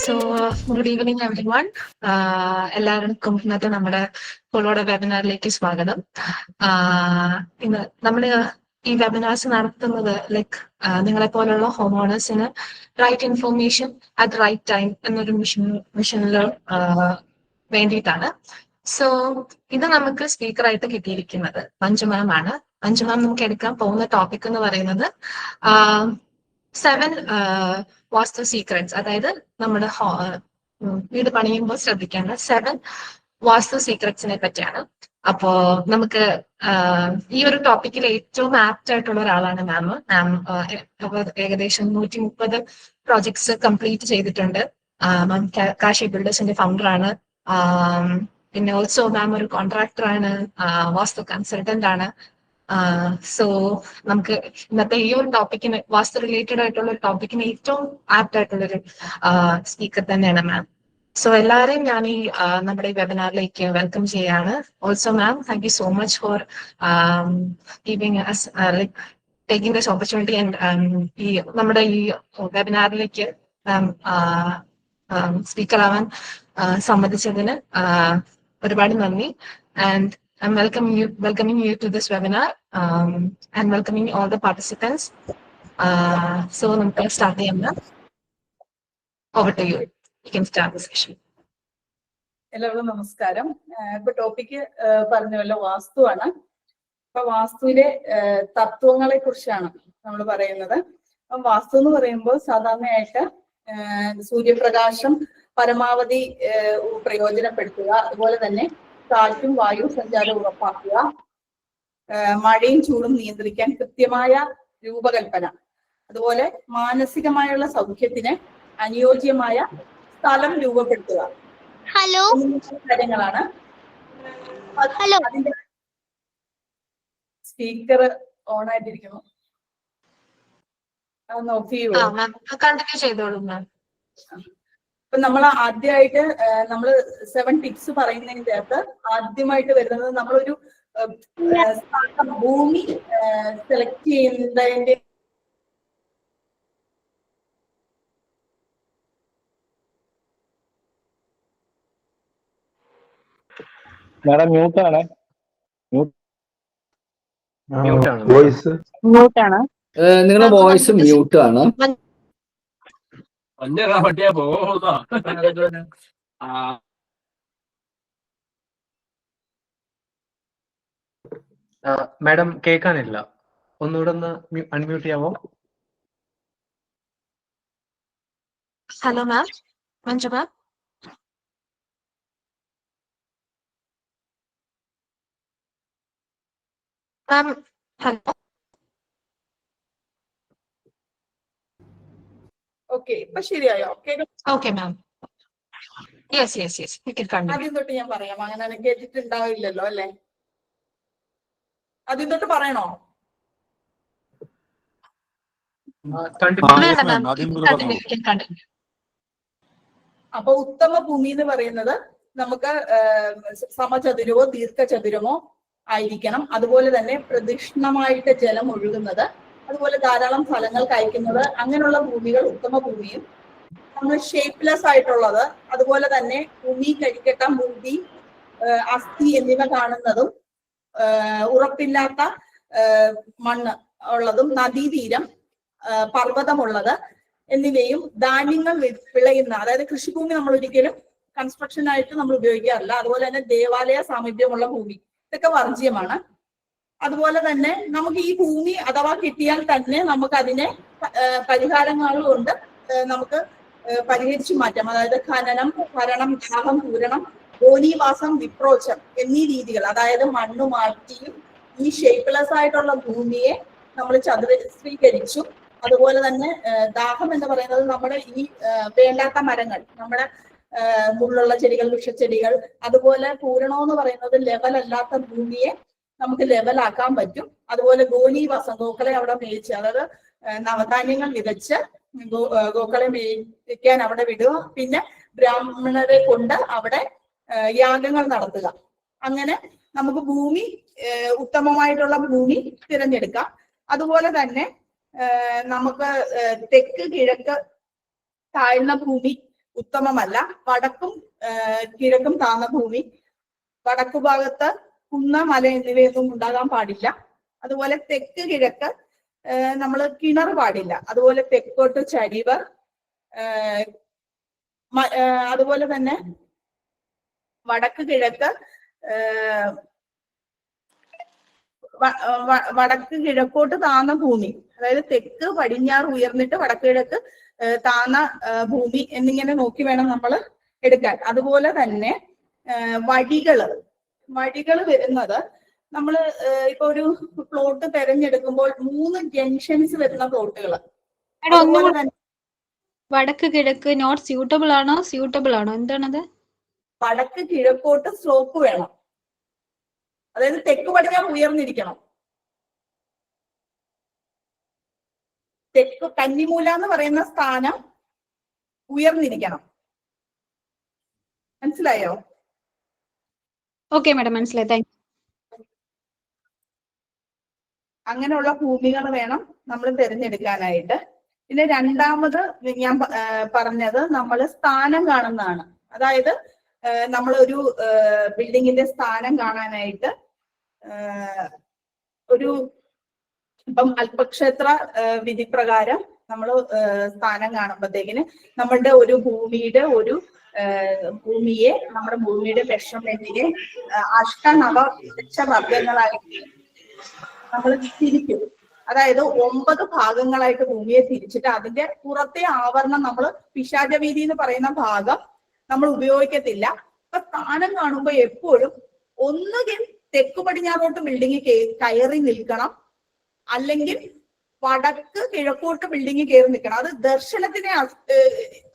Good evening every one. എല്ലാവർക്കും ഇന്നത്തെ നമ്മുടെ ഫോളോയുടെ വെബിനാറിലേക്ക് സ്വാഗതം. ഇന്ന് നമ്മൾ ഈ വെബിനാർസ് നടത്തുന്നത് നിങ്ങളെ പോലുള്ള ഹോം ഓണേഴ്സിന് right information at right time എന്നൊരു മിഷനിൽ വേണ്ടിയിട്ടാണ്. സോ ഇത് നമുക്ക് സ്പീക്കറായിട്ട് കിട്ടിയിരിക്കുന്നത് മഞ്ജു മാം ആണ്. മഞ്ജു മാം നമുക്ക് എടുക്കാൻ പോകുന്ന ടോപ്പിക് എന്ന് പറയുന്നത് 7 വാസ്തു സീക്രട്സ്, അതായത് നമ്മുടെ വീട് പണിയുമ്പോൾ ശ്രദ്ധിക്കേണ്ട 7 വാസ്തു സീക്രട്സിനെ പറ്റിയാണ്. അപ്പോ നമുക്ക് ഈ ഒരു ടോപ്പിക്കിൽ ഏറ്റവും ആപ്റ്റ് ആയിട്ടുള്ള ഒരാളാണ് മാം. ഏകദേശം 130 പ്രോജക്ട്സ് കംപ്ലീറ്റ് ചെയ്തിട്ടുണ്ട്. മാം കാശി ബിൽഡേഴ്സിന്റെ ഫൗണ്ടറാണ്. പിന്നെ ഓൾസോ മാം ഒരു കോൺട്രാക്ടർ ആണ്, വാസ്തു കൺസൾട്ടന്റ് ആണ്. സോ നമുക്ക് ഇന്നത്തെ ഈ ഒരു ടോപ്പിക്കിന്, വാസ്തു റിലേറ്റഡ് ആയിട്ടുള്ള ഒരു ടോപ്പിക്കിന് ഏറ്റവും ആപ്റ്റ് ആയിട്ടുള്ളൊരു സ്പീക്കർ തന്നെയാണ് മാം. സോ എല്ലാവരെയും ഞാൻ ഈ നമ്മുടെ ഈ വെബിനാറിലേക്ക് വെൽക്കം ചെയ്യാണ്. Also ma'am, thank you so much for giving us taking this opportunity and ഈ നമ്മുടെ ഈ വെബിനാറിലേക്ക് മാം സ്പീക്കർ ആവാൻ സമ്മതിച്ചതിന് ഒരുപാട് നന്ദി. And I'm welcoming you to this webinar and welcoming all the participants. So, നമുക്ക് start ചെയ്യാം. Over to you. You can start the session. എല്ലാവർക്കും നമസ്കാരം. ഇപ്പൊ ടോപ്പിക്ക് പറഞ്ഞല്ലോ വാസ്തുവാണ്. ഇപ്പൊ വാസ്തുവിലെ തത്വങ്ങളെ കുറിച്ചാണ് നമ്മൾ പറയുന്നത്. അപ്പം വാസ്തു എന്ന് പറയുമ്പോൾ സാധാരണയായിട്ട് സൂര്യപ്രകാശം പരമാവധി പ്രയോജനപ്പെടുത്തുക, അതുപോലെ തന്നെ കാറ്റും വായു സഞ്ചാരം ഉറപ്പാക്കുക, മഴയും ചൂടും നിയന്ത്രിക്കാൻ കൃത്യമായ രൂപകൽപ്പന, അതുപോലെ മാനസികമായുള്ള സൗഖ്യത്തിന് അനുയോജ്യമായ സ്ഥലം രൂപപ്പെടുത്തുക, കാര്യങ്ങളാണ്. അതിന്റെ സ്പീക്കർ ഓൺ ആയിട്ടിരിക്കുന്നു. കണ്ടിന്യൂ ചെയ്തോളൂ മാം. ഇപ്പൊ നമ്മൾ ആദ്യമായിട്ട് നമ്മൾ 7 ടിപ്സ് പറയുന്നതിന്റെ അകത്ത് ആദ്യമായിട്ട് വരുന്നത് നമ്മളൊരു ഭൂമി സെലക്ട് ചെയ്യുന്നതിന്റെ മാഡം മ്യൂട്ടാണ്. നിങ്ങളുടെ വോയിസ് മ്യൂട്ടാണ്. മാഡം കേൾക്കാനില്ല, ഒന്നുകൂടെ ഒന്ന് അൺമ്യൂട്ട് ചെയ്യാമോ? Hello ma'am, Manju ma'am. Ma'am hello. Okay, ഇപ്പൊ ശരിയായോ? Okay ma'am. Yes yes yes, ആദ്യം തൊട്ട് ഞാൻ പറയാം. അങ്ങനെ കേട്ടിട്ടുണ്ടാവില്ലല്ലോ അല്ലെ? ആദ്യം തൊട്ട് പറയണോ? അപ്പൊ ഉത്തമ ഭൂമി എന്ന് പറയുന്നത് നമുക്ക് സമചതുരമോ ദീർഘചതുരമോ ആയിരിക്കണം. അതുപോലെ തന്നെ പ്രദക്ഷിണമായിട്ട് ജലം ഒഴുകുന്നത്, അതുപോലെ ധാരാളം ഫലങ്ങൾ കഴിക്കുന്നത്, അങ്ങനെയുള്ള ഭൂമികൾ ഉത്തമ ഭൂമിയും. നമ്മൾ ഷേപ്പ്ലെസ് ആയിട്ടുള്ളത്, അതുപോലെ തന്നെ ഭൂമി, കരിക്കട്ട, മുടി, അസ്ഥി എന്നിവ കാണുന്നതും, ഉറപ്പില്ലാത്ത മണ്ണ് ഉള്ളതും, നദീതീരം, പർവ്വതമുള്ളത് എന്നിവയും, ധാന്യങ്ങൾ വിളയുന്ന, അതായത് കൃഷിഭൂമി നമ്മൾ ഒരിക്കലും കൺസ്ട്രക്ഷനായിട്ട് നമ്മൾ ഉപയോഗിക്കാറില്ല. അതുപോലെ തന്നെ ദേവാലയ സാമീപ്യമുള്ള ഭൂമി, ഇതൊക്കെ വർജ്യമാണ്. അതുപോലെ തന്നെ നമുക്ക് ഈ ഭൂമി അഥവാ കിട്ടിയാൽ തന്നെ നമുക്ക് അതിനെ പരിഹാരങ്ങൾ കൊണ്ട് നമുക്ക് പരിഹരിച്ചു മാറ്റാം. അതായത് ഖനനം, ഭരണം, ദാഹം, പൂരണം, ഗോലീവാസം, വിപ്രോചം എന്നീ രീതികൾ, അതായത് മണ്ണ് മാറ്റിയും ഈ ഷേപ്പ്ലെസ് ആയിട്ടുള്ള ഭൂമിയെ നമ്മൾ ചതുരീകരിച്ചു. അതുപോലെ തന്നെ ദാഹം എന്ന് പറയുന്നത് നമ്മുടെ ഈ വേണ്ടാത്ത മരങ്ങൾ, നമ്മുടെ മുള്ളുള്ള ചെടികൾ, വൃക്ഷച്ചെടികൾ. അതുപോലെ പൂരണം എന്ന് പറയുന്നത് ലെവലല്ലാത്ത ഭൂമിയെ നമുക്ക് ലെവലാക്കാൻ പറ്റും. അതുപോലെ ഗോലീവാസം, ഗോക്കളെ അവിടെ മേയിച്ച്, അതായത് നവധാന്യങ്ങൾ വിതച്ച് ഗോക്കളെ മേയിക്കാൻ അവിടെ വിടുക. പിന്നെ ബ്രാഹ്മണരെ കൊണ്ട് അവിടെ യാഗങ്ങൾ നടത്തുക. അങ്ങനെ നമുക്ക് ഭൂമി, ഉത്തമമായിട്ടുള്ള ഭൂമി തിരഞ്ഞെടുക്കാം. അതുപോലെ തന്നെ നമുക്ക് തെക്ക്, കിഴക്ക്, താഴ്ന്ന ഭൂമി, ഉത്തമമല്ല. വടക്കും കിഴക്കും താഴ്ന്ന ഭൂമി, വടക്കു ഭാഗത്ത് കുന്ന, മല എന്നിവയൊന്നും ഉണ്ടാകാൻ പാടില്ല. അതുപോലെ തെക്ക് കിഴക്ക് നമ്മൾ കിണർ പാടില്ല. അതുപോലെ തെക്കോട്ട് ചരിവ്, അതുപോലെ തന്നെ വടക്ക് കിഴക്ക് വടക്ക് കിഴക്കോട്ട് താഴ്ന്ന ഭൂമി, അതായത് തെക്ക് പടിഞ്ഞാറ് ഉയർന്നിട്ട് വടക്ക് കിഴക്ക് താഴ്ന്ന ഭൂമി എന്നിങ്ങനെ നോക്കി വേണം നമ്മൾ എടുക്കാൻ. അതുപോലെ തന്നെ വഴികൾ വരുന്നത് നമ്മൾ ഇപ്പൊ ഒരു പ്ലോട്ട് തെരഞ്ഞെടുക്കുമ്പോൾ 3 ജംഗ്ഷൻസ് വരുന്ന പ്ലോട്ടുകൾ. അതുപോലെ തന്നെ വടക്ക് കിഴക്ക് നോട്ട് സ്യൂട്ടബിൾ ആണോ സ്യൂട്ടബിൾ ആണോ എന്താണത്? വടക്ക് കിഴക്കോട്ട് സ്ലോപ്പ് വേണം, അതായത് തെക്ക് പടിഞ്ഞാറ് ഉയർന്നിരിക്കണം. തെക്ക് കന്നിമൂല എന്ന് പറയുന്ന സ്ഥാനം ഉയർന്നിരിക്കണം. മനസ്സിലായോ? ഓക്കെ മാഡം, മനസ്സിലായി. Thank you. അങ്ങനെയുള്ള ഭൂമികൾ വേണം നമ്മൾ തിരഞ്ഞെടുക്കാനായിട്ട്. പിന്നെ രണ്ടാമത് ഞാൻ പറഞ്ഞത് നമ്മൾ സ്ഥാനം കാണുന്നതാണ്. അതായത് നമ്മളൊരു ബിൽഡിങ്ങിന്റെ സ്ഥാനം കാണാനായിട്ട് ഒരു ഇപ്പം അല്പക്ഷേത്ര വിധി പ്രകാരം നമ്മൾ സ്ഥാനം കാണുമ്പോഴത്തേക്കിന് നമ്മളുടെ ഒരു ഭൂമിയെ നമ്മുടെ ഭൂമിയുടെ മെഷർമെന്റിനെ അഷ്ടനവ വർഗങ്ങളായി നമ്മൾ തിരിക്കും. അതായത് 9 ഭാഗങ്ങളായിട്ട് ഭൂമിയെ തിരിച്ചിട്ട് അതിന്റെ പുറത്തെ ആവരണം നമ്മൾ പിശാചവീതി എന്ന് പറയുന്ന ഭാഗം നമ്മൾ ഉപയോഗിക്കത്തില്ല. അപ്പൊ സ്ഥാനം കാണുമ്പോൾ എപ്പോഴും ഒന്നുകിൽ തെക്ക് പടിഞ്ഞാറോട്ട് ബിൽഡിംഗ് കയറി നിൽക്കണം, അല്ലെങ്കിൽ വടക്ക് കിഴക്കോട്ട് ബിൽഡിംഗ് കയറി നിൽക്കണം. അത് ദർശനത്തിനെ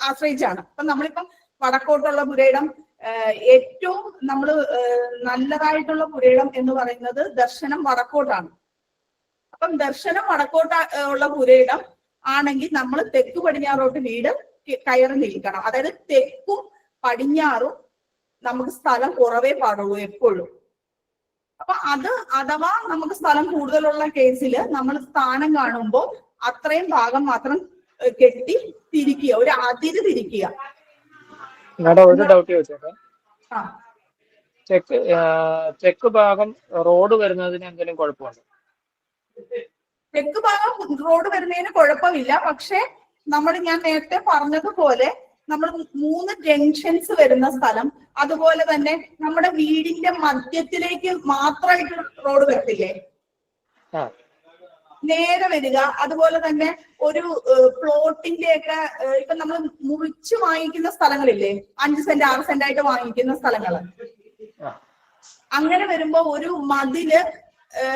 ആശ്രയിച്ചാണ്. അപ്പൊ നമ്മളിപ്പം വടക്കോട്ടുള്ള പുരയിടം ഏറ്റവും നമ്മൾ നല്ലതായിട്ടുള്ള പുരയിടം എന്ന് പറയുന്നത് ദർശനം വടക്കോട്ടാണ്. അപ്പം ദർശനം വടക്കോട്ട് ഉള്ള പുരയിടം ആണെങ്കിൽ നമ്മൾ തെക്ക് പടിഞ്ഞാറോട്ട് വീട് കയറി നിൽക്കണം. അതായത് തെക്കും പടിഞ്ഞാറും നമുക്ക് സ്ഥലം കുറവേ പാടുള്ളൂ എപ്പോഴും. അപ്പൊ അത് അഥവാ നമുക്ക് സ്ഥലം കൂടുതലുള്ള കേസിൽ നമ്മൾ സ്ഥാനം കാണുമ്പോൾ അത്രയും ഭാഗം മാത്രം കെട്ടി തിരിക്കുക, ഒരു അതിര് തിരിക്കുക. ഒരു ഡൗട്ട് ചോദിച്ചേക്കാം. തെക്ക് ഭാഗം റോഡ് വരുന്നതിന് എന്തെങ്കിലും കുഴപ്പമുണ്ടോ? തെക്ക് ഭാഗം റോഡ് വരുന്നതിന് കുഴപ്പമില്ല. പക്ഷെ ഞാൻ നേരത്തെ പറഞ്ഞതുപോലെ നമ്മൾ 3 ജംഗ്ഷൻസ് വരുന്ന സ്ഥലം, അതുപോലെ തന്നെ നമ്മുടെ വീടിന്റെ മധ്യത്തിലേക്ക് മാത്രമായിട്ട് റോഡ് വരത്തില്ലേ, നേരെ വരിക. അതുപോലെ തന്നെ ഒരു പ്ലോട്ടിന്റെ ഒക്കെ ഇപ്പൊ നമ്മൾ മുറിച്ച് വാങ്ങിക്കുന്ന സ്ഥലങ്ങളില്ലേ, 5 സെന്റ് 6 സെന്റ് ആയിട്ട് വാങ്ങിക്കുന്ന സ്ഥലങ്ങള്, അങ്ങനെ വരുമ്പോ ഒരു മതില്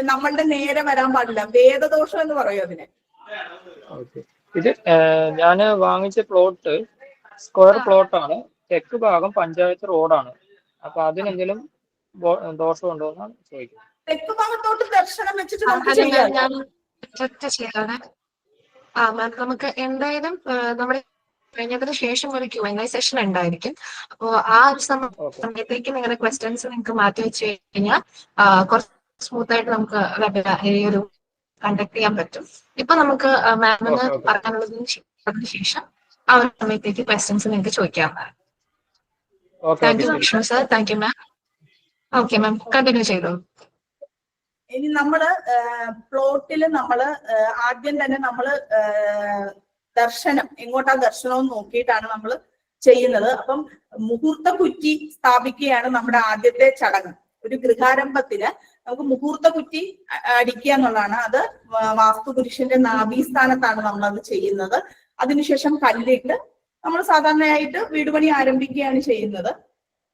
നമ്മളുടെ നേരെ വരാൻ പാടില്ല. വേദദോഷം എന്ന് പറയും അതിന്. ഇത് ഞാന് വാങ്ങിച്ച പ്ലോട്ട് സ്ക്വയർ പ്ലോട്ടാണ്, തെക്ക് ഭാഗം പഞ്ചായത്ത് റോഡാണ്. അപ്പൊ അതിനെന്തെങ്കിലും ദോഷമുണ്ടോ എന്നാണ് ചോദിക്കുന്നത്. തെക്ക് ഭാഗത്തോട്ട് ദർശനം വെച്ചിട്ട് നമുക്ക് ചെയ്യാം. നമുക്ക് എന്തായാലും നമ്മുടെ കഴിഞ്ഞതിന് ശേഷം ഒരു Q&A സെഷൻ ഉണ്ടായിരിക്കും. അപ്പോ ആ ഒരു സമയത്തേക്ക് നിങ്ങളുടെ ക്വസ്റ്റ്യൻസ് നിങ്ങൾക്ക് മാറ്റി വെച്ച് കഴിഞ്ഞാൽ കുറച്ച് സ്മൂത്ത് ആയിട്ട് നമുക്ക് ഈ ഒരു കണ്ടക്ട് ചെയ്യാൻ പറ്റും. ഇപ്പൊ നമുക്ക് മാമിന് പറയാനുള്ളതിന് ശേഷം ആ ഒരു സമയത്തേക്ക് ക്വസ്റ്റ്യൻസ് നിങ്ങൾക്ക് ചോദിക്കാവുന്നതാണ്. Thank you Vishnu sir. Thank you ma'am. Okay ma'am, continue ചെയ്തോ. ഇനി നമ്മള് പ്ലോട്ടില് ആദ്യം തന്നെ ദർശനം എങ്ങോട്ടാ ദർശനം നോക്കിയിട്ടാണ് നമ്മൾ ചെയ്യുന്നത്. അപ്പം മുഹൂർത്ത കുറ്റി സ്ഥാപിക്കുകയാണ് നമ്മുടെ ആദ്യത്തെ ചടങ്ങ്. ഒരു ഗൃഹാരംഭത്തിന് നമുക്ക് മുഹൂർത്ത കുറ്റി അടിക്കുക എന്നുള്ളതാണ്. അത് വാസ്തുപുരുഷന്റെ നാഭീസ്ഥാനത്താണ് നമ്മളത് ചെയ്യുന്നത്. അതിനുശേഷം കല്ലിട്ട് നമ്മൾ സാധാരണയായിട്ട് വീടുപണി ആരംഭിക്കുകയാണ് ചെയ്യുന്നത്.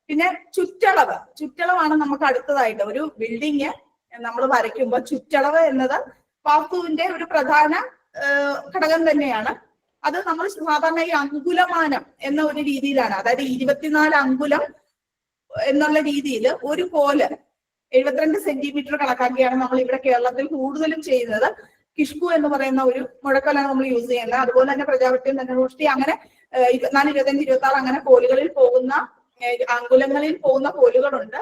പിന്നെ ചുറ്റളവാണ് നമുക്ക് അടുത്തതായിട്ട്. ഒരു ബിൽഡിങ് നമ്മൾ വരയ്ക്കുമ്പോൾ ചുറ്റളവ് എന്നത് വാസ്തുവിന്റെ ഒരു പ്രധാന ഘടകം തന്നെയാണ്. അത് നമ്മൾ സാധാരണ ഈ അങ്കുലമാനം എന്ന ഒരു രീതിയിലാണ്, അതായത് 24 അങ്കുലം എന്നുള്ള രീതിയിൽ ഒരു കോല് 72 സെന്റിമീറ്റർ കണക്കാക്കിയാണ് നമ്മൾ ഇവിടെ കേരളത്തിൽ കൂടുതലും ചെയ്യുന്നത്. കിഷ്കു എന്ന് പറയുന്ന ഒരു മുഴക്കോലാണ് നമ്മൾ യൂസ് ചെയ്യുന്നത്. അതുപോലെ തന്നെ പ്രജാപത്യം, ധനുഷ്ടി, അങ്ങനെ 24, 25, 26 അങ്ങനെ കോലുകളിൽ പോകുന്ന അങ്കുലങ്ങളിൽ പോകുന്ന കോലുകളുണ്ട്,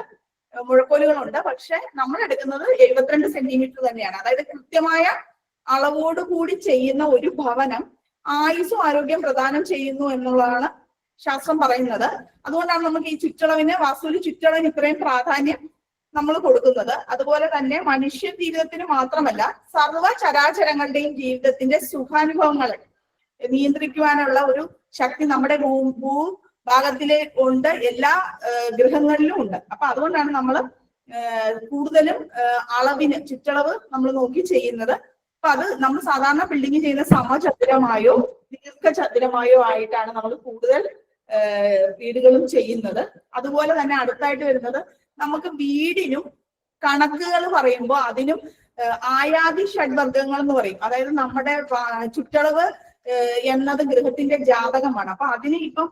മുഴക്കോലുകളുണ്ട്. പക്ഷെ നമ്മൾ എടുക്കുന്നത് 72 സെന്റിമീറ്റർ തന്നെയാണ്. അതായത് കൃത്യമായ അളവോടുകൂടി ചെയ്യുന്ന ഒരു ഭവനം ആയുസ്സും ആരോഗ്യം പ്രദാനം ചെയ്യുന്നു എന്നുള്ളതാണ് ശാസ്ത്രം പറയുന്നത്. അതുകൊണ്ടാണ് നമുക്ക് ഈ ചുറ്റളവിന്, വാസ്തുവിന് ചുറ്റളവിന് ഇത്രയും പ്രാധാന്യം നമ്മൾ കൊടുക്കുന്നത്. അതുപോലെ തന്നെ മനുഷ്യ ജീവിതത്തിന് മാത്രമല്ല സർവ്വ ചരാചരങ്ങളുടെയും ജീവിതത്തിന്റെ സുഖാനുഭവങ്ങൾ നിയന്ത്രിക്കുവാനുള്ള ഒരു ശക്തി നമ്മുടെ ഭൂഭാഗത്തിലെ ഉണ്ട്, എല്ലാ ഗ്രഹങ്ങളിലും ഉണ്ട്. അപ്പൊ അതുകൊണ്ടാണ് നമ്മൾ കൂടുതലും അളവിന് ചുറ്റളവ് നമ്മൾ നോക്കി ചെയ്യുന്നത്. അപ്പൊ അത് നമ്മൾ സാധാരണ ബിൽഡിംഗ് ചെയ്യുന്ന സമചതുരമായോ ദീർഘചതുരമായോ ആയിട്ടാണ് നമ്മൾ കൂടുതൽ വീടുകളും ചെയ്യുന്നത്. അതുപോലെ തന്നെ അടുത്തായിട്ട് വരുന്നത് നമുക്ക് വീടിനും കണക്കുകൾ പറയുമ്പോൾ അതിനും ആയാതി ഷഡ്വർഗങ്ങൾ എന്ന് പറയും. അതായത് നമ്മുടെ ചുറ്റളവ് എന്നത് ഗൃഹത്തിന്റെ ജാതകമാണ്. അപ്പൊ അതിന് ഇപ്പം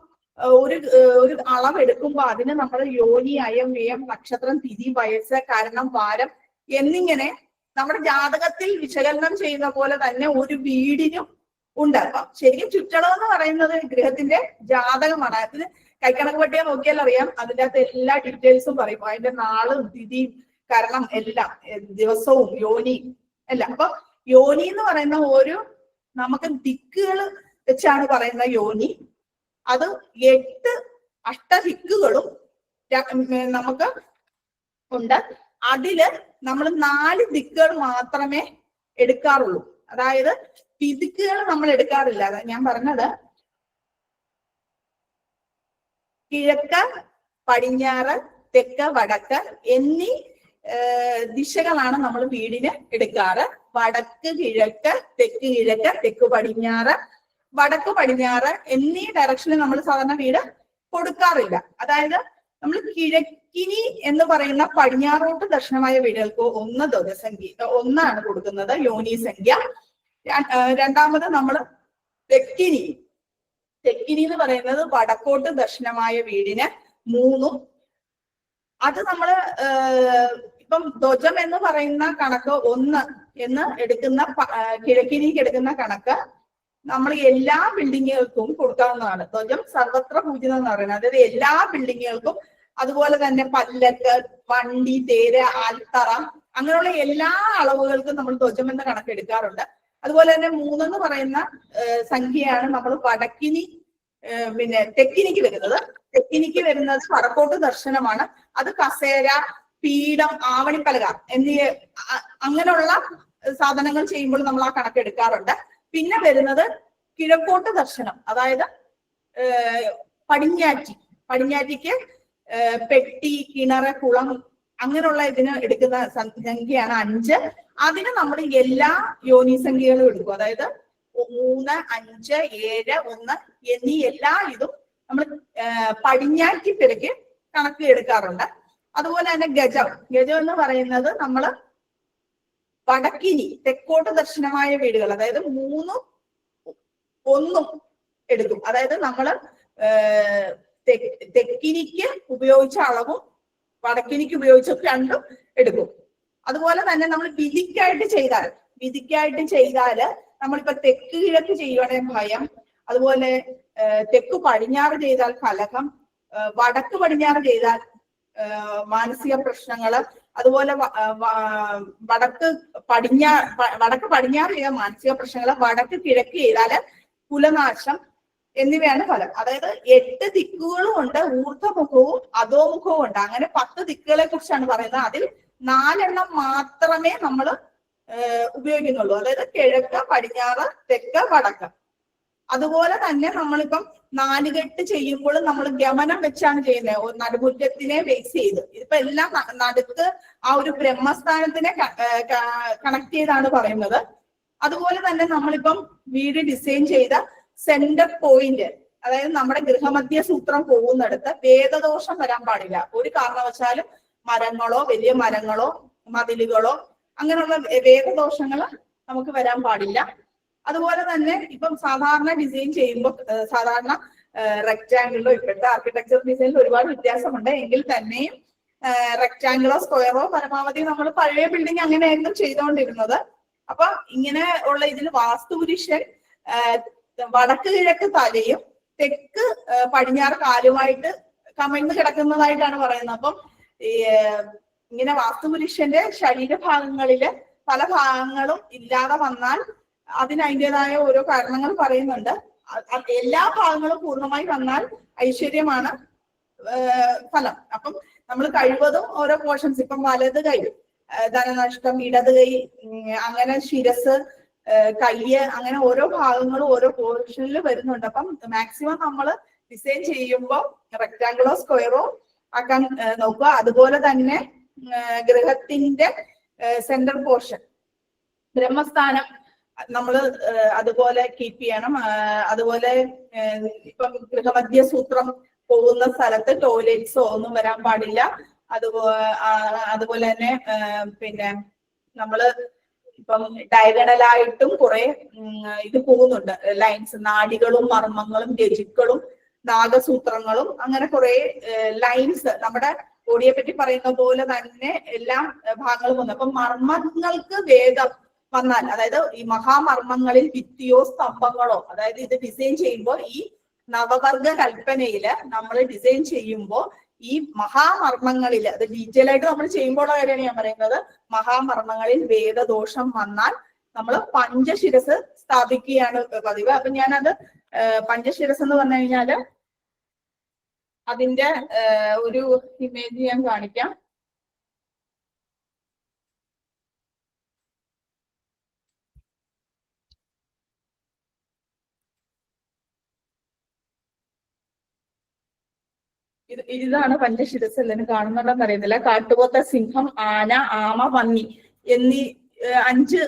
ഒരു അളവെടുക്കുമ്പോൾ അതിന് നമ്മൾ യോനി, അയം, വ്യയം, നക്ഷത്രം, തിഥി, വയസ്സ്, കരണം, വാരം എന്നിങ്ങനെ നമ്മുടെ ജാതകത്തിൽ വിശകലനം ചെയ്യുന്ന പോലെ തന്നെ ഒരു വീടിനും ഉണ്ട്. അപ്പൊ ശരിക്കും ചുറ്റളവ് എന്ന് പറയുന്നത് ഗൃഹത്തിന്റെ ജാതകമാണ്. അതിന് കൈക്കണക്ക് പട്ടിക നോക്കിയാൽ അറിയാം, അതിൻ്റെ അകത്ത് എല്ലാ ഡീറ്റെയിൽസും പറയും. അതിന്റെ നാളും തിഥിയും കരണം എല്ലാം, ദിവസവും, യോനി എല്ലാം. അപ്പൊ യോനി എന്ന് പറയുന്ന നമുക്ക് ദിക്കുകൾ വെച്ചാണ് പറയുന്ന യോനി. അത് 8 അഷ്ടദിക്കുകളും നമുക്ക് ഉണ്ട്. അതില് നമ്മൾ 4 ദിക്കുകൾ മാത്രമേ എടുക്കാറുള്ളൂ. അതായത് ദിക്കുകൾ നമ്മൾ എടുക്കാറില്ല. ഞാൻ പറഞ്ഞത് കിഴക്ക്, പടിഞ്ഞാറ്, തെക്ക്, വടക്ക് എന്നീ ദിശകളാണ് നമ്മൾ വീടിന് എടുക്കാറ്. വടക്ക് കിഴക്ക്, തെക്ക് കിഴക്ക്, തെക്ക് പടിഞ്ഞാറ്, വടക്ക് പടിഞ്ഞാറ് എന്നീ ഡയറക്ഷനിൽ നമ്മൾ സാധാരണ വീട് കൊടുക്കാറില്ല. അതായത് നമ്മൾ കിഴക്കിനി എന്ന് പറയുന്ന പടിഞ്ഞാറോട്ട് ദർശനമായ വീടുകൾക്ക് 1 ധ്വജസംഖ്യ 1 കൊടുക്കുന്നത്, യോനി സംഖ്യ. രണ്ടാമത് നമ്മൾ തെക്കിനി എന്ന് പറയുന്നത് വടക്കോട്ട് ദർശനമായ വീടിന് 3. അത് നമ്മള് ഇപ്പം ധ്വജം എന്ന് പറയുന്ന കണക്ക് 1 എന്ന് എടുക്കുന്ന കിഴക്കിനിക്ക് എടുക്കുന്ന കണക്ക് നമ്മൾ എല്ലാ ബിൽഡിങ്ങുകൾക്കും കൊടുക്കാവുന്നതാണ്. ധ്വജം സർവത്ര പൂജിതം എന്ന് പറയുന്നത്. അതായത് എല്ലാ ബിൽഡിങ്ങുകൾക്കും, അതുപോലെ തന്നെ പല്ലക്ക്, വണ്ടി, തേര്, ആൽത്തറ അങ്ങനെയുള്ള എല്ലാ അളവുകൾക്കും നമ്മൾ ധ്വജം എന്ന കണക്ക് എടുക്കാറുണ്ട്. അതുപോലെ തന്നെ 3 എന്ന് പറയുന്ന സംഖ്യയാണ് നമ്മൾ വടക്കിനി തെക്കിനിക്ക് വരുന്നത്. തെക്കിനിക്ക് വരുന്നത് വടക്കോട്ട് ദർശനമാണ്. അത് കസേര, പീഠം, ആവണിപ്പലക എന്നീ അങ്ങനെയുള്ള സാധനങ്ങൾ ചെയ്യുമ്പോൾ നമ്മൾ ആ കണക്ക് എടുക്കാറുണ്ട്. പിന്നെ വരുന്നത് കിഴക്കോട്ട് ദർശനം, അതായത് പടിഞ്ഞാറ്റിക്ക് പെട്ടി, കിണറ്, കുളം അങ്ങനെയുള്ള ഇതിന് എടുക്കുന്ന സംഖ്യയാണ് 5. അതിന് നമ്മൾ എല്ലാ യോനി സംഖ്യകളും എടുക്കും. അതായത് 3, 5, 7, 1 എന്നീ എല്ലാ ഇതും നമ്മൾ പടിഞ്ഞാറ്റിപ്പിലേക്ക് കണക്ക് എടുക്കാറുണ്ട്. അതുപോലെ തന്നെ ഗജം എന്ന് പറയുന്നത് നമ്മൾ വടക്കിനി തെക്കോട്ട് ദർശനമായ വീടുകൾ, അതായത് 3, 1 എടുക്കും. അതായത് നമ്മള് തെക്കിനിക്ക് ഉപയോഗിച്ച അളവും വടക്കിനിക്ക് ഉപയോഗിച്ച 2 എടുക്കും. അതുപോലെ തന്നെ നമ്മൾ വിധിക്കായിട്ട് ചെയ്താൽ നമ്മളിപ്പോ തെക്ക് കിഴക്ക് ചെയ്യുവാണെങ്കിൽ ഭയം, അതുപോലെ തെക്ക് പടിഞ്ഞാറ് ചെയ്താൽ കലഹം, വടക്ക് പടിഞ്ഞാറ് ചെയ്താൽ മാനസിക പ്രശ്നങ്ങള്, അതുപോലെ വടക്ക് പടിഞ്ഞാറ് ചെയ്താൽ മാനസിക പ്രശ്നങ്ങള്, വടക്ക് കിഴക്ക് ചെയ്താല് കുലനാശം എന്നിവയാണ് ഫലം. അതായത് 8 ദിക്കുകളും ഉണ്ട്, ഊർധ്വമുഖവും അധോമുഖവും ഉണ്ട്. അങ്ങനെ 10 ദിക്കുകളെ കുറിച്ചാണ് പറയുന്നത്. അതിൽ 4 മാത്രമേ നമ്മൾ ഉപയോഗിക്കുന്നുള്ളൂ. അതായത് കിഴക്ക്, പടിഞ്ഞാറ്, തെക്ക്, വടക്ക്. അതുപോലെ തന്നെ നമ്മളിപ്പം 4 കെട്ട് ചെയ്യുമ്പോൾ നമ്മൾ ഗമനം വെച്ചാണ് ചെയ്യുന്നത്, നടുമുറ്റത്തിനെ ബേസ് ചെയ്ത്. ഇതിപ്പോ എല്ലാം നടുക്ക് ആ ഒരു ബ്രഹ്മസ്ഥാനത്തിനെ കണക്ട് ചെയ്താണ് പറയുന്നത്. അതുപോലെ തന്നെ നമ്മളിപ്പം വീട് ഡിസൈൻ ചെയ്ത സെന്റർ പോയിന്റ്, അതായത് നമ്മുടെ ഗൃഹമധ്യ സൂത്രം പോകുന്നിടത്ത് വേദദോഷം വരാൻ പാടില്ല. ഒരു കാരണവശാലും മരങ്ങളോ വലിയ മരങ്ങളോ മതിലുകളോ അങ്ങനെയുള്ള വേദദോഷങ്ങൾ നമുക്ക് വരാൻ പാടില്ല. അതുപോലെ തന്നെ ഇപ്പം സാധാരണ ഡിസൈൻ ചെയ്യുമ്പോൾ സാധാരണ റെക്ടാങ്കിളോ, ഇപ്പോഴത്തെ ആർക്കിടെക്ചർ ഡിസൈനിൽ ഒരുപാട് വ്യത്യാസമുണ്ട് എങ്കിൽ തന്നെയും റെക്ടാങ്കിളോ സ്ക്വയറോ പരമാവധി നമ്മൾ പഴയ ബിൽഡിംഗ് അങ്ങനെയായിരുന്നു ചെയ്തുകൊണ്ടിരുന്നത്. അപ്പൊ ഇങ്ങനെ ഉള്ള ഇതിൽ വാസ്തുപുരുഷൻ വടക്ക് കിഴക്ക് തലയും തെക്ക് പടിഞ്ഞാറ് കാലുമായിട്ട് കമിഴ്ന്ന് കിടക്കുന്നതായിട്ടാണ് പറയുന്നത്. അപ്പം ഇങ്ങനെ വാസ്തുപുരുഷന്റെ ശരീരഭാഗങ്ങളില് പല ഭാഗങ്ങളും ഇല്ലാതെ വന്നാൽ അതിന് അതിൻ്റെതായ ഓരോ കാരണങ്ങൾ പറയുന്നുണ്ട്. എല്ലാ ഭാഗങ്ങളും പൂർണ്ണമായി വന്നാൽ ഐശ്വര്യമാണ് ഫലം. അപ്പം നമ്മൾ കഴിവതും ഓരോ പോർഷൻസ്, ഇപ്പം വലത് കൈ ധനനഷ്ടം, ഇടത് കൈ അങ്ങനെ ശിരസ്, കയ്യ്, അങ്ങനെ ഓരോ ഭാഗങ്ങളും ഓരോ പോർഷനിൽ വരുന്നുണ്ട്. അപ്പം മാക്സിമം നമ്മൾ ഡിസൈൻ ചെയ്യുമ്പോൾ റെക്ടാങ്കിളോ സ്ക്വയറോ ആക്കാൻ നോക്കുക. അതുപോലെ തന്നെ ഗൃഹത്തിന്റെ സെന്റർ പോർഷൻ, ബ്രഹ്മസ്ഥാനം നമ്മൾ അതുപോലെ കീപ്പ് ചെയ്യണം. അതുപോലെ ഇപ്പം ഗൃഹമധ്യ സൂത്രം പോകുന്ന സ്ഥലത്ത് ടോയ്ലറ്റ്സോ ഒന്നും വരാൻ പാടില്ല. അതുപോലെ തന്നെ പിന്നെ നമ്മള് ഇപ്പം ഡയഗണലായിട്ടും കുറെ ഇത് പോകുന്നുണ്ട് ലൈൻസ്, നാഡികളും മർമ്മങ്ങളും രജിക്കളും നാഗസൂത്രങ്ങളും, അങ്ങനെ കുറെ ലൈൻസ് നമ്മുടെ ബോഡിയെ പറ്റി പറയുന്ന പോലെ തന്നെ എല്ലാ ഭാഗങ്ങളും വന്നു. അപ്പൊ മർമ്മങ്ങൾക്ക് വേഗം വന്നാൽ, അതായത് ഈ മഹാമർമ്മങ്ങളിൽ ഭിത്തിയോ സ്തംഭങ്ങളോ, അതായത് ഇത് ഡിസൈൻ ചെയ്യുമ്പോൾ ഈ നവവർഗ കൽപ്പനയില് നമ്മൾ ഡിസൈൻ ചെയ്യുമ്പോൾ ഈ മഹാമർമ്മങ്ങളിൽ, അത് ഡീറ്റെയിൽ ആയിട്ട് നമ്മൾ ചെയ്യുമ്പോഴുള്ള കാര്യമാണ് ഞാൻ പറയുന്നത്, മഹാമർമ്മങ്ങളിൽ വേദദോഷം വന്നാൽ നമ്മൾ പഞ്ചശിരസ് സ്ഥാപിക്കുകയാണ് പതിവ്. അപ്പൊ ഞാനത് പഞ്ചശിരസ് എന്ന് പറഞ്ഞു കഴിഞ്ഞാല് അതിന്റെ ഒരു ഇമേജ് ഞാൻ കാണിക്കാം. ഇതാണ് പഞ്ചശിരസ്. എല്ലാവരും കാണുന്നുണ്ടെന്ന് അറിയുന്നില്ല. കാട്ടുപോത്ത, സിംഹം, ആന, ആമ, പന്നി എന്നീ 5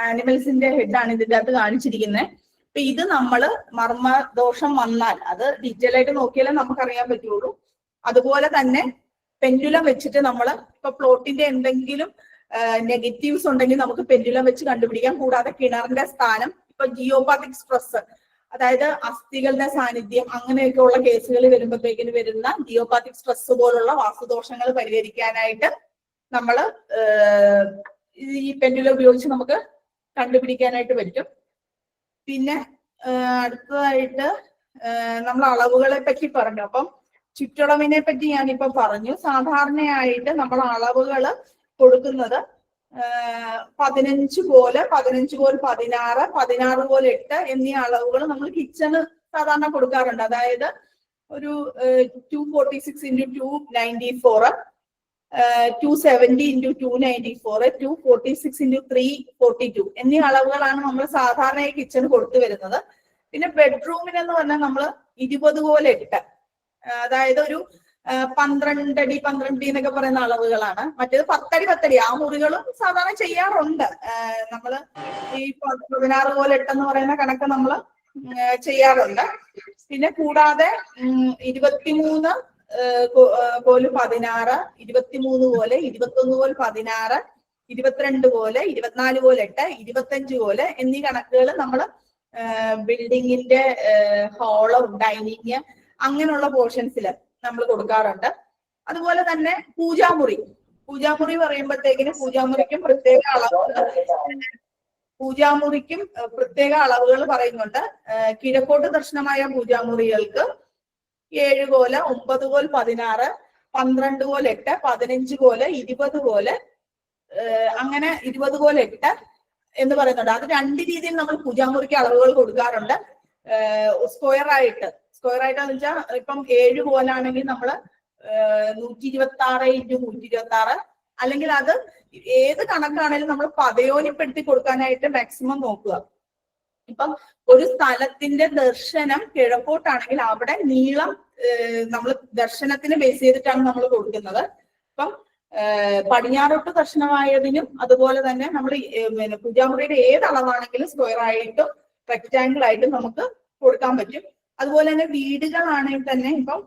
ആനിമൽസിന്റെ ഹെഡാണ് ഇതിന്റെ അകത്ത് കാണിച്ചിരിക്കുന്നത്. അപ്പൊ ഇത് നമ്മള് മർമ്മദോഷം വന്നാൽ അത് ഡീറ്റെയിൽ ആയിട്ട് നോക്കിയാലേ നമുക്കറിയാൻ പറ്റുള്ളൂ. അതുപോലെ തന്നെ പെൻഡുലം വെച്ചിട്ട് നമ്മൾ ഇപ്പൊ പ്ലോട്ടിന്റെ എന്തെങ്കിലും നെഗറ്റീവ്സ് ഉണ്ടെങ്കിൽ നമുക്ക് പെൻഡുലം വെച്ച് കണ്ടുപിടിക്കാം. കൂടാതെ കിണറിന്റെ സ്ഥാനം, ഇപ്പൊ ജിയോപാത്തിക് സ്ട്രെസ്, അതായത് അസ്ഥികളുടെ സാന്നിധ്യം, അങ്ങനെയൊക്കെ ഉള്ള കേസുകൾ വരുമ്പോഴത്തേക്കിന് വരുന്ന ജിയോപാത്തിക് സ്ട്രെസ് പോലുള്ള വാസ്തുദോഷങ്ങൾ പരിഹരിക്കാനായിട്ട് നമ്മൾ ഈ പെൻഡുലം ഉപയോഗിച്ച് നമുക്ക് കണ്ടുപിടിക്കാനായിട്ട് പറ്റും. പിന്നെ അടുത്തതായിട്ട് നമ്മൾ അളവുകളെ പറ്റി പറഞ്ഞു. അപ്പം ചുറ്റളവിനെ പറ്റി ഞാനിപ്പോ പറഞ്ഞു. സാധാരണയായിട്ട് നമ്മൾ അളവുകൾ കൊടുക്കുന്നത് 15 പോലെ 15 പോലെ 16, 16 പോലെ 8 എന്നീ അളവുകൾ നമ്മൾ കിച്ചണ് സാധാരണ കൊടുക്കാറുണ്ട്. അതായത് ഒരു 246 × 294, 270 × 294, 246 × 342 എന്നീ അളവുകളാണ് നമ്മൾ സാധാരണ കിച്ചണ് കൊടുത്തു വരുന്നത്. പിന്നെ ബെഡ്റൂമിന് എന്ന് പറഞ്ഞാൽ നമ്മൾ 20 പോലെ 8, അതായത് ഒരു 12 അടി 12 അടി എന്നൊക്കെ പറയുന്ന അളവുകളാണ്. മറ്റേത് 10 അടി 10 അടി ആ മുറികളും സാധാരണ ചെയ്യാറുണ്ട്. നമ്മള് ഈ 16 പോലെ 8 എന്ന് പറയുന്ന കണക്ക് നമ്മൾ ചെയ്യാറുണ്ട്. പിന്നെ കൂടാതെ 23 പോലെ 16, 23 പോലെ, 21 പോലെ 16, 22 പോലെ, 24 പോലെ 8, 25 പോലെ എന്നീ കണക്കുകൾ നമ്മൾ ബിൽഡിങ്ങിന്റെ ഹാള്, ഡൈനിങ് അങ്ങനെയുള്ള പോർഷൻസിൽ നമ്മൾ കൊടുക്കാറുണ്ട്. അതുപോലെ തന്നെ പൂജാമുറി പറയുമ്പോഴത്തേക്കിന് പ്രത്യേക അളവുകൾ പറയുന്നുണ്ട്. കിഴക്കോട്ട് ദർശനമായ പൂജാമുറികൾക്ക് 7 പോലെ, 9 പോലെ 16, 12 പോലെ 8, 15 പോലെ, 20 പോലെ, അങ്ങനെ 20 പോലെ 8 എന്ന് പറയുന്നുണ്ട്. അത് 2 രീതിയിൽ നമ്മൾ പൂജാമുറിക്ക് അളവുകൾ കൊടുക്കാറുണ്ട്. സ്ക്വയർ ആയിട്ടെന്ന് വെച്ചാൽ ഇപ്പം 7 പോലാണെങ്കിൽ നമ്മള് 126 × 126, അല്ലെങ്കിൽ അത് ഏത് കണക്കാണെങ്കിലും നമ്മൾ പദയോനിപ്പെടുത്തി കൊടുക്കാനായിട്ട് മാക്സിമം നോക്കുക. ഇപ്പം ഒരു സ്ഥലത്തിന്റെ ദർശനം കിഴക്കോട്ടാണെങ്കിൽ അവിടെ നീളം നമ്മൾ ദർശനത്തിന് ബേസ് ചെയ്തിട്ടാണ് നമ്മൾ കൊടുക്കുന്നത്. ഇപ്പം പടിഞ്ഞാറോട്ട് ദർശനമായതിനും അതുപോലെ തന്നെ നമ്മൾ പൂജാമുറിയുടെ ഏത് അളവാണെങ്കിലും സ്ക്വയർ ആയിട്ടും റെക്ടാങ്കിൾ ആയിട്ടും നമുക്ക് കൊടുക്കാൻ പറ്റും. അതുപോലെ തന്നെ വീടുകളാണെങ്കിൽ തന്നെ ഇപ്പം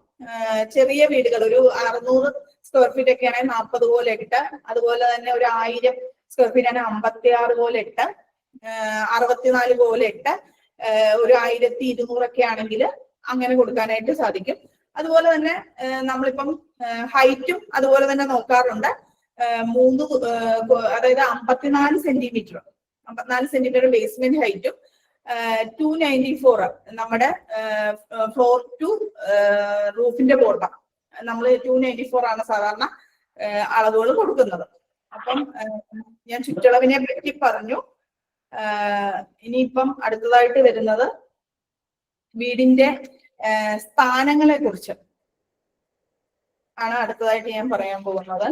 ചെറിയ വീടുകൾ ഒരു 600 സ്ക്വയർ ഫീറ്റ് ഒക്കെ ആണെങ്കിൽ 40 പോലെ 8, അതുപോലെ തന്നെ ഒരു 1000 സ്ക്വയർ ഫീറ്റ് ആണെങ്കിൽ 56 പോലെ 8, 64 പോലെ 8, ഒരു 1200 ഒക്കെ ആണെങ്കിൽ അങ്ങനെ കൊടുക്കാനായിട്ട് സാധിക്കും. അതുപോലെ തന്നെ നമ്മളിപ്പം ഹൈറ്റും അതുപോലെ തന്നെ നോക്കാറുണ്ട്. അതായത് 54 സെന്റിമീറ്റർ ബേസ്മെന്റ് ഹൈറ്റും 294 നമ്മുടെ ഫ്ലോർ ടു റൂഫിന്റെ ബോട്ടം നമ്മൾ 294 ആണ് സാധാരണ അളവുകൾ കൊടുക്കുന്നത്. അപ്പം ഞാൻ ചുറ്റളവിനെ പറ്റി പറഞ്ഞു. ഇനിയിപ്പം അടുത്തതായിട്ട് വരുന്നത് വീടിന്റെ സ്ഥാനങ്ങളെ കുറിച്ച് ആണ് അടുത്തതായിട്ട് ഞാൻ പറയാൻ പോകുന്നത്.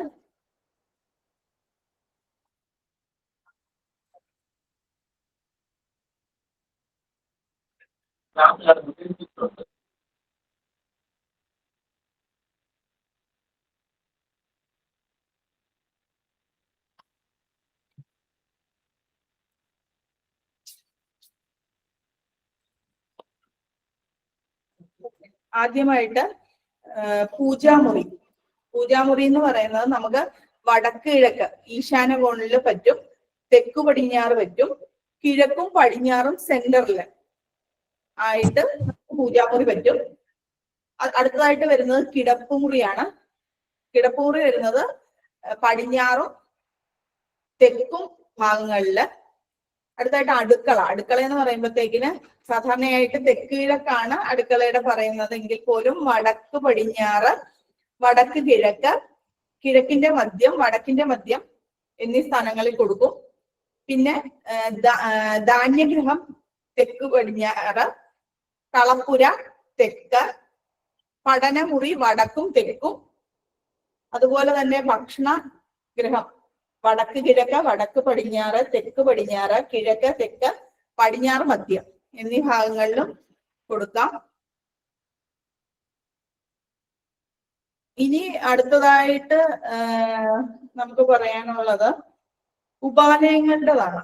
ആദ്യമായിട്ട് പൂജാമുറി. പൂജാമുറി എന്ന് പറയുന്നത് നമുക്ക് വടക്ക് കിഴക്ക് ഈശാന കോണില് പറ്റും, തെക്കു പടിഞ്ഞാറ് പറ്റും, കിഴക്കും പടിഞ്ഞാറും സെന്ററില് ആയിട്ട് പൂജാമുറി പറ്റും. അടുത്തതായിട്ട് വരുന്നത് കിടപ്പുമുറിയാണ്. കിടപ്പുമുറി വരുന്നത് പടിഞ്ഞാറും തെക്കും ഭാഗങ്ങളില്. അടുത്തായിട്ട് അടുക്കള. അടുക്കള എന്ന് പറയുമ്പോഴത്തേക്കിന് സാധാരണയായിട്ട് തെക്ക് കിഴക്കാണ് അടുക്കളയുടെ പറയുന്നത് എങ്കിൽ പോലും വടക്ക് പടിഞ്ഞാറ്, വടക്ക് കിഴക്ക്, കിഴക്കിന്റെ മധ്യം, വടക്കിന്റെ മധ്യം എന്നീ സ്ഥാനങ്ങളിൽ കൊടുക്കും. പിന്നെ ധാന്യഗൃഹം തെക്ക് പടിഞ്ഞാറ്, കളപ്പുര തെക്ക്, പഠനമുറി വടക്കും തെക്കും, അതുപോലെ തന്നെ ഭക്ഷണ ഗൃഹം വടക്ക് കിഴക്ക്, വടക്ക് പടിഞ്ഞാറ്, തെക്ക് പടിഞ്ഞാറ്, കിഴക്ക് തെക്ക്, പടിഞ്ഞാറ് മധ്യം എന്നീ ഭാഗങ്ങളിലും കൊടുക്കാം. ഇനി അടുത്തതായിട്ട് നമുക്ക് പറയാനുള്ളത് ഉപാലയങ്ങളുടേതാണ്.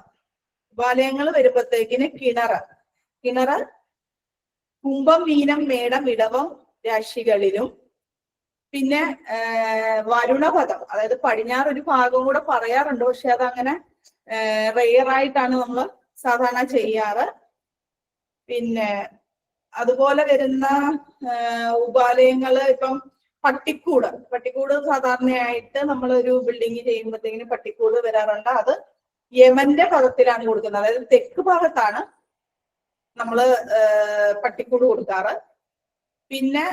ഉപാലയങ്ങൾ വരുമ്പോഴത്തേക്കിന് കിണറ് കുംഭം, മീനം, മേടം, ഇടവം രാശികളിലും, പിന്നെ വരുണപദം, അതായത് പടിഞ്ഞാറ് ഒരു ഭാഗം കൂടെ പറയാറുണ്ട്, പക്ഷെ അതങ്ങനെ റെയറായിട്ടാണ് നമ്മൾ സാധാരണ ചെയ്യാറ്. പിന്നെ അതുപോലെ വരുന്ന ഉപാലയങ്ങള് ഇപ്പം പട്ടിക്കൂട് സാധാരണയായിട്ട് നമ്മളൊരു ബിൽഡിങ് ചെയ്യുമ്പോഴത്തേക്കിന് പട്ടിക്കൂട് വരാറുണ്ട്. അത് യമന്റെ പദത്തിലാണ് കൊടുക്കുന്നത്, അതായത് തെക്ക് ഭാഗത്താണ് നമ്മള് പട്ടിക്കൂട് കൊടുക്കാറ്. പിന്നെ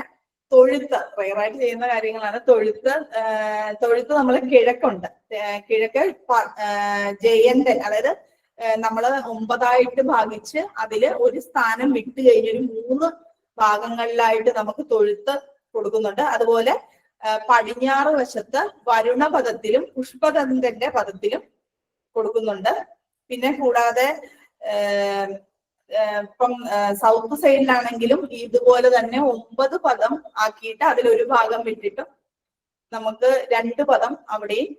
തൊഴുത്ത് റെയറായിട്ട് ചെയ്യുന്ന കാര്യങ്ങളാണ്. തൊഴുത്ത് നമ്മൾ കിഴക്കുണ്ട്, കിഴക്ക് ജയന്തൻ, അതായത് നമ്മള് 9 ഭാഗിച്ച് അതില് ഒരു സ്ഥാനം വിട്ട് കഴിഞ്ഞൊരു 3 ഭാഗങ്ങളിലായിട്ട് നമുക്ക് തൊഴുത്ത് കൊടുക്കുന്നുണ്ട്. അതുപോലെ പടിഞ്ഞാറ് വശത്ത് വരുണപദത്തിലും പുഷ്പദന്തന്റെ പദത്തിലും കൊടുക്കുന്നുണ്ട്. പിന്നെ കൂടാതെ ഇപ്പം സൗത്ത് സൈഡിലാണെങ്കിലും ഇതുപോലെ തന്നെ 9 പദം ആക്കിയിട്ട് അതിലൊരു ഭാഗം വിട്ടിട്ടും നമുക്ക് 2 പദം അവിടെയും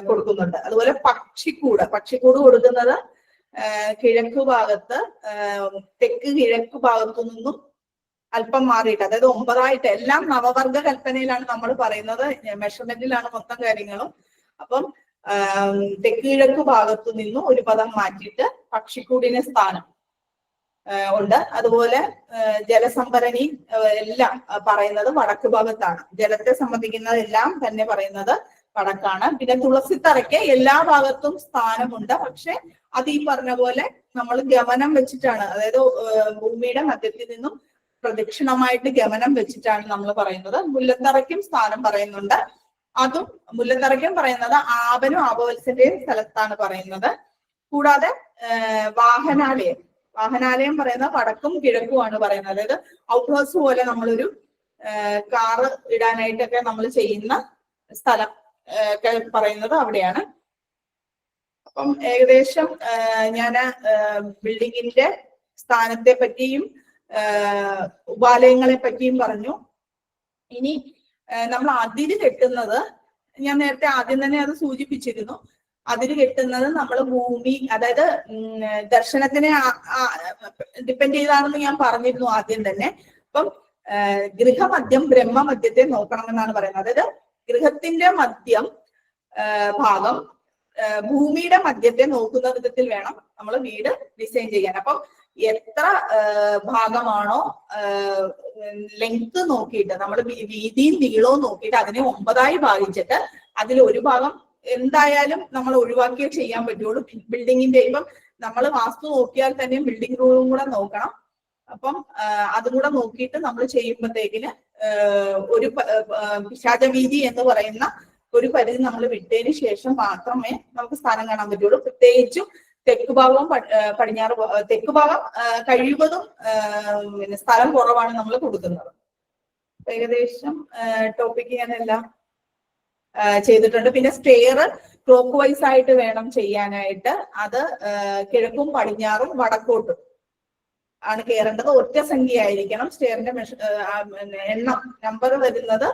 കൊടുക്കുന്നുണ്ട്. അതുപോലെ പക്ഷിക്കൂട് കൊടുക്കുന്നത് കിഴക്ക് ഭാഗത്ത്, തെക്ക് കിഴക്ക് ഭാഗത്തു നിന്നും അല്പം മാറിയിട്ട്, അതായത് 9 എല്ലാം നവവർഗ കൽപ്പനയിലാണ് നമ്മൾ പറയുന്നത്, മെഷർമെന്റിലാണ് മൊത്തം കാര്യങ്ങളും. അപ്പം തെക്ക് കിഴക്ക് ഭാഗത്തു നിന്നും ഒരു പദം മാറ്റിയിട്ട് പക്ഷിക്കൂടിന് സ്ഥാനം ഉണ്ട്. അതുപോലെ ജലസംഭരണി എല്ലാം പറയുന്നത് വടക്ക് ഭാഗത്താണ്. ജലത്തെ സംബന്ധിക്കുന്നതെല്ലാം തന്നെ പറയുന്നത് വടക്കാണ്. പിന്നെ തുളസിത്തറയ്ക്ക് എല്ലാ ഭാഗത്തും സ്ഥാനമുണ്ട്, പക്ഷെ അത് ഈ പറഞ്ഞ പോലെ നമ്മൾ ഗമനം വെച്ചിട്ടാണ്, അതായത് ഭൂമിയുടെ മധ്യത്തിൽ നിന്നും പ്രദക്ഷിണമായിട്ട് ഗമനം വെച്ചിട്ടാണ് നമ്മൾ പറയുന്നത്. മുല്ലത്തറയ്ക്കും സ്ഥാനം പറയുന്നുണ്ട്. അതും മുല്ലത്തറയ്ക്കും പറയുന്നത് ആപനും ആപവത്സന്റെയും സ്ഥലത്താണ് പറയുന്നത്. കൂടാതെ വാഹനാലയം പറയുന്നത് വടക്കും കിഴക്കുമാണ് പറയുന്നത്. അതായത് ഔട്ട് ഹൗസ് പോലെ നമ്മളൊരു കാറ് ഇടാനായിട്ടൊക്കെ നമ്മൾ ചെയ്യുന്ന സ്ഥലം ഒക്കെ പറയുന്നത് അവിടെയാണ്. അപ്പം ഏകദേശം ഞാൻ ബിൽഡിങ്ങിന്റെ സ്ഥാനത്തെ പറ്റിയും ഉപാലയങ്ങളെ പറ്റിയും പറഞ്ഞു. ഇനി നമ്മൾ അതിര് കെട്ടുന്നത്, ഞാൻ നേരത്തെ ആദ്യം തന്നെ അത് സൂചിപ്പിച്ചിരുന്നു, അതിര് കെട്ടുന്നത് നമ്മൾ ഭൂമി, അതായത് ദർശനത്തിനെ ഡിപ്പെൻഡ് ചെയ്താണെന്ന് ഞാൻ പറഞ്ഞിരുന്നു ആദ്യം തന്നെ. അപ്പം ഗൃഹമധ്യം ബ്രഹ്മമധ്യത്തെ നോക്കണമെന്നാണ് പറയുന്നത്. അതായത് ഗൃഹത്തിന്റെ മധ്യം ഭാഗം ഭൂമിയുടെ മധ്യത്തെ നോക്കുന്ന വിധത്തിൽ വേണം നമ്മൾ വീട് ഡിസൈൻ ചെയ്യാൻ. അപ്പം എത്ര ഭാഗമാണോ ലെങ്ത് നോക്കിയിട്ട്, നമ്മൾ വീതിയും നീളവും നോക്കിയിട്ട് അതിനെ 9 ഭാഗിച്ചിട്ട് അതിൽ ഒരു ഭാഗം എന്തായാലും നമ്മൾ ഒഴിവാക്കിയേ ചെയ്യാൻ പറ്റുള്ളൂ. ബിൽഡിങ്ങിന്റെ ഇപ്പം നമ്മൾ വാസ്തു നോക്കിയാൽ തന്നെ ബിൽഡിംഗ് റൂളും കൂടെ നോക്കണം. അപ്പം അതും കൂടെ നോക്കിയിട്ട് നമ്മൾ ചെയ്യുമ്പോഴത്തേക്കിന് ഒരു പിശാചവീതി എന്ന് പറയുന്ന ഒരു പരിധി നമ്മൾ വിട്ടതിന് ശേഷം മാത്രമേ നമുക്ക് സ്ഥാനം കാണാൻ പറ്റുള്ളൂ. പ്രത്യേകിച്ചും തെക്ക് ഭാഗവും പടിഞ്ഞാറ് തെക്ക് ഭാഗം കഴിവതും പിന്നെ സ്ഥലം കുറവാണ് നമ്മൾ കൊടുക്കുന്നത്. ഏകദേശം ടോപ്പിക്ക് ഞാനെല്ലാം ചെയ്തിട്ടുണ്ട്. പിന്നെ സ്റ്റെയർ ക്ലോക്ക് വൈസ് ആയിട്ട് വേണം ചെയ്യാനായിട്ട്. അത് കിഴക്കും പടിഞ്ഞാറും വടക്കോട്ടും ആണ് കയറേണ്ടത്. ഒറ്റ സംഖ്യ ആയിരിക്കണം. സ്റ്റെയറിന്റെ എണ്ണം നമ്പർ വരുന്നത്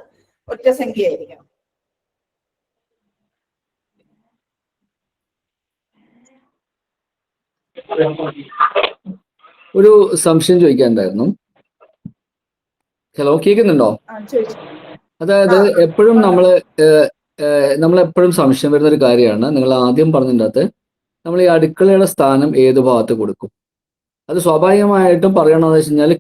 ഒറ്റ സംഖ്യ ആയിരിക്കണം. ഒരു സംശയം ചോദിക്കാനുണ്ടായിരുന്നു. ഹലോ, കേൾക്കുന്നുണ്ടോ? അതായത് എപ്പോഴും നമ്മളെപ്പോഴും സംശയം വരുന്ന ഒരു കാര്യമാണ്. നിങ്ങൾ ആദ്യം പറഞ്ഞതിനകത്ത് നമ്മൾ ഈ അടുക്കളയുടെ സ്ഥാനം ഏത് ഭാഗത്ത് കൊടുക്കും? അത് സ്വാഭാവികമായിട്ടും പറയണമെന്ന് വെച്ച് കഴിഞ്ഞാൽ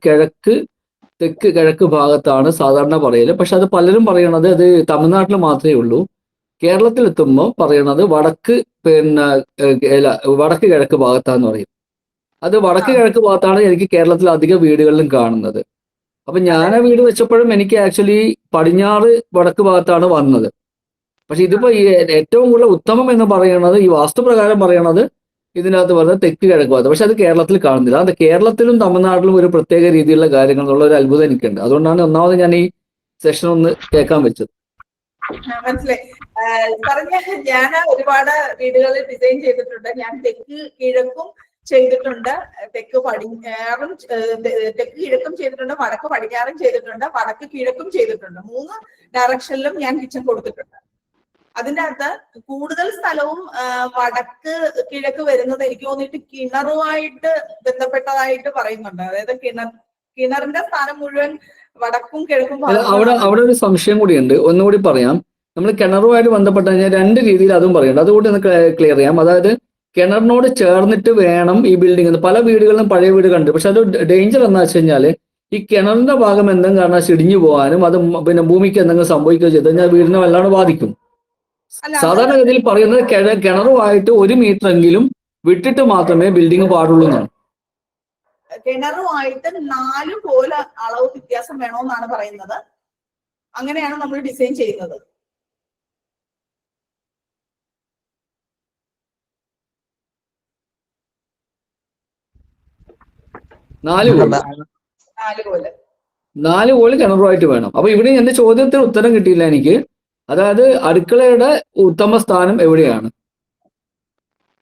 തെക്ക് കിഴക്ക് ഭാഗത്താണ് സാധാരണ പറയല്. പക്ഷെ അത് പലരും പറയണത് അത് തമിഴ്നാട്ടിൽ മാത്രമേ ഉള്ളൂ. കേരളത്തിൽ എത്തുമ്പോൾ പറയണത് വടക്ക് കിഴക്ക് ഭാഗത്താന്ന് പറയും. അത് വടക്ക് കിഴക്ക് ഭാഗത്താണ് എനിക്ക് കേരളത്തിൽ അധിക വീടുകളിലും കാണുന്നത്. അപ്പൊ ഞാൻ ആ വീട് വെച്ചപ്പോഴും എനിക്ക് ആക്ച്വലി പടിഞ്ഞാറ് വടക്ക് ഭാഗത്താണ് വന്നത്. പക്ഷെ ഇതിപ്പോ ഏറ്റവും കൂടുതൽ ഉത്തമം എന്ന് പറയുന്നത് ഈ വാസ്തുപ്രകാരം പറയണത് ഇതിനകത്ത് പറഞ്ഞത് തെക്ക് കിഴക്ക് ഭാഗത്ത്. പക്ഷെ അത് കേരളത്തിൽ കാണുന്നില്ല. അത് കേരളത്തിലും തമിഴ്നാട്ടിലും ഒരു പ്രത്യേക രീതിയിലുള്ള കാര്യങ്ങളുള്ള ഒരു അത്ഭുതം എനിക്കുണ്ട്. അതുകൊണ്ടാണ് ഒന്നാമത് ഞാൻ ഈ സെഷൻ ഒന്ന് കേൾക്കാൻ വെച്ചത്. മനസ്സിലായി. പറഞ്ഞ ഞാൻ ഒരുപാട് വീടുകളിൽ ഡിസൈൻ ചെയ്തിട്ടുണ്ട്. ഞാൻ തെക്ക് കിഴക്കും ചെയ്തിട്ടുണ്ട്, തെക്ക് കിഴക്കും ചെയ്തിട്ടുണ്ട്, വടക്ക് പടിഞ്ഞാറും ചെയ്തിട്ടുണ്ട്, വടക്ക് കിഴക്കും ചെയ്തിട്ടുണ്ട്. 3 ഡയറക്ഷനിലും ഞാൻ കിച്ചൺ കൊടുത്തിട്ടുണ്ട്. അതിൻ്റെ അകത്ത് കൂടുതൽ സ്ഥലവും വടക്ക് കിഴക്ക് വരുന്നത് എനിക്ക് തോന്നിയിട്ട് കിണറുമായിട്ട് ബന്ധപ്പെട്ടതായിട്ട് പറയുന്നുണ്ട്. അതായത് കിണറിന്റെ സ്ഥാനം മുഴുവൻ വടക്കും കിഴക്കും. അവിടെ ഒരു സംശയം കൂടിയുണ്ട്, ഒന്നുകൂടി പറയാം. നമ്മൾ കിണറുമായിട്ട് ബന്ധപ്പെട്ട് കഴിഞ്ഞാൽ 2 രീതിയിൽ അതും പറയുന്നുണ്ട്. അതുകൂടി ഒന്ന് ക്ലിയർ ചെയ്യാം. അതായത് കിണറിനോട് ചേർന്നിട്ട് വേണം ഈ ബിൽഡിംഗ്. പല വീടുകളിലും പഴയ വീട് കണ്ട്. പക്ഷെ അത് ഡേഞ്ചർ എന്താ വെച്ച് കഴിഞ്ഞാൽ ഈ കിണറിന്റെ ഭാഗം എന്തെങ്കിലും കാരണം ഇടിഞ്ഞു പോകാനും അത് പിന്നെ ഭൂമിക്ക് എന്തെങ്കിലും സംഭവിക്കുകയോ ചെയ്ത് കഴിഞ്ഞാൽ വീടിനെ വല്ലാണ്ട് ബാധിക്കും. സാധാരണഗതിയിൽ പറയുന്നത് കിണറുമായിട്ട് 1 മീറ്റർ എങ്കിലും വിട്ടിട്ട് മാത്രമേ ബിൽഡിംഗ് പാടുള്ളൂ എന്നാണ്. കിണറുമായിട്ട് 4 കോല അളവ് വ്യത്യാസം വേണമെന്നാണ് പറയുന്നത്. അങ്ങനെയാണ് നമ്മൾ ഡിസൈൻ ചെയ്യുന്നത്. നാല് കോല് കിണറുമായിട്ട് വേണം. അപ്പൊ ഇവിടെ എന്റെ ചോദ്യത്തിന് ഉത്തരം കിട്ടിയില്ല എനിക്ക്. അതായത് അടുക്കളയുടെ ഉത്തമ സ്ഥാനം എവിടെയാണ്?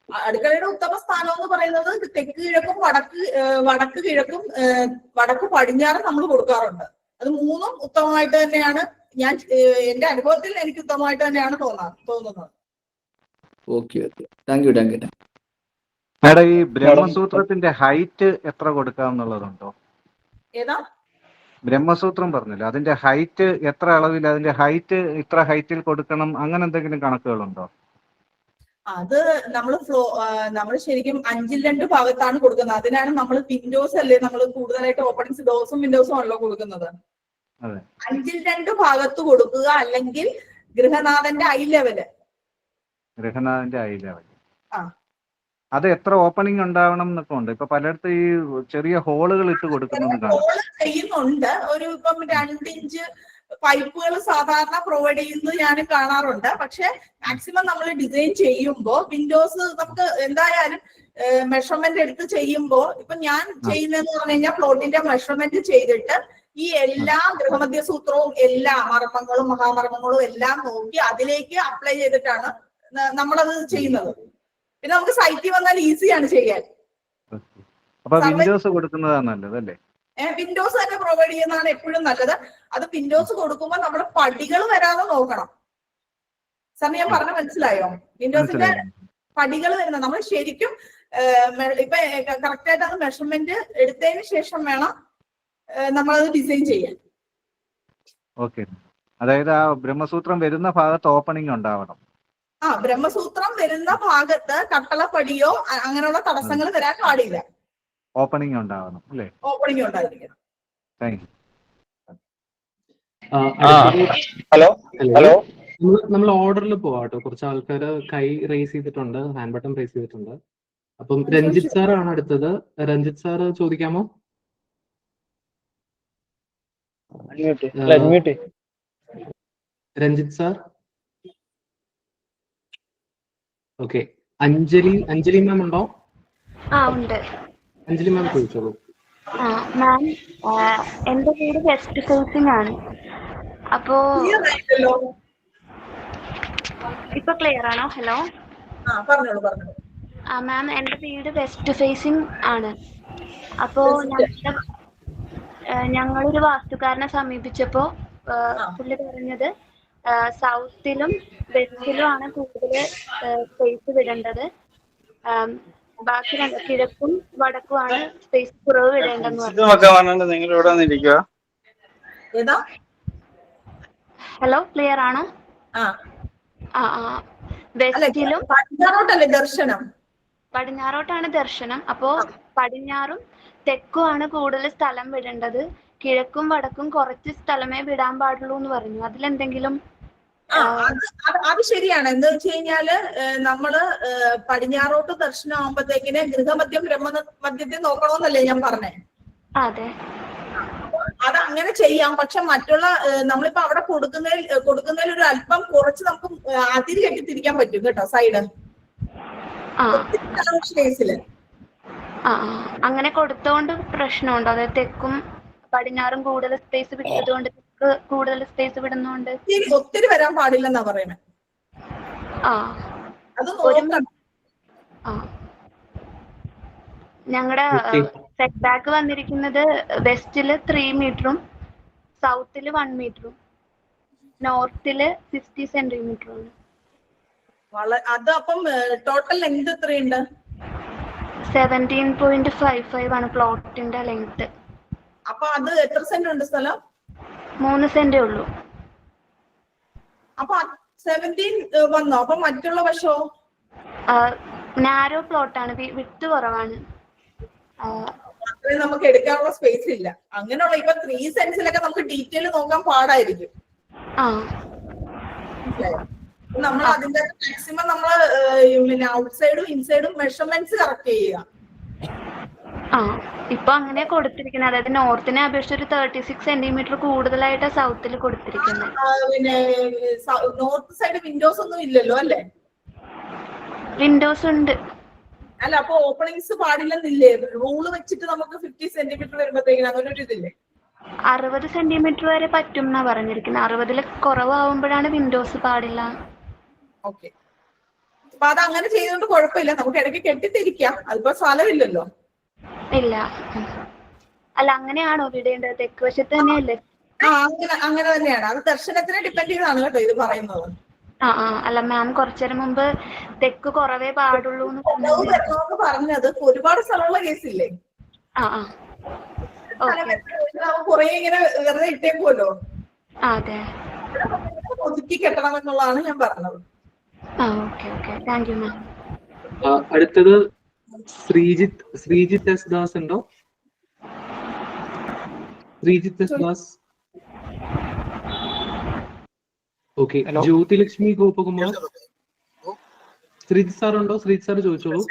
അടുക്കളയുടെ ഉത്തമ സ്ഥാനം എന്ന് പറയുന്നത് തെക്ക് കിഴക്കും വടക്ക് കിഴക്കും വടക്ക് പടിഞ്ഞാറും നമ്മൾ കൊടുക്കാറുണ്ട്. അത് 3ഉം ഉത്തമമായിട്ട് തന്നെയാണ് എന്റെ അനുഭവത്തിൽ എനിക്ക് ഉത്തമമായിട്ട് തന്നെയാണ് തോന്നുന്നത്. Okay, thank you. മാഡം, ഈ ബ്രഹ്മസൂത്രത്തിന്റെ ഹൈറ്റ് എത്ര കൊടുക്കാമെന്നുള്ളതുണ്ടോ? ഏതാ ബ്രഹ്മസൂത്രം പറഞ്ഞില്ല, അതിന്റെ ഹൈറ്റ് എത്ര അളവിൽ, അതിന്റെ ഹൈറ്റ് ഇത്ര ഹൈറ്റിൽ കൊടുക്കണം, അങ്ങനെ എന്തെങ്കിലും കണക്കുകളുണ്ടോ? അത് നമ്മൾ ശരിക്കും 5ൽ 2 ഭാഗത്താണ് കൊടുക്കുന്നത്. അതിനാണ് നമ്മൾ വിൻഡോസ് അല്ലേ നമ്മൾ കൂടുതലായിട്ട് ഓപ്പണിങ്സ് ഡോസും വിൻഡോസും ആണല്ലോ കൊടുക്കുന്നത്. 5ൽ 2 ഭാഗത്ത് കൊടുക്കുക, അല്ലെങ്കിൽ ഗൃഹനാഥന്റെ ഐ ലെവല്. അത് എത്ര ഓപ്പണിംഗ് ഉണ്ടാവണം എന്നൊക്കെ ഉണ്ട്. ഇപ്പൊ പലയിടത്തും ഈ ചെറിയ ഹോളുകൾ ഇട്ട് കൊടുക്കുന്നുണ്ട്. ഇപ്പം 2 ഇഞ്ച് പൈപ്പുകൾ സാധാരണ പ്രൊവൈഡ് ചെയ്യുന്നത് ഞാൻ കാണാറുണ്ട്. പക്ഷെ മാക്സിമം നമ്മൾ ഡിസൈൻ ചെയ്യുമ്പോൾ വിൻഡോസ് നമുക്ക് എന്തായാലും മെഷർമെന്റ് എടുത്ത് ചെയ്യുമ്പോൾ, ഇപ്പൊ ഞാൻ ചെയ്യുന്നതെന്ന് പറഞ്ഞു കഴിഞ്ഞാൽ പ്ലോട്ടിന്റെ മെഷർമെന്റ് ചെയ്തിട്ട് ഈ എല്ലാ ഗൃഹമധ്യസൂത്രവും എല്ലാ മർമ്മങ്ങളും മഹാമർമ്മങ്ങളും എല്ലാം നോക്കി അതിലേക്ക് അപ്ലൈ ചെയ്തിട്ടാണ് നമ്മളത് ചെയ്യുന്നത്. പിന്നെ നമുക്ക് സൈറ്റിൽ വന്നാൽ ഈസിയാണ് ചെയ്യാൻ. വിൻഡോസ് കൊടുക്കുന്നതാണ് നല്ലത് അല്ലേ? വിൻഡോസ് തന്നെ പ്രൊവൈഡ് ചെയ്യുന്നതാണ് എപ്പോഴും നല്ലത്. അത് വിൻഡോസ് കൊടുക്കുമ്പോൾ നമ്മുടെ പടികൾ വരാതെ നോക്കണം. സാറിന് ഞാൻ പറഞ്ഞ മനസ്സിലായോ? വിൻഡോസിന്റെ പടികൾ വരുന്നത് നമ്മൾ ശരിക്കും ഇപ്പൊ കറക്റ്റ് ആയിട്ട് അത് മെഷർമെന്റ് എടുത്തതിന് ശേഷം വേണം നമ്മളത് ഡിസൈൻ ചെയ്യാൻ. ഓക്കെ, അതായത് ആ ബ്രഹ്മസൂത്രം വരുന്ന ഭാഗത്ത് ഓപ്പണിംഗ് ഉണ്ടാവണം. ബ്രഹ്മസൂത്രം വരുന്ന ഭാഗത്ത് കട്ടളപ്പടിയോ അങ്ങനെയുള്ള തടസ്സങ്ങൾ വരാൻ പാടില്ല. ഓപ്പണിംഗ് ഉണ്ടാവണം അല്ലേ? ഓപ്പണിംഗ് ഉണ്ടായിരിക്കണം. ഹലോ, നമ്മൾ ഓർഡറിൽ പോവാട്ടോ. കുറച്ച് ആൾക്കാർ കൈ റേസ് ചെയ്തിട്ടുണ്ട്, ഹാൻഡ് ബട്ടൺ റേസ് ചെയ്തിട്ടുണ്ട്. അപ്പം രഞ്ജിത്ത് സാർ ആണ് അടുത്തത്. രഞ്ജിത്ത് സാർ ചോദിക്കാമോ? Ranjith sir. Okay, Anjali ma'am ഉണ്ടോ? ആ ഉണ്ട്. അഞ്ജലി മാം ചോദിച്ചോളൂ. മാം, എൻ്റെ വീട് വെസ്റ്റ് ഫേസിംഗ് ആണ്. അപ്പോ ക്ലിയർ ആയില്ലല്ലോ. ഇപ്പൊ ക്ലിയർ ആണോ? ഹലോ. പറഞ്ഞോളൂ. മാം, എൻ്റെ വീട് വെസ്റ്റ് ഫേസിംഗ് ആണ്. അപ്പോ ഞങ്ങളൊരു വാസ്തുക്കാരനെ സമീപിച്ചപ്പോ പുള്ളി പറഞ്ഞത് സൗത്തിലും വെസ്റ്റിലും ആണ് കൂടുതൽ സ്പേസ് വിടേണ്ടത്. ബാക്കി കിഴക്കും വടക്കും ആണ് സ്പേസ് കുറവ് വിടേണ്ടെന്ന് പറഞ്ഞു. ഹലോ, ക്ലിയർ ആണോ? വെസ്റ്റിലും പടിഞ്ഞാറോട്ടാണ് ദർശനം. അപ്പോ പടിഞ്ഞാറും തെക്കും ആണ് കൂടുതൽ സ്ഥലം വിടേണ്ടത്. കിഴക്കും വടക്കും കുറച്ച് സ്ഥലമേ വിടാൻ പാടുള്ളൂ എന്ന് പറഞ്ഞു. അതിലെന്തെങ്കിലും? അത് ശരിയാണ്. എന്താ വെച്ച് കഴിഞ്ഞാല് നമ്മള് പടിഞ്ഞാറോട്ട് ദർശനം ആകുമ്പോഴത്തേക്കിന് ഗൃഹമധ്യം ബ്രഹ്മമധ്യത്തിൽ നോക്കണമെന്നല്ലേ ഞാൻ പറഞ്ഞേ? അതെ, അത് അങ്ങനെ ചെയ്യാം. പക്ഷെ മറ്റുള്ള നമ്മളിപ്പോ അവിടെ കൊടുക്കുന്നതിൽ ഒരു അല്പം കുറച്ച് നമുക്ക് അതിര് കെട്ടി തിരിക്കാൻ പറ്റും കേട്ടോ, സൈഡ് സ്പേസില്. അങ്ങനെ കൊടുത്തോണ്ട് പ്രശ്നമുണ്ടോ? അതായത് തെക്കും പടിഞ്ഞാറും കൂടുതൽ സ്പേസ് വിട്ടതുകൊണ്ട് കൂടുതൽ സ്പേസ് വിടുന്നോണ്ട് ഒത്തിരി വരാൻ പാടില്ലെന്നാ പറയണേ. ഞങ്ങളുടെ സെറ്റ് ബാക്ക് വന്നിരിക്കുന്നത് വെസ്റ്റില് 3 മീറ്ററും സൗത്തില് 1 മീറ്ററും നോർത്തില് 50 സെന്റിമീറ്ററും. അത് അപ്പം ടോട്ടൽ ലെങ്ത് എത്രയുണ്ട്? 17.55 ആണ് പ്ലോട്ടിന്റെ ലെങ്ത്. അപ്പൊ അത് എത്ര സെന്റ് ഉണ്ട് സ്ഥലം? 3 സെന്റേ ഉള്ളൂ. അപ്പൊ 17 വന്നോ? അപ്പൊ മറ്റുള്ള വശോ? നാരോ പ്ലോട്ടാണ്, വിട്ട് കുറവാണ്. അത്രയും നമുക്ക് എടുക്കാനുള്ള സ്പേസ് ഇല്ല. അങ്ങനെയുള്ള ഇപ്പൊ 3 സെന്റ്സിലൊക്കെ നമുക്ക് ഡീറ്റെയിൽ നോക്കാൻ പാടായിരിക്കും. നമ്മൾ അതിന്റെ മാക്സിമം നമ്മള് പിന്നെ ഔട്ട്സൈഡും ഇൻസൈഡും മെഷർമെന്റ്സ് കറക്റ്റ് ചെയ്യുക. ഇപ്പൊ അങ്ങനെ കൊടുത്തിരിക്കുന്നത്. അതായത് നോർത്തിനെ അപേക്ഷിച്ച് ഒരു 36 സെന്റിമീറ്റർ കൂടുതലായിട്ട് സൗത്തിൽ കൊടുത്തിരിക്കുന്നത്. പിന്നെ നോർത്ത് സൈഡ് വിൻഡോസ് ഒന്നും ഇല്ലല്ലോ അല്ലേ? വിൻഡോസ് ഉണ്ട്. അല്ല, അപ്പൊ ഓപ്പണിങ്സ് പാടില്ലെന്നില്ലേ? റൂള് വെച്ചിട്ട് നമുക്ക് 50 സെന്റിമീറ്റർ വരുമ്പോഴത്തേക്കിന് അങ്ങനെ ഒരു ഇതില്ലേ? 60 സെന്റിമീറ്റർ വരെ പറ്റും എന്നാ പറഞ്ഞിരിക്കുന്നത്. 60-ൽ കുറവാകുമ്പോഴാണ് വിൻഡോസ് പാടില്ല. ഓക്കെ, അപ്പൊ അത് അങ്ങനെ ചെയ്യുന്നോണ്ട് കുഴപ്പമില്ല. നമുക്ക് ഇടയ്ക്ക് കെട്ടിത്തിരിക്കാം. അതിപ്പോ സ്ഥലമില്ലല്ലോ. ഇല്ല, അല്ല അങ്ങനെയാണോ വിടേണ്ടത്? തെക്ക് വശത്ത് തന്നെയല്ലേ? അങ്ങനെ തന്നെയാണ്. അത് ദർശനത്തിനെ ഡിപ്പെൻഡ് ചെയ്താണ് കേട്ടോ ഇത് പറയുന്നത്. അല്ല മാം, കുറച്ചേരം മുമ്പ് തെക്ക് കുറവേ പാടുള്ളൂ എന്ന് പറഞ്ഞത്. ഒരുപാട് സ്ഥലമുള്ള കേസില്ലേ? കുറെ ഇങ്ങനെ വെറുതെ ഇട്ടേക്കുമല്ലോ. അതെ, ഒതുക്കി കെട്ടണമെന്നുള്ളതാണ് ഞാൻ പറഞ്ഞത്. താങ്ക് യു മാം. അടുത്തത് ശ്രീജിത്ത് എസ് ദാസ് ഉണ്ടോ? Sreejith S Das. Okay. Jyothilakshmi Gopakumar. Sreejith sir ഉണ്ടോ? ശ്രീജിത്ത് സാർ ചോദിച്ചോളൂ.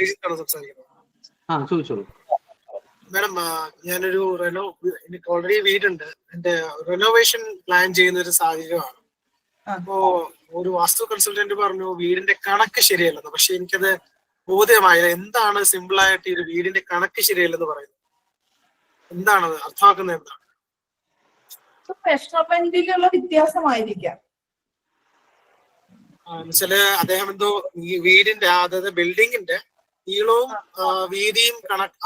ചോദിച്ചോളൂ. മാഡം, ഞാനൊരു എനിക്ക് ഓൾറെഡി വീടുണ്ട്. എന്റെ റെനോവേഷൻ പ്ലാൻ ചെയ്യുന്ന ഒരു സാഹചര്യമാണ്. അപ്പോ ഒരു വാസ്തു കൺസൾട്ടന്റ് പറഞ്ഞു വീടിന്റെ കണക്ക് ശരിയല്ലെന്ന്. പക്ഷെ എനിക്കത് ബോധ്യമായില്ല. എന്താണ് സിമ്പിൾ ആയിട്ട് ഈ ഒരു വീടിന്റെ കണക്ക് ശരിയല്ലെന്ന് പറയുന്നത്? എന്താണത് അർത്ഥമാക്കുന്നത്? എന്താണ്? മെഷർമെന്റിലുള്ള വ്യത്യാസമായിരിക്കാം. എന്നുവെച്ചാല് അദ്ദേഹം എന്തോ ഈ വീടിന്റെ അതായത് ബിൽഡിങ്ങിന്റെ നീളവും വീതിയും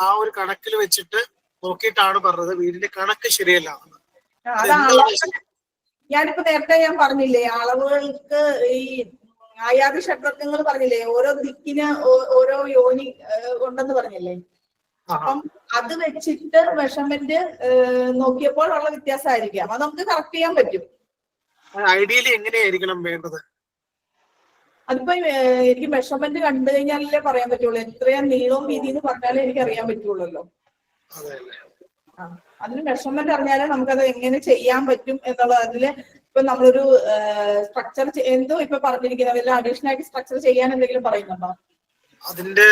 ആ ഒരു കണക്കിൽ വെച്ചിട്ട് നോക്കിയിട്ടാണ് പറഞ്ഞത് വീടിന്റെ കണക്ക് ശരിയല്ല. ഞാനിപ്പോ നേരത്തെ ഞാൻ പറഞ്ഞില്ലേ, അളവുകൾക്ക് ഈ ആയാതി ഷഡ്വർഗങ്ങൾ പറഞ്ഞില്ലേ, ഓരോ ദിക്കിന് ഓരോ യോനി ഉണ്ടെന്ന് പറഞ്ഞില്ലേ. അപ്പം അത് വെച്ചിട്ട് മെഷർമെന്റ് നോക്കിയപ്പോൾ ഉള്ള വ്യത്യാസമായിരിക്കാം. അത് നമുക്ക് കറക്റ്റ് ചെയ്യാൻ പറ്റും. ഐഡിയലി എങ്ങനെയായിരിക്കണം വേണ്ടത്? അതിപ്പോ എനിക്ക് മെഷർമെന്റ് കണ്ടു കഴിഞ്ഞാലല്ലേ പറയാൻ പറ്റുള്ളൂ. എത്രയും നീളവും വീതി എന്ന് പറഞ്ഞാലേ എനിക്ക് അറിയാൻ പറ്റുള്ളൂ. അതിന് മെഷർമെന്റ് അറിഞ്ഞാലേ നമുക്കത് എങ്ങനെ ചെയ്യാൻ പറ്റും എന്നുള്ളത്. അതില് ഇപ്പൊ നമ്മളൊരു സ്ട്രക്ചർ എന്തോ ഇപ്പൊ പറഞ്ഞിരിക്കുന്നത് വല്ല അഡീഷണൽ ആയിട്ട് സ്ട്രക്ചർ ചെയ്യാൻ എന്തെങ്കിലും പറയുന്നുണ്ടോ? അതിന്റെ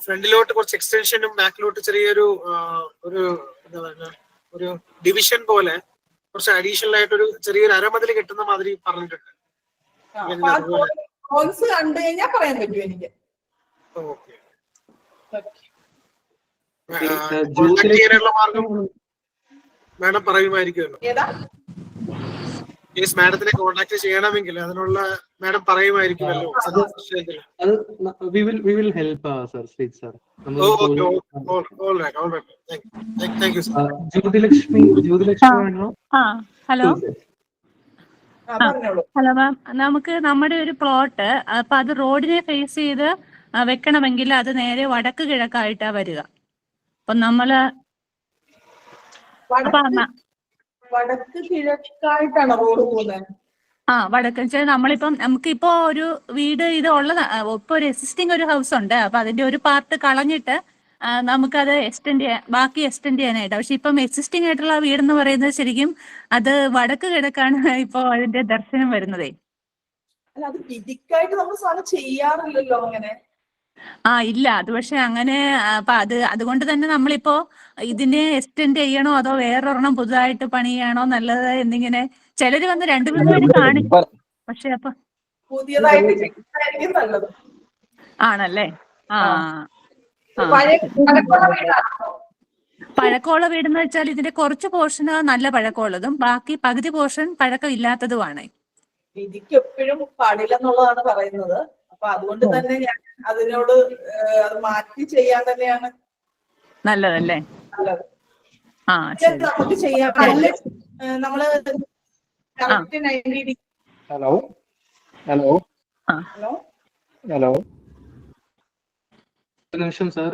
ഫ്രണ്ടിലോട്ട് കുറച്ച് എക്സ്റ്റൻഷനും ബാക്കിലോട്ട് ചെറിയൊരു ഒരു ഡിവിഷൻ പോലെ കുറച്ച് അഡീഷണൽ ആയിട്ട് ഒരു ചെറിയൊരു അരമതിൽ കെട്ടുന്ന മാതിരി പറഞ്ഞിട്ടുണ്ട്. കണ്ടു കഴിഞ്ഞാൽ പറയാൻ പറ്റും എനിക്ക്. കോൺടാക്ട് ചെയ്യാനുള്ള മാർഗം മാഡം പറയുമായിരിക്കുമല്ലോ. ഏതാ? യെസ്, മാഡത്തിനെ കോൺടാക്ട് ചെയ്യണമെങ്കിൽ അതിനുള്ള madam പറയുമായിരിക്കുമല്ലോ. we will help sir, Sweet sir. All right. Thank you, sir. Jyothilakshmi ആണോ? ഹലോ പറഞ്ഞോളൂ. ഹലോ മാം, നമുക്ക് നമ്മുടെ ഒരു പ്ലോട്ട് അപ്പൊ അത് റോഡിനെ ഫേസ് ചെയ്ത് വെക്കണമെങ്കിൽ അത് നേരെ വടക്ക് കിഴക്കായിട്ടാ വരിക. അപ്പൊ നമ്മള് വടക്ക് കിഴക്കായിട്ടാണ് റോഡ് പോകുന്നത്. വടക്ക് വെച്ചാൽ നമ്മളിപ്പം നമുക്കിപ്പോ ഒരു വീട് ഇത് ഉള്ളത് ഇപ്പൊ ഒരു എക്സിസ്റ്റിംഗ് ഒരു ഹൗസ് ഉണ്ട്. അപ്പൊ അതിന്റെ ഒരു പാർട്ട് കളഞ്ഞിട്ട് നമുക്കത് ബാക്കി എക്സ്റ്റെൻഡ് ചെയ്യാനായിട്ട്. പക്ഷെ ഇപ്പം എക്സിസ്റ്റിംഗ് ആയിട്ടുള്ള വീടെന്ന് പറയുന്നത് ശരിക്കും അത് വടക്ക് കിഴക്കാണ് ഇപ്പൊ അതിന്റെ ദർശനം വരുന്നതേ. അല്ല, അത് വിധിക്കായിട്ട് നമ്മൾ സാധനം ചെയ്യാറില്ലല്ലോ അങ്ങനെ. ഇല്ല, അത് പക്ഷെ അങ്ങനെ അപ്പൊ അതുകൊണ്ട് തന്നെ നമ്മളിപ്പോ ഇതിനെ എക്സ്റ്റെൻഡ് ചെയ്യണോ അതോ വേറൊരെണ്ണം പുതുതായിട്ട് പണിയാണോ നല്ലത് എന്നിങ്ങനെ ചിലര് വന്ന് 2-3 പേര് കാണിക്കും. പക്ഷെ അപ്പൊ പുതിയതായിട്ട് ചെയ്യുന്നതായിരിക്കും നല്ലത്. ആണല്ലേ? പഴക്കമുള്ള വീടെന്ന് വെച്ചാൽ ഇതിന്റെ കുറച്ച് പോർഷന് നല്ല പഴക്കമുള്ളതും ബാക്കി പകുതി പോർഷൻ പഴക്കം ഇല്ലാത്തതുമാണ്. വിധിക്ക് എപ്പോഴും പാടില്ലെന്നുള്ളതാണ് പറയുന്നത്. അപ്പൊ അതുകൊണ്ട് തന്നെ ഞാൻ അതിനോട് അത് മാറ്റി ചെയ്യാൻ തന്നെയാണ് നല്ലതല്ലേ? നല്ലത്. നമുക്ക് ചെയ്യാം. നമ്മള് ഹലോ ഒരു നിമിഷം സാർ,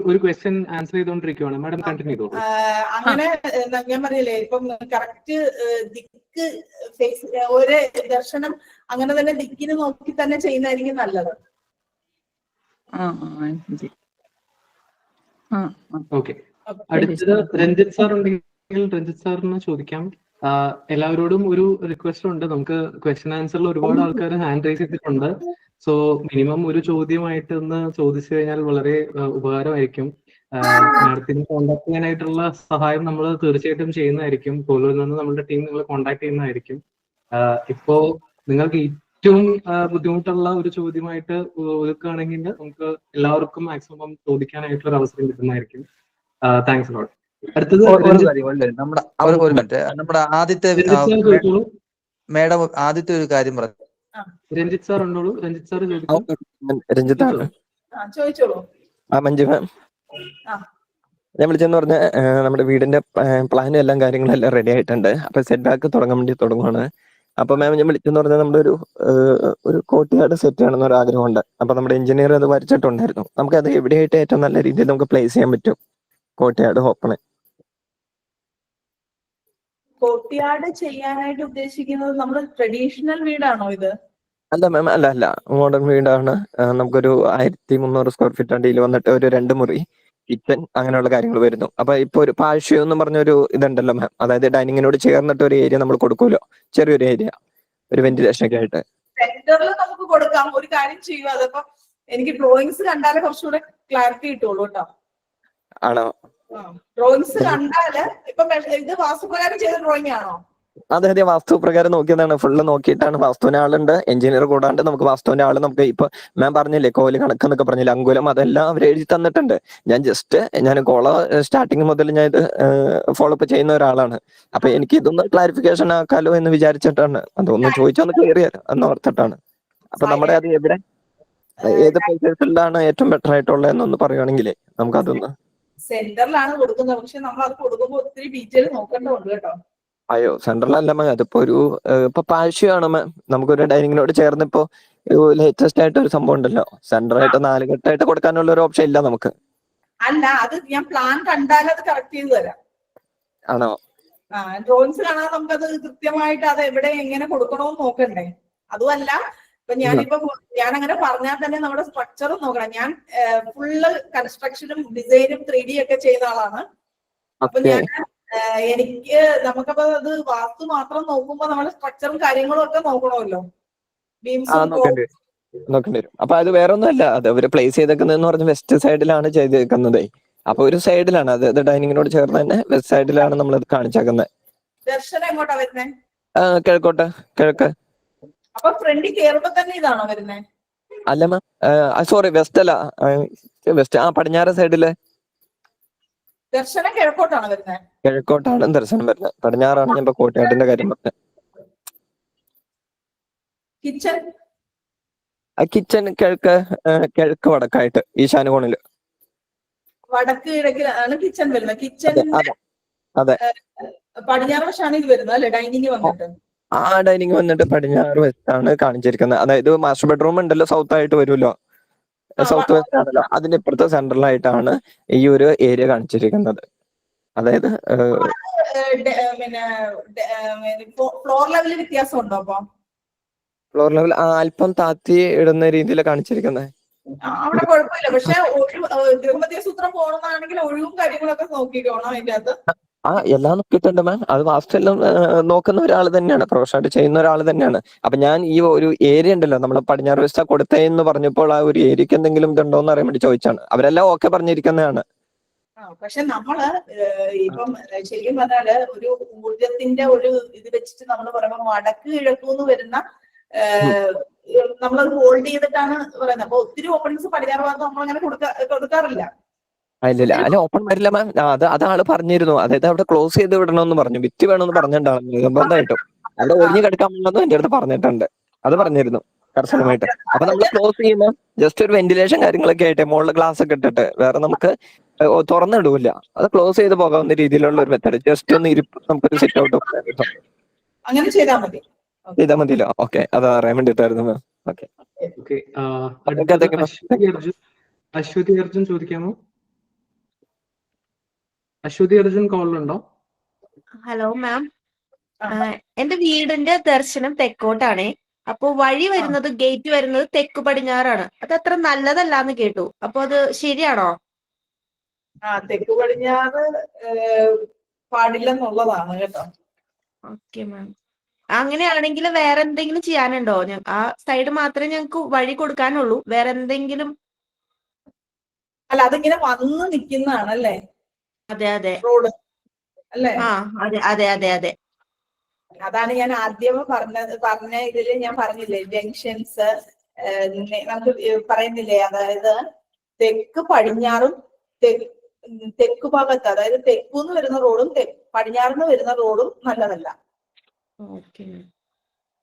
ഒരു ക്വസ്റ്റ്യൻ ആൻസർ ചെയ്തോണ്ടിരിക്കുവാണ്. മാഡം കണ്ടിന്യൂ ചെയ്തോളൂ. അങ്ങനെ ഞാൻ പറയില്ലേ, ഇപ്പം കറക്റ്റ് ദിക്ക് ഫേസ് ഒരു ദർശനം അങ്ങനെ തന്നെ ദിക്കിന് നോക്കി തന്നെ ചെയ്യുന്നതായിരിക്കും നല്ലത്. ഓക്കെ, അടുത്തത് രഞ്ജിത്ത് സാർ ഉണ്ടെങ്കിൽ രഞ്ജിത്ത് സാറിന് ചോദിക്കാം. എല്ലാവരോടും ഒരു റിക്വസ്റ്റ് ഉണ്ട്. നമുക്ക് ക്വസ്റ്റ്യൻ ആൻസറിൽ ഒരുപാട് ആൾക്കാർ ഹാൻഡ് റൈസ് ചെയ്തിട്ടുണ്ട്. സോ മിനിമം ഒരു ചോദ്യമായിട്ട് ഒന്ന് ചോദിച്ചു കഴിഞ്ഞാൽ വളരെ ഉപകാരമായിരിക്കും. മാഡത്തിന് കോൺടാക്ട് ചെയ്യാനായിട്ടുള്ള സഹായം നമ്മൾ തീർച്ചയായിട്ടും ചെയ്യുന്നതായിരിക്കും. പോലൂരിൽ നിന്ന് നമ്മുടെ ടീം നിങ്ങളെ കോൺടാക്ട് ചെയ്യുന്നതായിരിക്കും. ഇപ്പോ നിങ്ങൾക്ക് ഏറ്റവും ബുദ്ധിമുട്ടുള്ള ഒരു ചോദ്യമായിട്ട് ഒതുക്കുകയാണെങ്കിൽ നമുക്ക് എല്ലാവർക്കും മാക്സിമം ചോദിക്കാനായിട്ടുള്ള ഒരു അവസരം കിട്ടുന്നതായിരിക്കും. Thanks lot. അടുത്തത് ഒരു മിനിറ്റ്, നമ്മുടെ ആദ്യത്തെ മേഡം ആദ്യത്തെ ഒരു കാര്യം പറഞ്ഞു. രഞ്ജിത്ത് സാർ ഉണ്ടോളൂ. രഞ്ജിത്ത് സാർ ചോദിച്ചോളൂ. മഞ്ജു മാം, ഞാൻ വിളിച്ചെന്ന് പറഞ്ഞ നമ്മുടെ വീടിന്റെ പ്ലാനും എല്ലാം കാര്യങ്ങളും എല്ലാം റെഡി ആയിട്ടുണ്ട്. അപ്പൊ സെറ്റ് ബാക്ക് തുടങ്ങാൻ വേണ്ടി തുടങ്ങുവാണ്. അപ്പൊ മാം, ഞാൻ വിളിച്ചെന്ന് പറഞ്ഞാൽ നമ്മുടെ ഒരു കോർട്ട്യാർഡ് സെറ്റ് ചെയ്യണമെന്ന് ഒരു ആഗ്രഹമുണ്ട്. അപ്പൊ നമ്മുടെ എഞ്ചിനീയർ അത് വരച്ചിട്ടുണ്ടായിരുന്നു. നമുക്ക് അത് എവിടെയായിട്ട് ഏറ്റവും നല്ല രീതിയിൽ നമുക്ക് പ്ലേസ് ചെയ്യാൻ പറ്റും കോർട്ട്യാർഡ് ഓപ്പൺ? കോർട്ട്യാർഡ് ചെയ്യാനായിട്ട് ഉദ്ദേശിക്കുന്നത് നമ്മുടെ ട്രഡീഷണൽ വീടാണോ ഇത്? അല്ല മാം, അല്ല മോഡേൺ വീടാണ്. നമുക്കൊരു 1300 സ്ക്വയർ ഫീറ്റ് അടിയിൽ വന്നിട്ട് ഒരു 2 മുറി കിച്ചൺ അങ്ങനെയുള്ള കാര്യങ്ങൾ വരുന്നു. അപ്പൊ ഇപ്പൊ ഒരു പാഷ്യോ എന്ന് പറഞ്ഞൊരു ഇതുണ്ടല്ലോ മാം, അതായത് ഡൈനിങ്ങിനോട് ചേർന്നിട്ട് ഒരു ഏരിയ നമ്മൾ കൊടുക്കുമല്ലോ, ചെറിയൊരു ഏരിയ, ഒരു വെന്റിലേഷൻ ഒക്കെ ആയിട്ട്. സെന്ററിൽ നമുക്ക് കൊടുക്കാം. ഒരു കാര്യം ചെയ്യുക, അതിപ്പോ എനിക്ക് ഡ്രോയിങ്സ് കണ്ടാലേ കുറച്ചുകൂടെ ക്ലാരിറ്റി കിട്ടുള്ളൂ കേട്ടോ. ആണോ? ഡ്രോയിങ്സ് കണ്ടാല് ഇപ്പൊ ഇത് വാസ്തുപ്രകാരം ചെയ്ത ഡ്രോയിങ് ആണോ? അതെ, വാസ്തുപ്രകാരം നോക്കിയതാണ്. ഫുള്ള് നോക്കിയിട്ടാണ്. വാസ്തുവിന്റെ ആളുണ്ട്, എഞ്ചിനീയർ കൂടാണ്ട് നമുക്ക് വാസ്തുവിന്റെ ആള് നമുക്ക് ഇപ്പൊ മാം പറഞ്ഞില്ലേ കോല് കണക്കെന്നൊക്കെ പറഞ്ഞില്ലേ, അങ്കുലം അതെല്ലാം അവർ എഴുതി തന്നിട്ടുണ്ട്. ഞാൻ കോള സ്റ്റാർട്ടിങ് മുതൽ ഞാൻ ഇത് ഫോളോ അപ്പ് ചെയ്യുന്ന ഒരാളാണ്. അപ്പൊ എനിക്ക് ഇതൊന്ന് ക്ലാരിഫിക്കേഷൻ ആക്കാലോ എന്ന് വിചാരിച്ചിട്ടാണ്. അതൊന്ന് ചോദിച്ചൊന്ന് ക്ലിയർ ചെയ്യാൻ എന്ന് ഓർത്തിട്ടാണ്. അപ്പൊ നമ്മുടെ അത് എവിടെ ഏത് പ്ലേസിലാണ് ഏറ്റവും ബെറ്റർ ആയിട്ടുള്ളതെന്നൊന്ന് പറയുവാണെങ്കിലേ നമുക്ക് അതൊന്ന്. സെന്ററിലാണ് കൊടുക്കുന്നത്, പക്ഷെ നമ്മൾ അത് കൊടുക്കുമ്പോൾ ഒത്തിരി ഡീറ്റെയിൽ നോക്കേണ്ടതുണ്ട് കേട്ടോ. അയ്യോ, സെൻട്രലല്ല മാം, അതിപ്പോ ഒരു ഇപ്പൊ പാഷ്യാണ് മാം. നമുക്കൊരു ഡൈനിങ്ങിനോട് ചേർന്ന് ഇപ്പോ ലേറ്റസ്റ്റ് ആയിട്ട് ഒരു സംഭവം ഉണ്ടല്ലോ, സെന്ററായിട്ട് 4 കെട്ടായിട്ട് കൊടുക്കാനുള്ള ഒരു ഓപ്ഷൻ ഇല്ല നമുക്ക്. അല്ല, അത് ഞാൻ പ്ലാൻ കണ്ടാൽ അത് കറക്റ്റ് ചെയ്ത് തരാം. ആണോ? ഡ്രോയിങ്സ് കാണാൻ നമുക്കത് കൃത്യമായിട്ട് അത് എവിടെ എങ്ങനെ കൊടുക്കണമെന്ന് നോക്കണ്ടേ. അതുമല്ല, ഇപ്പൊ ഞാൻ അങ്ങനെ പറഞ്ഞാൽ തന്നെ നമ്മുടെ സ്ട്രക്ചറും നോക്കണം. ഞാൻ ഫുള്ള് കൺസ്ട്രക്ഷനും ഡിസൈനും 3D ഒക്കെ ചെയ്യുന്ന ആളാണ്. അപ്പൊ എനിക്ക് നമുക്കപ്പോ അത് വാസ്തു മാത്രം നോക്കുമ്പോ നമ്മുടെ സ്ട്രക്ചറും കാര്യങ്ങളും ഒക്കെ നോക്കണമല്ലോ. നോക്കേണ്ടി വരും. അപ്പൊ അത് വേറെ ഒന്നുമല്ല, അത് അവര് പ്ലേസ് ചെയ്തേക്കുന്നതെന്ന് പറഞ്ഞ വെസ്റ്റ് സൈഡിലാണ് ചെയ്തേക്കുന്നത്. അപ്പൊ ഒരു സൈഡിലാണ്, അതായത് ഡൈനിങ്ങിനോട് ചേർന്ന് തന്നെ വെസ്റ്റ് സൈഡിലാണ് നമ്മൾ അത് കാണിച്ചേക്കുന്നത്. ദർശനം എങ്ങോട്ടാ വരുന്നേ? കിഴക്ക്. അപ്പൊ ഫ്രണ്ടിൽ കയറുമ്പോ തന്നെ ഇതാണോ വരുന്നേ? അല്ല മാം, സോറി, വെസ്റ്റ് അല്ല, വെസ്റ്റ് പടിഞ്ഞാറ് സൈഡില്. ദർശനം കിഴക്കോട്ടാണ് വരുന്നത്. കിഴക്കോട്ടാണ് ദർശനം വരുന്നത്. പടിഞ്ഞാറാണ് ഞാൻ ഇപ്പൊ കോട്ടയാട്ടിന്റെ കാര്യം പറഞ്ഞത്. കിച്ചൺ കിച്ചൺ കിഴക്ക് വടക്കായിട്ട് ഈശാനകോണില്. വടക്ക് കിഴക്കിലാണ് കിച്ചൺ വരുന്നത്. കിച്ചണിന്റെ അതെ പടിഞ്ഞാറ് വശമാണ് ഇത് വരുന്നത് അല്ലെ, ഡൈനിങ് വന്നിട്ട്. ആ ഡൈനിങ് വന്നിട്ട് പടിഞ്ഞാറ് വെച്ചാണ് കാണിച്ചിരിക്കുന്നത്. അതായത് മാസ്റ്റർ ബെഡ്റൂം ഉണ്ടല്ലോ, സൗത്ത് ആയിട്ട് വരുമല്ലോ, സൗത്ത് വെസ്റ്റ് ആണല്ലോ, അതിന്റെ ഇപ്പുറത്തെ സെൻട്രലായിട്ടാണ് ഈ ഒരു ഏരിയ കാണിച്ചിരിക്കുന്നത്. അതായത് പിന്നെ ഫ്ലോർ ലെവലിൽ വ്യത്യാസം ഉണ്ടോ? അപ്പൊ ഫ്ലോർ ലെവൽ അല്പം താത്തി ഇടുന്ന രീതിയിൽ കാണിച്ചിരിക്കുന്നത്. അവിടെ കുഴപ്പമില്ല. പക്ഷെ ഗൃഹമധ്യ സൂത്രം പോകണമെന്നാണെങ്കിൽ ഒഴിവും കാര്യങ്ങളൊക്കെ നോക്കിക്കോണം അതിന്റെ അകത്ത്. എല്ലാം നോക്കിയിട്ടുണ്ട് മാം. അത് വാസ്തു എല്ലാം നോക്കുന്ന ഒരാൾ തന്നെയാണ്, പ്രൊഫഷണലായിട്ട് ചെയ്യുന്ന ഒരാൾ തന്നെയാണ്. അപ്പൊ ഞാൻ ഈ ഒരു ഏരിയ ഉണ്ടല്ലോ, നമ്മൾ പടിഞ്ഞാറ് വെസ്റ്റ കൊടുത്തേന്ന് പറഞ്ഞപ്പോൾ ആ ഒരു ഏരിയക്ക് എന്തെങ്കിലും ഇതുണ്ടോ എന്ന് അറിയാൻ വേണ്ടി ചോദിച്ചാണ്. അവരെല്ലാം ഓക്കെ പറഞ്ഞിരിക്കുന്നതാണ്. പക്ഷെ നമ്മള് ഇപ്പം ശരിക്കും പറഞ്ഞാല് ഒരു ഊർജത്തിന്റെ ഒരു ഇത് വെച്ചിട്ട് നമ്മൾ പറയുമ്പോൾ വടക്ക് കിഴക്കൂന്ന് വരുന്ന നമ്മളത് ഹോൾഡ് ചെയ്തിട്ടാണ് പറയുന്നത്. അപ്പൊ ഒത്തിരി ഓപ്പണിങ്സ് പടിഞ്ഞാറ് ഭാഗത്ത് നമ്മൾ അങ്ങനെ കൊടുക്കാറില്ല. ഇല്ല അല്ല, ഓപ്പൺ വരില്ല മാം. അത് ആള് പറഞ്ഞിരുന്നു. അതായത് അവിടെ ക്ലോസ് ചെയ്ത് വിടണമെന്ന് പറഞ്ഞു, വിറ്റ് വേണമെന്ന് പറഞ്ഞിട്ടുണ്ടാവും നിർബന്ധമായിട്ടും. അവിടെ ഒഴിഞ്ഞു കിടക്കാൻ പറ്റുമെന്ന് എന്റെ അടുത്ത് പറഞ്ഞിട്ടുണ്ട്. അത് പറഞ്ഞിരുന്നു കർശനമായിട്ട്. അപ്പൊ നമ്മൾ ക്ലോസ് ചെയ്യുമ്പോൾ ജസ്റ്റ് ഒരു വെന്റിലേഷൻ കാര്യങ്ങളൊക്കെ ആയിട്ട് മുകളിൽ ഗ്ലാസ് ഒക്കെ ഇട്ടിട്ട് വേറെ നമുക്ക് തുറന്നിടൂല. അത് ക്ലോസ് ചെയ്ത് പോകാവുന്ന രീതിയിലുള്ള ഒരു മെത്തേഡ്. ജസ്റ്റ് ഒന്ന് നമുക്കൊരു സിറ്റ് ഔട്ട് അങ്ങനെ ചെയ്താൽ മതിയല്ലോ. ഓക്കെ, അത് അറിയാൻ വേണ്ടിട്ടായിരുന്നു മാം. ഓക്കെ, അശ്വതി അർജുൻ ചോദിക്കാമോ? അശ്വതി അർജുൻ കോളിലുണ്ടോ? ഹലോ മാം, എന്റെ വീടിന്റെ ദർശനം തെക്കോട്ടാണേ. അപ്പൊ വഴി വരുന്നത്, ഗേറ്റ് വരുന്നത് തെക്ക് പടിഞ്ഞാറാണ്. അത് അത്ര നല്ലതല്ലാന്ന് കേട്ടു. അപ്പൊ അത് ശരിയാണോ? തെക്ക് പടിഞ്ഞാറ് പാടില്ലെന്നുള്ളതാണ് കേട്ടോ. Okay ma'am. അങ്ങനെയാണെങ്കിൽ വേറെ എന്തെങ്കിലും ചെയ്യാനുണ്ടോ? ആ സൈഡ് മാത്രമേ ഞങ്ങക്ക് വഴി കൊടുക്കാനുള്ളൂ, വേറെ എന്തെങ്കിലും? അല്ല, അതിങ്ങനെ വന്ന് നിക്കുന്നതാണല്ലേ? അതെ അതെ റോഡ് അല്ലേ? അതെ. അതാണ് ഞാൻ ആദ്യം പറഞ്ഞ ഇതില് ഞാൻ പറഞ്ഞില്ലേ, ജംഗ്ഷൻസ് നമുക്ക് പറയുന്നില്ലേ, അതായത് തെക്ക് പടിഞ്ഞാറും തെക്ക് ഭാഗത്ത്, അതായത് തെക്കുന്ന് വരുന്ന റോഡും പടിഞ്ഞാറുന്ന് വരുന്ന റോഡും നല്ലതല്ല.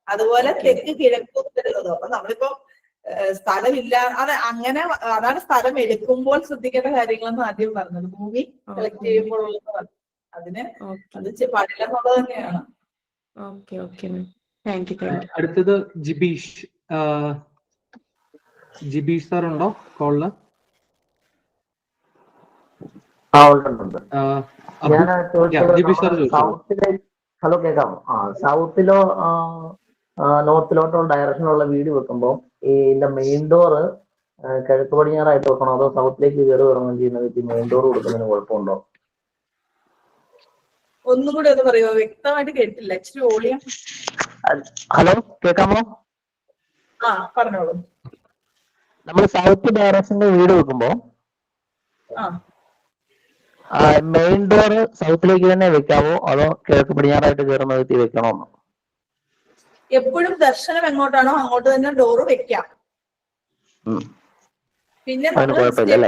അതുപോലെ തെക്ക് കിഴക്കും വരുന്നതും. അപ്പൊ നമ്മളിപ്പോ സ്ഥലമില്ല, അങ്ങനെ അതാണ് സ്ഥലം എടുക്കുമ്പോൾ ശ്രദ്ധിക്കേണ്ട കാര്യങ്ങളെന്ന് ആദ്യം പറഞ്ഞത്. ഭൂമി സെലക്ട് ചെയ്യുമ്പോൾ അതിന് അത് പാടില്ലെന്നുള്ളത് തന്നെയാണ്. അടുത്തത് ജിബീഷ്. ജിബീഷ് സാർ ഉണ്ടോ കോളില്? ഹലോ, കേൾക്കാമോ? സൗത്തിലോ നോർത്തിലോട്ടോ ഡയറക്ഷനുള്ള വീട് വെക്കുമ്പോൾ ഇതിന്റെ മെയിൻ ഡോറ് കിഴക്ക് പടിഞ്ഞാറായിട്ട് വെക്കണോ, അതോ സൗത്തിലേക്ക് കയറി ഇറങ്ങുകയും ചെയ്യുന്നത് മെയിൻ ഡോർ കൊടുക്കുന്നതിന് കുഴപ്പമുണ്ടോ? ഒന്നും കൂടി ഒന്ന് പറയുമോ? വ്യക്തമായിട്ട് കേട്ടില്ല, ഇച്ചിരി ഓളിയം. ഹലോ, കേൾക്കാമോ? പറഞ്ഞോളൂ. നമ്മൾ സൗത്ത് ഡയറക്ഷന്റെ വീട് വെക്കുമ്പോ മെയിൻ ഡോർ സൗത്തിലേക്ക് തന്നെ വെക്കാവോ, അതോ കിഴക്ക് പടിഞ്ഞാറായിട്ട് കയറുന്ന വിധത്തിൽ വെക്കണോ? എപ്പോഴും ദർശനം എങ്ങോട്ടാണോ അങ്ങോട്ട് തന്നെ ഡോറ് വെക്കാം. പിന്നെ കുഴപ്പമില്ല.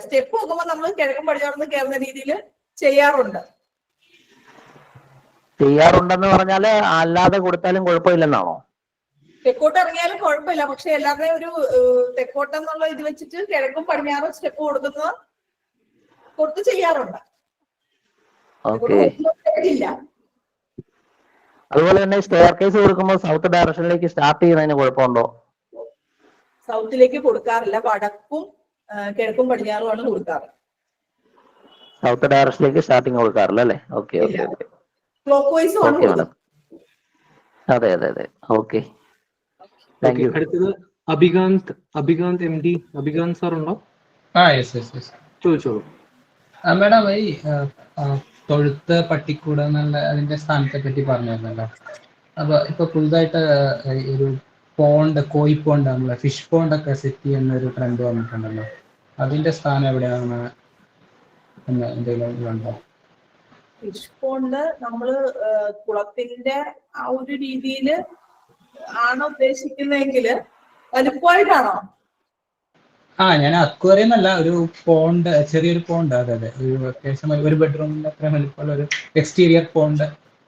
സ്റ്റെപ്പ് നോക്കുമ്പോ നമ്മൾ കിഴക്കും പടിഞ്ഞാറുന്ന് കയറുന്ന രീതിയിൽ ചെയ്യാറുണ്ടെന്ന് പറഞ്ഞാല് അല്ലാതെ കൊടുത്താലും കുഴപ്പമില്ലെന്നാണോ? തെക്കോട്ട് ഇറങ്ങിയാലും കുഴപ്പമില്ല, പക്ഷെ എല്ലാവരുടെയും ഒരു തെക്കോട്ടെന്നുള്ള ഇത് വെച്ചിട്ട് കിഴക്കും പടിഞ്ഞാറും സ്റ്റെപ്പ് കൊടുത്ത് ചെയ്യാറുണ്ട്. അതുപോലെ തന്നെ സ്റ്റെയർ കേസ് കൊടുക്കുമ്പോൾ സൗത്ത് ഡയറക്ഷനിലേക്ക് സ്റ്റാർട്ട് ചെയ്യുന്നതിന് കുഴപ്പമുണ്ടോ? സൗത്തിലേക്ക് കൊടുക്കാറില്ല, വടക്കും കിഴക്കും പടിഞ്ഞാറുമാണ് കൊടുക്കാറ്. സൗത്ത് ഡയറക്ഷനിലേക്ക് സ്റ്റാർട്ടിങ് കൊടുക്കാറില്ല അല്ലേ? ഓക്കെ. ക്ലോക്ക് വൈസ് ആണ്. അതെ. Okay, thank you. അടുത്തത് അഭികാന്ത് എം ഡി. അഭികാന്ത് സാർ ഉണ്ടോ? ചോദിച്ചോളൂ. മാഡം, ഈ തൊഴുത്ത് പട്ടിക്കൂട് എന്നുള്ള അതിന്റെ സ്ഥാനത്തെ പറ്റി പറഞ്ഞിരുന്നല്ലോ. അപ്പൊ ഇപ്പൊ പുതുതായിട്ട് ഒരു കോയി പോണ്ട്, നമ്മളെ ഫിഷ് പോണ്ട് ഒക്കെ സെറ്റ് ചെയ്യുന്ന ഒരു ട്രെൻഡ് വന്നിട്ടുണ്ടല്ലോ. അതിന്റെ സ്ഥാനം എവിടെയാണ് എന്തെങ്കിലും ഉണ്ടോ? ഫിഷ് പോണ്ട് നമ്മള് കുളത്തിന്റെ ആ ഒരു രീതിയില് ആണോ ഉദ്ദേശിക്കുന്നതെങ്കില് വലുപ്പമായിട്ടാണോ? ഞാൻ അക്വേറിയം എന്നല്ല, ഒരു പോണ്ട്, ചെറിയൊരു പോണ്ട്. അതെ അതെ, ഒരു അത്യാവശ്യം ഒരു ബെഡ്റൂമിന്റെ അത്ര വലിപ്പമുള്ള ഒരു എക്സ്റ്റീരിയർ പോണ്ട്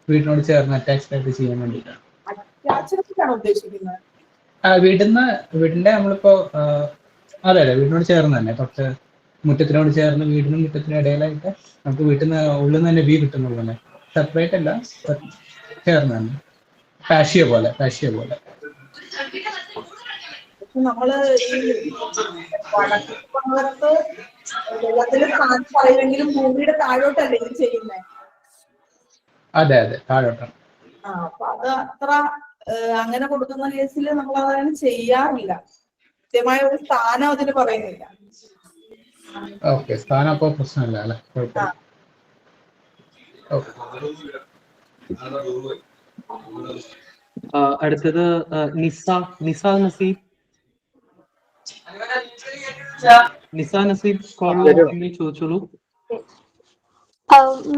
വീടിനോട് ചേർന്ന് അറ്റാച്ച്ഡ് ആയിട്ട് ചെയ്യാൻ വേണ്ടിയിട്ടാണ്. ഉദ്ദേശിക്കുന്നത് വീടിന്റെ നമ്മളിപ്പോ അതെ അതെ, വീടിനോട് ചേർന്ന് തന്നെ, തൊട്ട് മുറ്റത്തിനോട് ചേർന്ന്, വീടിനും മുറ്റത്തിനും ഇടയിലായിട്ട് നമുക്ക് വീട്ടിൽ നിന്ന് ഉള്ളിൽ നിന്ന് തന്നെ വ്യൂ കിട്ടുന്നത് തന്നെ. സെപ്പറേറ്റ് അല്ല, ചേർന്ന് തന്നെ, പാഷ്യോ പോലെ. നമ്മള് ഈ വടക്ക് ഭാഗത്ത് വെള്ളത്തിന്റെ സ്ഥാനം പറയുമെങ്കിലും ഭൂമിയുടെ താഴോട്ടല്ലേ ഇത് ചെയ്യുന്നത്? അതെ അതെ, താഴോട്ടാണ്. അപ്പൊ അത് അത്ര അങ്ങനെ കൊടുക്കുന്ന കേസിൽ നമ്മൾ അതങ്ങനെ ചെയ്യാറില്ല. കൃത്യമായ ഒരു സ്ഥാനം അതിന് പറയുന്നില്ല. ഓക്കെ, സ്ഥാനം അപ്പോ പ്രശ്നമില്ല അല്ലെ? കുഴപ്പമില്ല. അടുത്തത് നിസ നസീബ് കോളിൽ ചോദിച്ചോളൂ.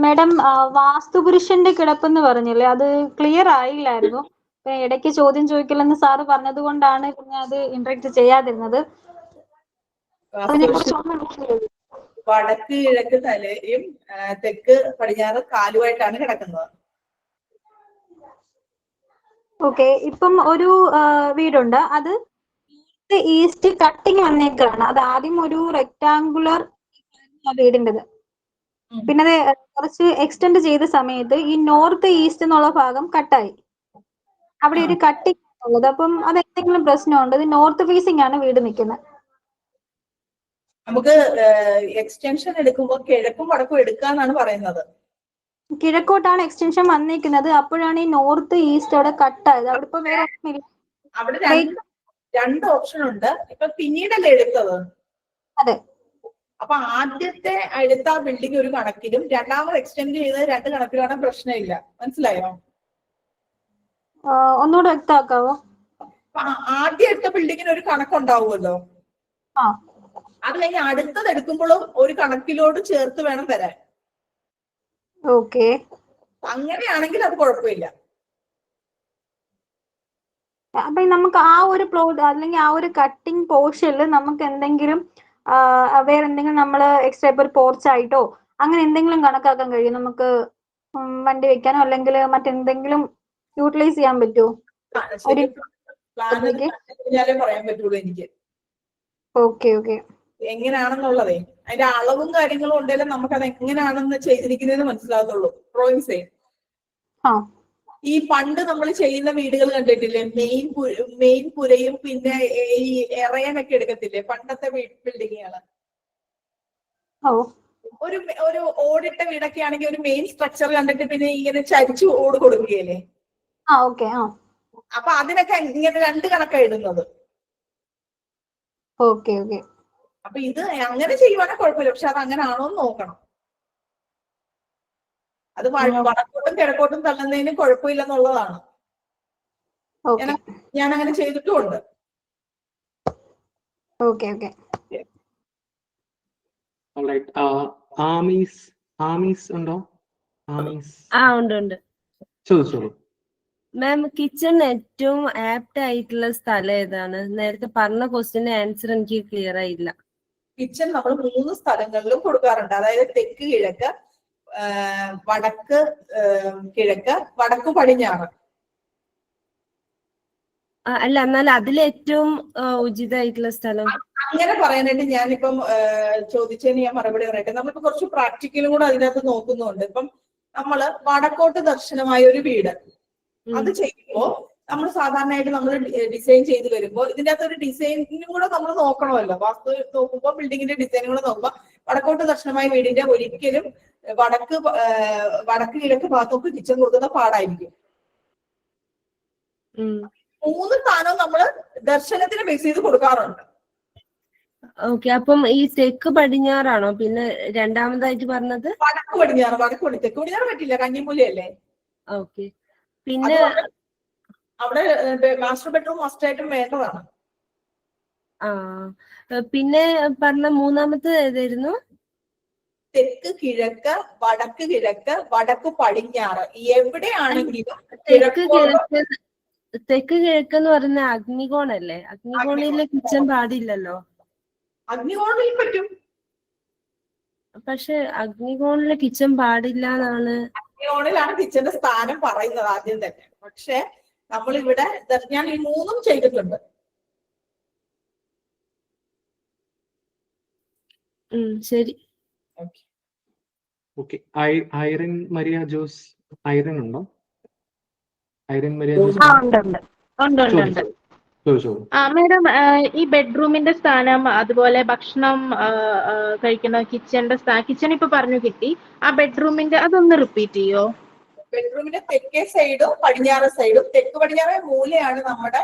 മാഡം, വാസ്തുപുരുഷന്റെ കിടപ്പെന്ന് പറഞ്ഞില്ലേ, അത് ക്ലിയർ ആയില്ലായിരുന്നു. ഇടയ്ക്ക് ചോദ്യം ചോദിക്കില്ലെന്ന് സാറ് പറഞ്ഞത് കൊണ്ടാണ് പിന്നെ അത് ഇന്ററാക്ട് ചെയ്യാതിരുന്നത്. വടക്ക് കിഴക്ക് തലയും തെക്ക് പടിഞ്ഞാറ് കാലുമായിട്ടാണ് കിടക്കുന്നത്. ഓക്കെ, ഇപ്പം ഒരു വീടുണ്ട്, അത് ഈസ്റ്റ് കട്ടിങ് വന്നേക്കാണ്. അത് ആദ്യം ഒരു റെക്ടാങ്കുലർ വീടിൻ്റെത്, പിന്നെ അത് കുറച്ച് എക്സ്റ്റെൻഡ് ചെയ്ത സമയത്ത് ഈ നോർത്ത് ഈസ്റ്റ് എന്നുള്ള ഭാഗം കട്ടായി. അവിടെ ഒരു കട്ടിങ് ഉള്ളത്. അപ്പം അത് എന്തെങ്കിലും പ്രശ്നമുണ്ട്? ഇത് നോർത്ത് ഫേസിംഗ് ആണ് വീട് നിൽക്കുന്നത്. നമുക്ക് എക്സ്റ്റൻഷൻ എടുക്കുമ്പോൾ കിഴക്കും വടക്കും എടുക്കാന്നാണ് പറയുന്നത്. കിഴക്കോട്ടാണ് എക്സ്റ്റൻഷൻ വന്നിരിക്കുന്നത്. അപ്പോഴാണ് ഈ നോർത്ത് ഈസ്റ്റ് അവിടെ കട്ടായത്. അവിടെ ഇപ്പൊ വേറെ അവിടെ രണ്ട് ഓപ്ഷൻ ഉണ്ട്. ഇപ്പൊ പിന്നീടല്ലേ എടുത്തത്? അതെ. അപ്പൊ ആദ്യത്തെ എടുത്ത ബിൽഡിംഗ് ഒരു കണക്കിലും രണ്ടാമത് എക്സ്റ്റെൻഡ് ചെയ്തത് രണ്ട് കണക്കിലാണ്. പ്രശ്നമില്ല, മനസ്സിലായോ? ഒന്നുകൂടെ വ്യക്തമാക്കാവോ? ആദ്യം എടുത്ത ബിൽഡിങ്ങിന് ഒരു കണക്കുണ്ടാവുമല്ലോ, അത് കഴിഞ്ഞ് അടുത്തത് എടുക്കുമ്പോഴും ഒരു കണക്കിലോട് ചേർത്ത് വേണം തരാൻ. ഓക്കെ, അങ്ങനെയാണെങ്കിൽ അത് കുഴപ്പമില്ല. അപ്പൊ നമുക്ക് ആ ഒരു പ്ലോട്ട് അല്ലെങ്കിൽ ആ ഒരു കട്ടിംഗ് പോർഷനിൽ നമുക്ക് എന്തെങ്കിലും വേറെ എന്തെങ്കിലും നമ്മൾ എക്സ്ട്രാ ഇപ്പൊ ഒരു പോർച്ചായിട്ടോ അങ്ങനെ എന്തെങ്കിലും കണക്കാക്കാൻ കഴിയും? നമുക്ക് വണ്ടി വെക്കാനോ അല്ലെങ്കിൽ മറ്റെന്തെങ്കിലും യൂട്ടിലൈസ് ചെയ്യാൻ പറ്റുമോ? പറയാൻ പറ്റുള്ളൂ എനിക്ക്. ഓക്കെ ഓക്കെ, എങ്ങനെയാണെന്നുള്ളതേ, അതിന്റെ അളവും കാര്യങ്ങളും ഉണ്ടെങ്കിലും നമുക്ക് അത് എങ്ങനെയാണെന്ന് ചെയ്തിരിക്കുന്നതെന്ന് മനസ്സിലാകത്തുള്ളൂ. ഡ്രോയിങ്സേ ഈ പണ്ട് നമ്മൾ ചെയ്യുന്ന വീടുകൾ കണ്ടിട്ടില്ലേ, മെയിൻ പുരയും പിന്നെ ഈ എറയനൊക്കെ എടുക്കത്തില്ലേ, പണ്ടത്തെ ബിൽഡിങ്ങുകള്. ഒരു ഓടിട്ട വീടൊക്കെ ആണെങ്കിൽ ഒരു മെയിൻ സ്ട്രക്ചർ കണ്ടിട്ട് പിന്നെ ഇങ്ങനെ ചരിച്ചു ഓട് കൊടുക്കുകയല്ലേ? അപ്പൊ അതിനൊക്കെ ഇങ്ങനെ രണ്ട് കണക്കാണ് ഇടുന്നത്. ഓക്കെ ഓക്കെ, അപ്പൊ ഇത് അങ്ങനെ ചെയ്യുവാണെങ്കിൽ കുഴപ്പമില്ല. പക്ഷെ അത് അങ്ങനെ ആണോ എന്ന് നോക്കണം. അത് വടക്കോട്ടും കിഴക്കോട്ടും തള്ളുന്നതിന് കുഴപ്പമില്ലെന്നുള്ളതാണ്. ഞാൻ അങ്ങനെ ചെയ്തിട്ടുമുണ്ട്. ഓക്കെ ഓക്കെ, ആമീസ് ഉണ്ടോ? ആമീസ് ഉണ്ട്. ചോദിച്ചോളൂ മാം. കിച്ചണിന് ഏറ്റവും ആപ്റ്റ് ആയിട്ടുള്ള സ്ഥലം ഏതാണ്? നേരത്തെ പറഞ്ഞ ക്വസ്റ്റ്യന്റെ ആൻസർ എനിക്ക് ക്ലിയർ ആയില്ല. കിച്ചൺ നമ്മൾ 3 സ്ഥലങ്ങളിലും കൊടുക്കാറുണ്ട്. അതായത് തെക്ക് കിഴക്ക്, വടക്ക് കിഴക്ക്, വടക്ക് പടിഞ്ഞാറ്. അല്ല, എന്നാൽ അതിലേറ്റവും ഉചിതമായിട്ടുള്ള സ്ഥലം അങ്ങനെ പറയാനായിട്ട് ഞാനിപ്പം ചോദിച്ചതിന് ഞാൻ മറുപടി പറയട്ടെ. നമ്മളിപ്പോ കുറച്ച് പ്രാക്ടിക്കലും കൂടെ അതിനകത്ത് നോക്കുന്നുണ്ട്. ഇപ്പം നമ്മള് വടക്കോട്ട് ദർശനമായ ഒരു വീട് അത് ചെയ്യുമ്പോൾ നമ്മൾ സാധാരണയായിട്ട് നമ്മൾ ഡിസൈൻ ചെയ്ത് വരുമ്പോൾ ഇതിന്റെ അകത്ത് ഒരു ഡിസൈനും കൂടെ നമ്മൾ നോക്കണമല്ലോ. വാസ്തു നോക്കുമ്പോൾ ബിൽഡിങ്ങിന്റെ ഡിസൈനും കൂടെ നോക്കുമ്പോൾ വടക്കോട്ട് ദർശനമായ വീടിന്റെ ഒരിക്കലും വടക്ക് കിഴക്ക് ഭാഗത്തോട്ട് കിച്ചൺ കൊടുക്കുന്ന പാടായിരിക്കും. 3 സ്ഥാനവും നമ്മള് ദർശനത്തിന് ബേസ് ചെയ്ത് കൊടുക്കാറുണ്ട്. ഓക്കെ, അപ്പം ഈ തെക്ക് പടിഞ്ഞാറാണോ പിന്നെ രണ്ടാമതായിട്ട് പറഞ്ഞത്? വടക്ക് പടിഞ്ഞാറ്. തെക്ക് പടിഞ്ഞാറ് പറ്റില്ല, കന്നിമൂലയല്ലേ? ഓക്കെ, പിന്നെ അവിടെ മാസ്റ്റർ ബെഡ്റൂം മസ്റ്റായിട്ടും വേണ്ടതാണ്. പിന്നെ പറഞ്ഞ മൂന്നാമത്തെ ഏതായിരുന്നു? തെക്ക് കിഴക്ക്, വടക്ക് കിഴക്ക്, വടക്ക് പടിഞ്ഞാറ്. എവിടെയാണെങ്കിലും തെക്ക് കിഴക്ക് എന്ന് പറയുന്ന അഗ്നികോണല്ലേ? അഗ്നികോണിലെ കിച്ചൺ പാടില്ലല്ലോ. അഗ്നികോണിൽ പറ്റും. പക്ഷെ അഗ്നികോണിലെ കിച്ചൺ പാടില്ല എന്നാണ്. അഗ്നികോണിലാണ് കിച്ചന്റെ സ്ഥാനം പറയുന്നത് ആദ്യം തന്നെ. പക്ഷെ നമ്മളിവിടെ ഞാൻ ഈ 3 ചെയ്തിട്ടുണ്ട്. ശരി. Okay. Irene Maria Jose, Irene ഉണ്ടോ? ഐറിൻ മരിയ ജോസ് ഉണ്ട്. മാഡം, ഈ ബെഡ്റൂമിന്റെ സ്ഥാനം, അതുപോലെ ഭക്ഷണം കഴിക്കുന്ന കിച്ചൺ ഇപ്പൊ പറഞ്ഞു കിട്ടി. ആ ബെഡ്റൂമിന്റെ അതൊന്ന് റിപ്പീറ്റ് ചെയ്യോ? ബെഡ്റൂമിന്റെ തെക്കേ സൈഡും പടിഞ്ഞാറ് സൈഡും, തെക്ക് പടിഞ്ഞാറേ മൂലയാണ് നമ്മുടെ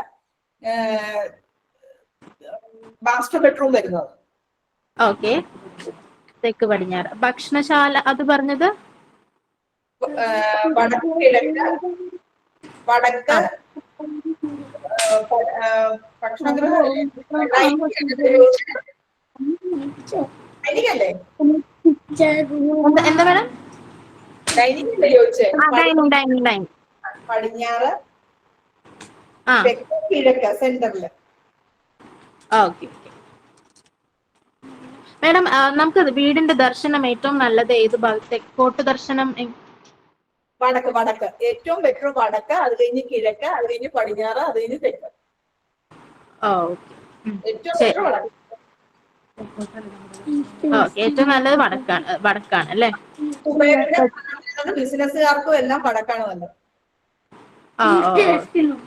മാസ്റ്റർ ബെഡ്റൂം വരുന്നത്. ഓക്കെ, തെക്ക് പടിഞ്ഞാറ്. ഭക്ഷണശാല അത് പറഞ്ഞത് വടക്ക് കിഴക്ക്, വടക്ക് ഭക്ഷണഗൃഹം ഡൈനിങ്ങല്ലേ? എന്താ മാഡം? ഡൈനിങ് അല്ലേ ചോദിച്ചേ? ഡൈനിങ്. പടിഞ്ഞാറ്, തെക്ക് കിഴക്ക് സെന്ററില്. ഓക്കെ മാഡം, നമുക്ക് വീടിന്റെ ദർശനം ഏറ്റവും നല്ലത് ഏത് ഭാഗത്ത്? തെക്കോട്ട് ദർശനം? വടക്ക്. വടക്ക് ഏറ്റവും ബെറ്റർ വടക്ക്, അത് കഴിഞ്ഞ് കിഴക്ക്, അത് കഴിഞ്ഞ് പടിഞ്ഞാറ്, അത് കഴിഞ്ഞ് തെക്ക്. ഏറ്റവും ബെറ്റർ വടക്ക്. ഏറ്റവും നല്ലത് വടക്കാണ് അല്ലേ? ബിസിനസ്സുകാർക്കും എല്ലാം വടക്കാണ് നല്ലത്.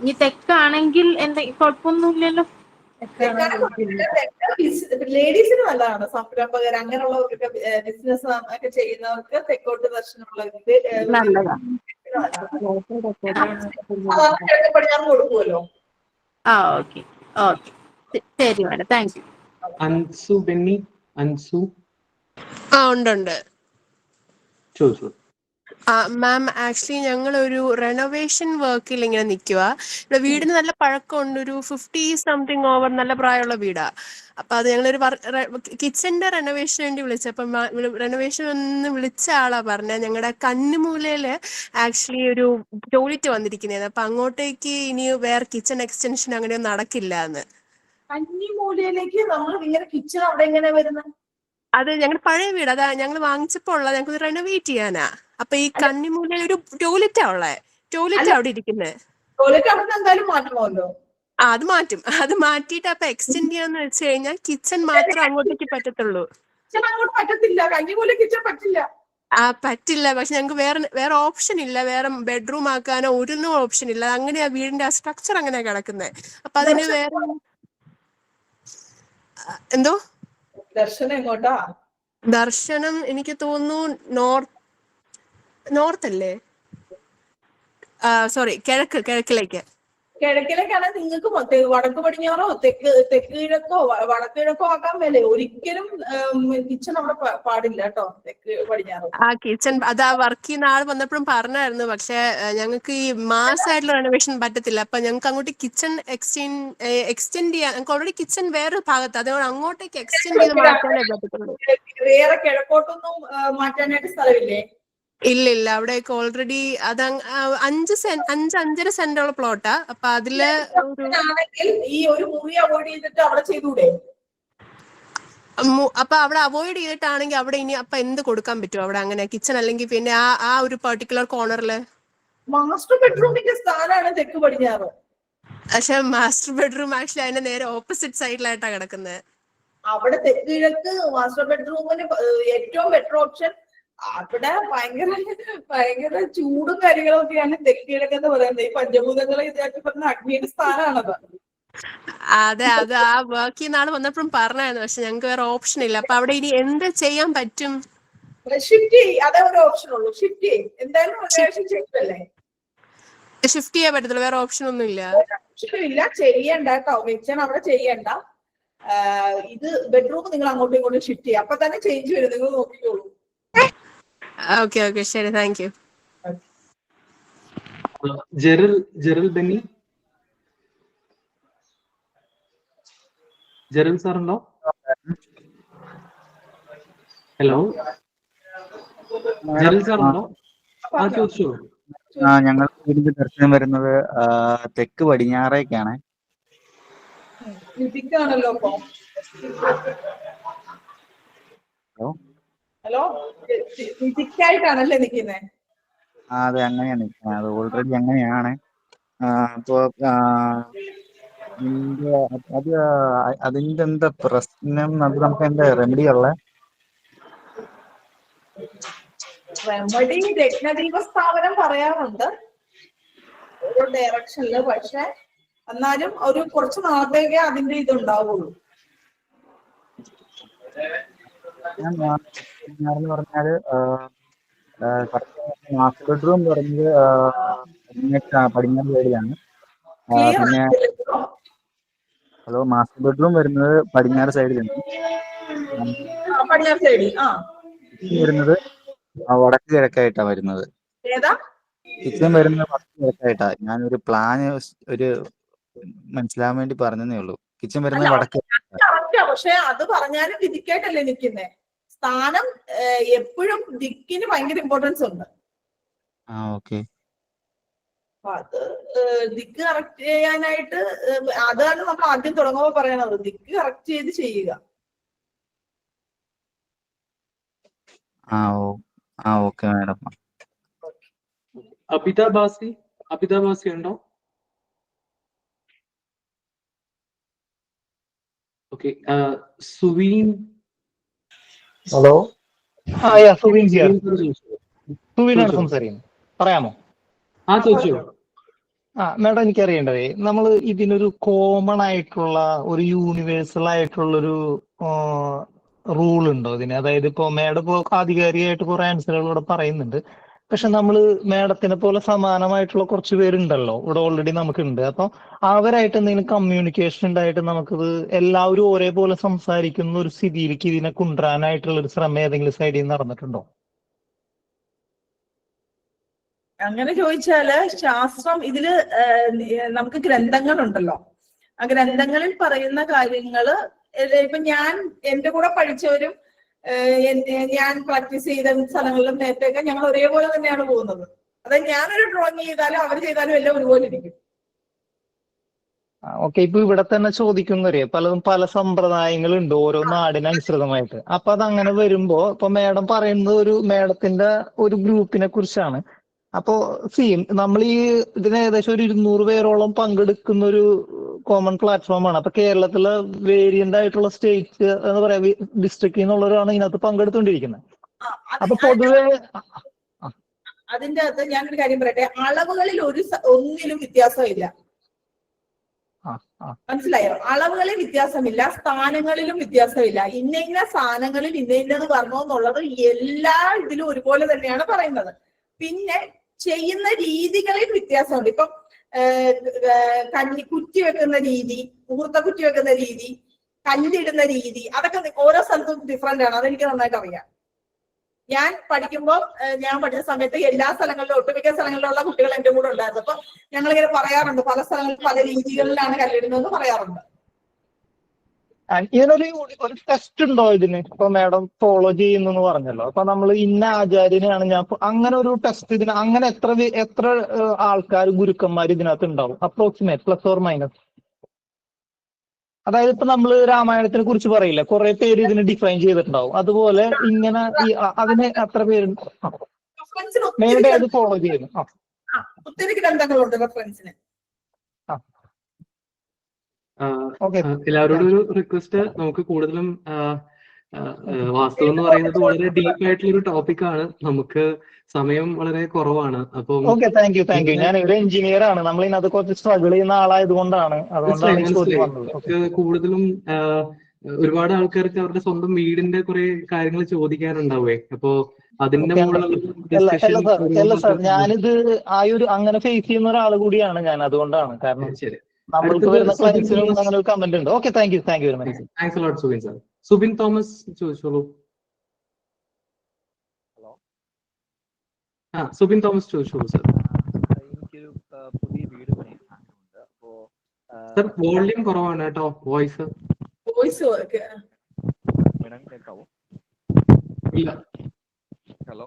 ഇനി തെക്കാണെങ്കിൽ കുഴപ്പമൊന്നുമില്ലല്ലോ. ലേഡീസിന് നല്ലതാണ്. സംരംഭകർ അങ്ങനെയുള്ളവർക്ക് ബിസിനസ് ഒക്കെ ചെയ്യുന്നവർക്ക് തെക്കോട്ട് ദർശനമുള്ള പടിഞ്ഞാറ് കൊടുക്കുമല്ലോ. ശരി madam, thank you. Ansu Benny, Ansu. ഉണ്ട്. ചോദിച്ചു. മാം, ആക്ച്വലി ഞങ്ങൾ ഒരു റെനോവേഷൻ വർക്കിൽ ഇങ്ങനെ നിൽക്കുക. ഇവിടെ വീടിന് നല്ല പഴക്കമുണ്ട്, ഒരു 50 സംതിങ് ഓവർ, നല്ല പ്രായമുള്ള വീടാ. അപ്പൊ അത് ഞങ്ങളൊരു കിച്ചന്റെ റെനോവേഷന് വേണ്ടി വിളിച്ചപ്പം റെനോവേഷൻ ഒന്ന് വിളിച്ച ആളാ പറഞ്ഞ ഞങ്ങളുടെ കന്നിമൂലയില് ആക്ച്വലി ഒരു ടോയ്ലറ്റ് വന്നിരിക്കുന്നതാണ്. അപ്പൊ അങ്ങോട്ടേക്ക് ഇനി വേറെ കിച്ചൺ എക്സ്റ്റൻഷൻ അങ്ങനെയൊന്നും നടക്കില്ല എന്ന്. കന്നിമൂലയിലേക്ക് നമ്മൾ ഇങ്ങനെ കിച്ചൺ അവിടെ എങ്ങനെ വരുന്നത്? അത് ഞങ്ങളുടെ പഴയ വീട്, അതാ ഞങ്ങൾ വാങ്ങിച്ചപ്പോ ഉള്ളത്. ഞങ്ങൾക്ക് റെനോവേറ്റ് ചെയ്യാനാ. അപ്പൊ ഈ കന്നിമൂല ഒരു ടോയ്ലറ്റാ ഉള്ളത്. ടോയ്ലറ്റ് അവിടെ ഇരിക്കുന്നത്. എന്തായാലും മാറ്റണമല്ലോ. അത് മാറ്റും. അത് മാറ്റിയിട്ട് അപ്പൊ എക്സ്റ്റെൻഡ് ചെയ്യാന്ന് വെച്ച് കഴിഞ്ഞാൽ കിച്ചൺ മാത്രം അങ്ങോട്ടേക്ക് പറ്റത്തുള്ളൂ. പറ്റില്ല. പക്ഷെ ഞങ്ങൾക്ക് വേറെ ഓപ്ഷൻ ഇല്ല. വേറെ ബെഡ്റൂം ആക്കാനോ ഒരു ഓപ്ഷൻ ഇല്ല. അങ്ങനെയാ വീടിന്റെ ആ സ്ട്രക്ചർ അങ്ങനെയാ കിടക്കുന്നത്. അപ്പൊ അതിന് വേറെ എന്തോ ദർശനം എങ്ങോട്ടാ? ദർശനം എനിക്ക് തോന്നുന്നു നോർത്ത് അല്ലേ? സോറി, കിഴക്കിലേക്ക്. കിഴക്കിലേക്കാണെങ്കിൽ നിങ്ങൾക്ക് വടക്ക് പടിഞ്ഞാറോ തെക്ക് കിഴക്കോ വടക്ക് കിഴക്കോ ആക്കാൻ മേലെ. ഒരിക്കലും കിച്ചൺ അവിടെ പാടില്ല കേട്ടോ, തെക്ക് പടിഞ്ഞാറോ. ആ കിച്ചൺ അത് ആ വർക്ക് ചെയ്യുന്ന ആൾ വന്നപ്പോഴും പറഞ്ഞായിരുന്നു. പക്ഷെ ഞങ്ങൾക്ക് ഈ മാസ് ആയിട്ടുള്ള റെനോവേഷൻ പറ്റത്തില്ല. അപ്പൊ ഞങ്ങൾക്ക് അങ്ങോട്ട് കിച്ചൺ എക്സ്റ്റെൻഡ് ചെയ്യാൻ, ഞങ്ങൾക്ക് ഓൾറെഡി കിച്ചൺ വേറെ ഭാഗത്ത്, അതുകൊണ്ട് അങ്ങോട്ടേക്ക് എക്സ്റ്റെൻഡ് ചെയ്ത് മാറ്റാനേ പറ്റത്തുള്ളൂ. വേറെ കിഴക്കോട്ടൊന്നും മാറ്റാനായിട്ട് സ്ഥലമില്ലേ? ഇല്ല, അവിടെയൊക്കെ ഓൾറെഡി അത് 5.5 സെന്റുള്ള പ്ലോട്ടാ. അപ്പൊ അതില് ഈ ഒരു മുറി അവോയ്ഡ് ചെയ്തിട്ട് അവിടെ ചെയ്തൂടെ? അപ്പൊ അവിടെ അവോയ്ഡ് ചെയ്തിട്ടാണെങ്കിൽ അവിടെ ഇനി അപ്പൊ എന്ത് കൊടുക്കാൻ പറ്റും അവിടെ? അങ്ങനെ കിച്ചൺ അല്ലെങ്കിൽ പിന്നെ ആ ഒരു പെർട്ടിക്കുലർ കോർണറില് മാസ്റ്റർ ബെഡ്റൂമിന്റെ സ്ഥാനമാണ് തെക്ക് പടിഞ്ഞാറ്. പക്ഷെ മാസ്റ്റർ ബെഡ്റൂം ആക്ച്വലി അതിന്റെ നേരെ ഓപ്പോസിറ്റ് സൈഡിലായിട്ടാ കിടക്കുന്നത്. അവിടെ തെക്ക് കിഴക്ക് മാസ്റ്റർ ബെഡ്റൂമിന് ഏറ്റവും ബെറ്റർ ഓപ്ഷൻ. അവിടെ ഭയങ്കര ചൂടും കാര്യങ്ങളൊക്കെയാണ് തെക്ക് കിഴക്ക് എന്ന് പറയുന്നത്. ഈ പഞ്ചഭൂതങ്ങളെ ഇതാക്കി പറഞ്ഞ അഗ്നിയുടെ സ്ഥാനമാണത്. അതെ, അത് ആ വർക്ക് ചെയ്യുന്ന ആള് വന്നപ്പോഴും പറഞ്ഞായിരുന്നു. പക്ഷെ ഞങ്ങൾക്ക് വേറെ ഓപ്ഷൻ ഇല്ല. അപ്പൊ അവിടെ ഇനി എന്ത് ചെയ്യാൻ പറ്റും? ഷിഫ്റ്റ് ചെയ്യും, അതേ ഒരു ഓപ്ഷൻ ഉള്ളൂ. ഷിഫ്റ്റ് ചെയ്യും. എന്തായാലും ഷിഫ്റ്റ് ചെയ്യാൻ പറ്റത്തില്ല, വേറെ ഓപ്ഷൻ ഒന്നും ഇല്ല. ചെയ്യണ്ട കേട്ടോ, കിച്ചൺ അവിടെ ചെയ്യണ്ട. ഇത് ബെഡ്റൂം നിങ്ങൾ അങ്ങോട്ടും ഇങ്ങോട്ടും ഷിഫ്റ്റ് ചെയ്യാം. അപ്പൊ തന്നെ ചേഞ്ച് വരും, നിങ്ങൾ നോക്കിക്കോളൂ. ഓക്കെ, ശരി, താങ്ക് യു. ജെറൽ ബെന്നി. ജെറൽ സാർ ഉണ്ടോ? ഹലോ, ജെറൽ സാർ ഉണ്ടോ? ചോദിച്ചോ. ഞങ്ങൾ വീടിന്റെ ദർശനം വരുന്നത് തെക്ക് പടിഞ്ഞാറേക്കാണ്. ആണല്ലോ. ഹലോ ഹലോ, ഫിസിക്കായിട്ടാണല്ലേ നിൽക്കുന്നത്? അതെ അങ്ങനെയാണ് നിൽക്കുന്നത്. അത് ഓൾറെഡി അങ്ങനെയാണ്. അപ്പോ അത് അതിന്റെ എന്താ പ്രശ്നം? അത് നമുക്ക് എന്താ റെമഡി ഉള്ളത്? റെമഡി രത്നദീപ സ്ഥാപനം പറയാറുണ്ട് ഒരു ഡയറക്ഷനില്, പക്ഷെ എന്നാലും ഒരു കുറച്ച് നാളത്തേക്കേ അതിന്റെ ഇതുണ്ടാവുള്ളൂ. എന്ന് പറഞ്ഞാല് മാസ്റ്റർ ബെഡ്റൂം പറഞ്ഞത് പടിഞ്ഞാറ് സൈഡിലാണ്. പിന്നെ ഹലോ, മാസ്റ്റർ ബെഡ്റൂം വരുന്നത് പടിഞ്ഞാറ് സൈഡിലാണ്. പടിഞ്ഞാറ് സൈഡിൽ കിച്ചൺ വരുന്നത് വടക്ക് കിഴക്കായിട്ടാ വരുന്നത്. ഏതാ കിച്ചൺ വരുന്നത് വടക്ക് കിഴക്കായിട്ടാ. ഞാനൊരു പ്ലാന് ഒരു മനസ്സിലാവാൻ വേണ്ടി പറഞ്ഞതേ ഉള്ളൂ. കിച്ചൺ വരുന്നത് വടക്ക്. കറക്റ്റാ, പക്ഷെ അത് പറഞ്ഞാലും ദിക്കായിട്ടല്ലേ നിൽക്കുന്നേ. സ്ഥാനം എപ്പോഴും ദിക്കിന് ഭയങ്കര ഇമ്പോർട്ടൻസ് ഉണ്ട്. ഓക്കെ. അത് ദിക്ക് കറക്റ്റ് ചെയ്യാനായിട്ട് അതാണ് നമ്മൾ ആദ്യം തുടങ്ങുമ്പോൾ പറയണത്, ദിക്ക് കറക്റ്റ് ചെയ്ത് ചെയ്യുക. Okay madam. അബിത ബാസി ഉണ്ടോ? ഓക്കെ. സുവീൻ. ഹലോ, സുവീനാണ് സംസാരിക്കുന്നത്. പറയാമോ? ചോദിച്ചോ. മാഡം, എനിക്കറിയേണ്ടതേ, നമ്മൾ ഇതിനൊരു കോമൺ ആയിട്ടുള്ള ഒരു യൂണിവേഴ്സൽ ആയിട്ടുള്ളൊരു റൂൾ ഉണ്ടോ ഇതിന്? അതായത് ഇപ്പോ മാഡം ഇപ്പോൾ ആധികാരികമായിട്ട് കുറെ ആൻസറുകൾ ഇവിടെ പറയുന്നുണ്ട്, പക്ഷെ നമ്മൾ മാഡത്തിനെ പോലെ സമാനമായിട്ടുള്ള കുറച്ച് പേരുണ്ടല്ലോ ഇവിടെ ഓൾറെഡി നമുക്കുണ്ട്. അപ്പൊ അവരായിട്ട് എന്തെങ്കിലും കമ്മ്യൂണിക്കേഷൻ ഉണ്ടായിട്ട് നമുക്കിത് എല്ലാവരും ഒരേപോലെ സംസാരിക്കുന്ന ഒരു സ്ഥിതിയിലേക്ക് ഇതിനെ കൊണ്ടുവരാനായിട്ടുള്ള ഒരു ശ്രമം ഏതെങ്കിലും സൈഡിൽ നിന്ന് നടന്നിട്ടുണ്ടോ? അങ്ങനെ ചോദിച്ചാല് ശാസ്ത്രം ഇതില് നമുക്ക് ഗ്രന്ഥങ്ങളുണ്ടല്ലോ, ആ ഗ്രന്ഥങ്ങളിൽ പറയുന്ന കാര്യങ്ങള് ഇപ്പൊ ഞാൻ എന്റെ കൂടെ പഠിച്ചവരും ഞാൻ പ്രാക്ടീസ് ചെയ്ത സ്ഥലങ്ങളിലും നേരത്തെയൊക്കെ ഞങ്ങൾ ഒരേപോലെ തന്നെയാണ് പോകുന്നത്. അതായത് ഞാനൊരു ഡ്രോയിങ് ചെയ്താലും അവർ ചെയ്താലും എല്ലാം ഒരുപോലെ ഇരിക്കും. ഓക്കെ. ഇപ്പൊ ഇവിടെ തന്നെ ചോദിക്കുന്നവരെ പലതും പല സമ്പ്രദായങ്ങളുണ്ട് ഓരോ നാടിനനുസൃതമായിട്ട്. അപ്പൊ അതങ്ങനെ വരുമ്പോ ഇപ്പൊ മാഡം പറയുന്നത് ഒരു മാഡത്തിന്റെ ഒരു ഗ്രൂപ്പിനെ കുറിച്ചാണ്. അപ്പോ നമ്മൾ ഈ ഇതിന് ഏകദേശം ഒരു 200 പേരോളം പങ്കെടുക്കുന്ന ഒരു കോമൺ പ്ലാറ്റ്ഫോമാണ്. അപ്പൊ കേരളത്തിലെ വേരിയന്റ് ആയിട്ടുള്ള സ്റ്റേറ്റ് എന്ന് പറയാ ഡിസ്ട്രിക്റ്റിൽ നിന്നുള്ളവരാണ് ഇതിനകത്ത് പങ്കെടുത്തുകൊണ്ടിരിക്കുന്നത്. അപ്പൊ പൊതുവെ അതിന്റെ അകത്ത് ഞാനൊരു കാര്യം പറയട്ടെ, അളവുകളിൽ ഒന്നിലും വ്യത്യാസമില്ല. മനസ്സിലായോ? അളവുകളിൽ വ്യത്യാസമില്ല, സ്ഥാനങ്ങളിലും വ്യത്യാസമില്ല. ഇന്ന സ്ഥാനങ്ങളിൽ ഇന്നത് പറഞ്ഞോന്നുള്ളത് എല്ലാ ഇതിലും ഒരുപോലെ തന്നെയാണ് പറയുന്നത്. പിന്നെ ചെയ്യുന്ന രീതികളിൽ വ്യത്യാസമുണ്ട്. ഇപ്പം കുറ്റി വെക്കുന്ന രീതി, മുഹൂർത്ത കുറ്റി വെക്കുന്ന രീതി, കല്ലിടുന്ന രീതി, അതൊക്കെ ഓരോ സ്ഥലത്തും ഡിഫറെന്റ് ആണ്. അതെനിക്ക് നന്നായിട്ട് അറിയാം. ഞാൻ പഠിച്ച സമയത്ത് എല്ലാ സ്ഥലങ്ങളിലും ഒട്ടുമിക്ക സ്ഥലങ്ങളിലുള്ള കുട്ടികൾ എന്റെ കൂടെ ഉണ്ടായിരുന്നു. അപ്പൊ ഞങ്ങളിങ്ങനെ പറയാറുണ്ട്, പല സ്ഥലങ്ങളിൽ പല രീതികളിലാണ് കല്ലിടുന്നതെന്ന് പറയാറുണ്ട്. ഇതിനൊരു ടെസ്റ്റ് ഉണ്ടോ ഇതിന്? ഇപ്പൊ മാഡം ഫോളോ ചെയ്യുന്നു പറഞ്ഞല്ലോ. അപ്പൊ നമ്മൾ ഇന്ന ആചാര്യനെയാണ് ഞാൻ, അങ്ങനെ ഒരു ടെസ്റ്റ് ഇതിന് അങ്ങനെ എത്ര ആൾക്കാർ ഗുരുക്കന്മാർ ഇതിനകത്ത് ഉണ്ടാവും? Approximate plus or minus? അതായത് ഇപ്പൊ നമ്മൾ രാമായണത്തിനെ കുറിച്ച് പറയില്ല, കുറെ പേര് ഇതിന് ഡിഫൈൻ ചെയ്തിട്ടുണ്ടാവും. അതുപോലെ ഇങ്ങനെ അതിന് എത്ര പേരുണ്ട് മേയുടെ അത് ഫോളോ ചെയ്യുന്നു? ഒത്തിരി ഗ്രന്ഥങ്ങളുണ്ട് റെഫറൻസിന്. എല്ലാവരോടും ഒരു റിക്വസ്റ്റ്, നമുക്ക് കൂടുതലും വാസ്തു എന്ന് പറയുന്നത് വളരെ ഡീപ്പ് ആയിട്ടുള്ള ഒരു ടോപ്പിക്കാണ്. നമുക്ക് സമയം വളരെ കുറവാണ്. അപ്പം താങ്ക് യു. ഞാൻ ഒരു എഞ്ചിനീയർ ആണ്. നമ്മൾ ഇതിനകത്ത് കുറച്ച് സ്ട്രഗിൾ ചെയ്യുന്ന ആളായതുകൊണ്ടാണ് നമുക്ക് കൂടുതലും ഒരുപാട് ആൾക്കാർക്ക് അവരുടെ സ്വന്തം വീടിന്റെ കുറെ കാര്യങ്ങൾ ചോദിക്കാനുണ്ടാവേ. അപ്പോ അതിന്റെ അല്ല സാർ, ഞാനിത് അങ്ങനെ ഫേസ് ചെയ്യുന്ന ഒരാൾ കൂടിയാണ് ഞാൻ. അതുകൊണ്ടാണ്, കാരണം നമ്മൾക്ക് വരുന്ന ക്ലയൻസിനും അങ്ങനെ ഒരു കമന്റ് ഉണ്ട്. Okay, thank you very much. Thanks a lot Subin sir. Subin Thomas ചോദിച്ചോളൂ. സുബിൻ തോമസ് ചോദിച്ചോളൂ സാർ. എനിക്കൊരു പുതിയ വീട് പണിയുന്നുണ്ട്. അപ്പോ സാർ വോളിയം കുറവാണ് കേട്ടോ, വോയിസ് മേഡം കേൾക്കാവോ? ഇല്ല. ഹലോ,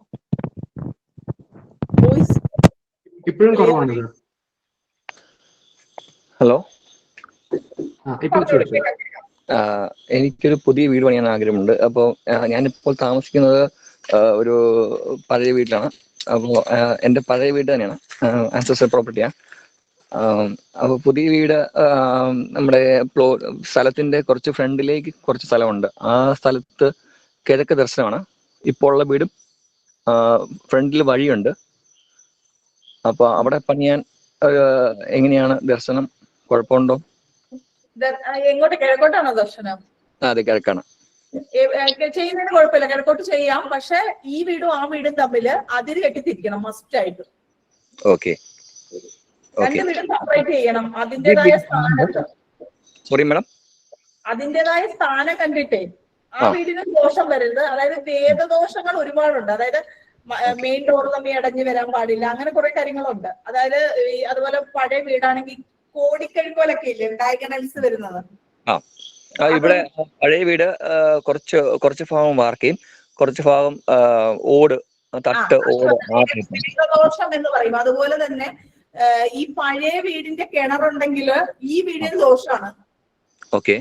ഇപ്പോഴും കുറവാണ്. ഹലോ, ഇപ്പോൾ ചോദിച്ചു. എനിക്കൊരു പുതിയ വീട് പണിയാൻ ആഗ്രഹമുണ്ട്. അപ്പോൾ ഞാനിപ്പോൾ താമസിക്കുന്നത് ഒരു പഴയ വീട്ടിലാണ്. അപ്പോൾ എൻ്റെ പഴയ വീട് തന്നെയാണ്, ആൻസസ്റ്റർ പ്രോപ്പർട്ടിയാണ്. അപ്പോൾ പുതിയ വീട് നമ്മുടെ സ്ഥലത്തിന്റെ കുറച്ച് ഫ്രണ്ടിലേക്ക് കുറച്ച് സ്ഥലമുണ്ട്. ആ സ്ഥലത്ത് കിഴക്ക് ദർശനമാണ്. ഇപ്പോൾ ഉള്ള വീടും ഫ്രണ്ടിൽ വഴിയുണ്ട്. അപ്പോൾ അവിടെ പണിയാൻ എങ്ങനെയാണ് ദർശനം? കുഴപ്പമുണ്ടോ? എങ്ങോട്ട്, കിഴക്കോട്ടാണോ ദർശനം? അതെ, കിഴക്കാണ്. ചെയ്യുന്നതിന് കുഴപ്പമില്ല, കിഴക്കോട്ട് ചെയ്യാം. പക്ഷെ ഈ വീടും ആ വീടും തമ്മിൽ അതിര് കെട്ടിത്തിരിക്കണം മസ്റ്റ് ആയിട്ട്. ഓക്കെ. രണ്ട് വീടും സെപ്പറേറ്റ് ചെയ്യണം. അതിൻ്റെതായ സ്ഥാനം, സോറി മാഡം, അതിൻ്റെതായ സ്ഥാനം കണ്ടിട്ടേ ആ വീടിന് ദോഷം വരരുത്. അതായത് വേദദോഷങ്ങൾ ഒരുപാടുണ്ട്. അതായത് മെയിൻ ഡോർ തമ്മിൽ അടഞ്ഞു വരാൻ പാടില്ല, അങ്ങനെ കുറെ കാര്യങ്ങളുണ്ട്. അതായത് അതുപോലെ പഴയ വീടാണെങ്കിൽ കോടിക്കഴിക്കോലൊക്കെ ഇല്ലേ ഡയഗണൽസ് വരുന്നത്. ഇവിടെ പഴയ വീട് കുറച്ച് ഭാഗം വാർക്കയും കുറച്ച് ഭാഗം ഓട്, തട്ട് ഓട് ദോഷം എന്ന് പറയും. അതുപോലെ തന്നെ ഈ പഴയ വീടിന്റെ കിണറുണ്ടെങ്കിൽ ഈ വീടിന് ദോഷമാണ്. ഓക്കെ.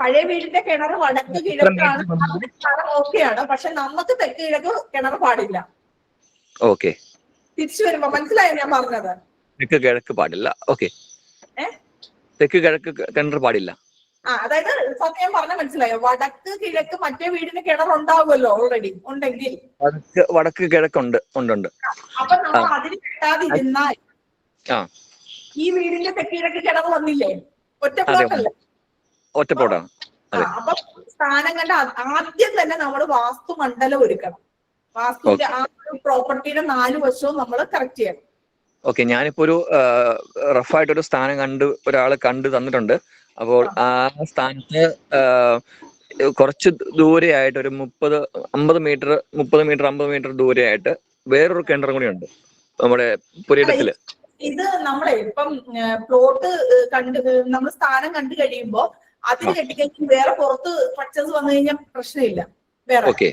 പഴയ വീടിന്റെ കിണർ വടക്ക് കിഴക്കാണ്, ഓക്കെയാണ്. പക്ഷെ നമുക്ക് തെക്ക് കിഴക്ക് കിണർ പാടില്ല. ഓക്കെ. തിരിച്ചു വരുമ്പോ മനസ്സിലായോ ഞാൻ പറഞ്ഞത്? തെക്ക് കിഴക്ക് പാടില്ല. ഓക്കെ. തെക്ക് കിഴക്ക് കിണർ പാടില്ല. അതായത് സത്യം പറഞ്ഞ മനസ്സിലായോ? വടക്ക് കിഴക്ക് മറ്റേ വീടിന് കിണർ ഉണ്ടാവുമല്ലോ ഓൾറെഡി ഉണ്ടെങ്കിൽ. വടക്ക് കിഴക്കുണ്ട്. അപ്പൊ നമ്മൾ അതിന് കെട്ടാതിരുന്നാൽ ഈ വീടിന്റെ തെക്ക് കിഴക്ക് കിണർ വന്നില്ലേ? ഒറ്റ പ്ലോട്ടല്ലേ? ഒറ്റ പ്ലോട്ടാണ്. അപ്പൊ സ്ഥാനം കണ്ട ആദ്യം തന്നെ നമ്മൾ വാസ്തു മണ്ഡലം ഒരുക്കണം. വാസ്തുവിന്റെ ആ പ്രോപ്പർട്ടിയുടെ 4 വശവും നമ്മൾ കറക്റ്റ് ചെയ്യണം. ഓക്കെ. ഞാനിപ്പോ ഒരു റഫായിട്ടൊരു സ്ഥാനം ഒരാൾ കണ്ടു തന്നിട്ടുണ്ട്. അപ്പോൾ ആ സ്ഥാനത്ത് കുറച്ച് ദൂരെയായിട്ട് ഒരു 50 മീറ്റർ ദൂരെയായിട്ട് വേറൊരു കിണറും കൂടി ഉണ്ട് നമ്മുടെ പുരയിടത്തില്. ഇത് നമ്മളെ ഇപ്പം പ്ലോട്ട് നമ്മൾ സ്ഥാനം കണ്ടു കഴിയുമ്പോ അതിന് കെട്ടിക്കഴിഞ്ഞ് വേറെ പുറത്ത് സ്ട്രക്ചേഴ്സ് വന്നു കഴിഞ്ഞാൽ പ്രശ്നമില്ല വേറെ.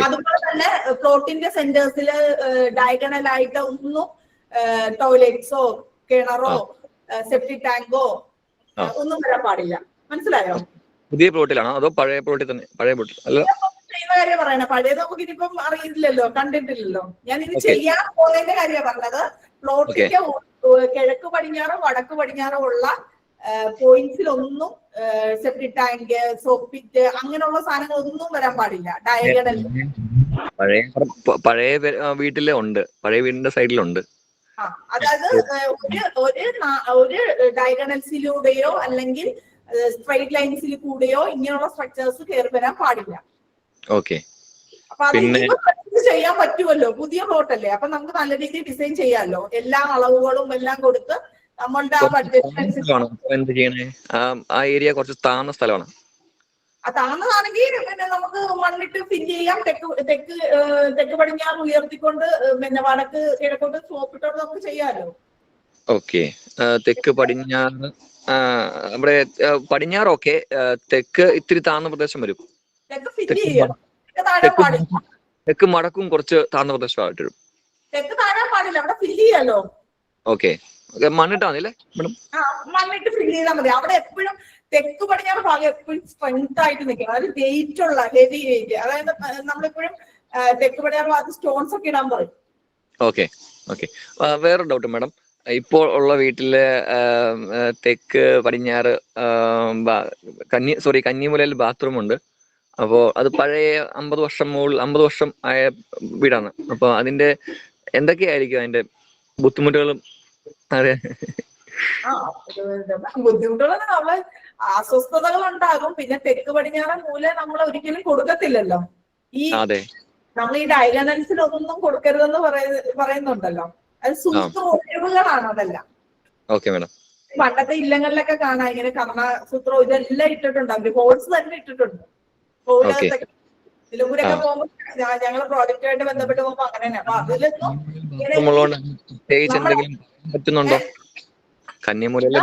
അതുപോലെ തന്നെ പ്ലോട്ടിന്റെ സെന്റേഴ്സിൽ ഡയഗണൽ ആയിട്ട് ഒന്നും ടോയ്ലറ്റ്സോ കിണറോ സെപ്റ്റിക് ടാങ്കോ ഒന്നും വരാൻ പാടില്ല. മനസ്സിലായോ? പുതിയ പ്ലോട്ടിലാണോ അതോ പഴയ പ്ലോട്ടിൽ തന്നെ? പഴയ പ്ലോട്ടിൽ അല്ല, ചെയ്യുന്ന കാര്യം പറയണേ. പഴയത് നമുക്ക് ഇനിയിപ്പം അറിയില്ലല്ലോ, കണ്ടിട്ടില്ലല്ലോ. ഞാൻ ഇത് ചെയ്യാൻ പോകുന്നതിന്റെ കാര്യമാണ് പറഞ്ഞത്. പ്ലോട്ടിന്റെ കിഴക്ക് പടിഞ്ഞാറോ വടക്ക് പടിഞ്ഞാറോ ഉള്ള പോയിന്റ്സിലൊന്നും സെപ്റ്റിക് ടാങ്ക്, സോപ്പിറ്റ് അങ്ങനെയുള്ള സാധനങ്ങളൊന്നും വരാൻ പാടില്ല. ഡയഗണൽ പഴയ വീട്ടിലെ ഉണ്ട്, പഴയ വീടിന്റെ സൈഡിലുണ്ട്. അതായത് ഒരു ഡയഗണൽസിലൂടെയോ അല്ലെങ്കിൽ സ്ട്രൈറ്റ് ലൈൻസിൽ കൂടെയോ ഇങ്ങനെയുള്ള സ്ട്രക്ചേഴ്സ് കയറി വരാൻ പാടില്ല. ഓക്കെ. അപ്പൊ അത് ചെയ്യാൻ പറ്റുമല്ലോ, പുതിയ പ്ലോട്ടല്ലേ. അപ്പൊ നമുക്ക് നല്ല രീതിയിൽ ഡിസൈൻ ചെയ്യാമല്ലോ. എല്ലാ അളവുകളും എല്ലാം കൊടുത്ത് നമ്മളുടെ ആ ബഡ്ജറ്റ്. ആ ഏരിയ കുറച്ച് താഴ്ന്ന സ്ഥലമാണ്. താഴ്ന്നതാണെങ്കിൽ പിന്നെ നമുക്ക് മണ്ണിട്ട് ഫില്ല് ചെയ്യാം. തെക്ക് പടിഞ്ഞാറ് ഉയർത്തിക്കൊണ്ട് പിന്നെ വടക്ക് കിഴക്കോട്ട് സോപ്പിട്ടോട്ട് നമുക്ക് ചെയ്യാമല്ലോ. ഓക്കെ. തെക്ക് പടിഞ്ഞാറ് നമ്മുടെ പടിഞ്ഞാറ് ഓക്കെ. തെക്ക് ഇത്തിരി താഴ്ന്ന പ്രദേശം വരും. തെക്ക് ഫില്ല് ചെയ്യണം. താഴെ പാടില്ല. തെക്ക് മടക്കും കുറച്ച് താഴ്ന്ന പ്രദേശമായിട്ട് വരും. തെക്ക് താഴെ പാടില്ല, അവിടെ ഫില്ല് ചെയ്യാലോ. ഓക്കെ. മണ്ണിട്ടാണല്ലേ മേഡം? മണ്ണിട്ട് ഫില്ല് ചെയ്താൽ മതി. അവിടെ എപ്പോഴും തെക്ക് പടിഞ്ഞാറ് ഭാഗം എപ്പോഴും സ്ട്രെങ്ത് ആയിട്ട് നിൽക്കണം. അതായത് വെയിറ്റ് ഉള്ള ഹെവി വെയിറ്റ്. അതായത് നമ്മളെപ്പോഴും തെക്ക് പടിഞ്ഞാറ് ഭാഗത്ത് സ്റ്റോൺസ് ഒക്കെ ഇടാൻ പറയും. ഓക്കെ. വേറെ ഡൗട്ട് മാഡം. ഇപ്പോൾ ഉള്ള വീട്ടില് തെക്ക് പടിഞ്ഞാറ് കന്നിമൂലയിൽ ബാത്റൂം ഉണ്ട്. അപ്പോൾ അത് പഴയ 50 വർഷം ആയ വീടാണ്. അപ്പൊ അതിന്റെ എന്തൊക്കെയായിരിക്കും അതിന്റെ ബുദ്ധിമുട്ടുകളും? അതെ, ബുദ്ധിമുട്ടുകൾ നമ്മള് അസ്വസ്ഥതകൾ ഉണ്ടാകും. പിന്നെ തെക്ക് പടിഞ്ഞാറ് മൂല നമ്മൾ ഒരിക്കലും കൊടുക്കത്തില്ലല്ലോ. നമ്മൾ ഈ ഡയഗണൽസിലൊന്നും കൊടുക്കരുതെന്ന് പറയുന്നുണ്ടല്ലോ. അത് സൂത്ര ഒഴിവുകളാണ് അതെല്ലാം. പണ്ടത്തെ ഇല്ലങ്ങളിലൊക്കെ കാണാം ഇങ്ങനെ കർണസൂത്രം ഇതെല്ലാം ഇട്ടിട്ടുണ്ട്. അവര് ഹോൾസ് തന്നെ ഇട്ടിട്ടുണ്ട്. ഇതിലൂരൊക്കെ പോകുമ്പോ ഞങ്ങള് പ്രോജക്റ്റുമായിട്ട് ബന്ധപ്പെട്ട് പോകുമ്പോ അങ്ങനെ തന്നെ. അപ്പൊ അതിലൊന്നും പറ്റുന്നുണ്ടോ? കന്നിമൂലയിലെ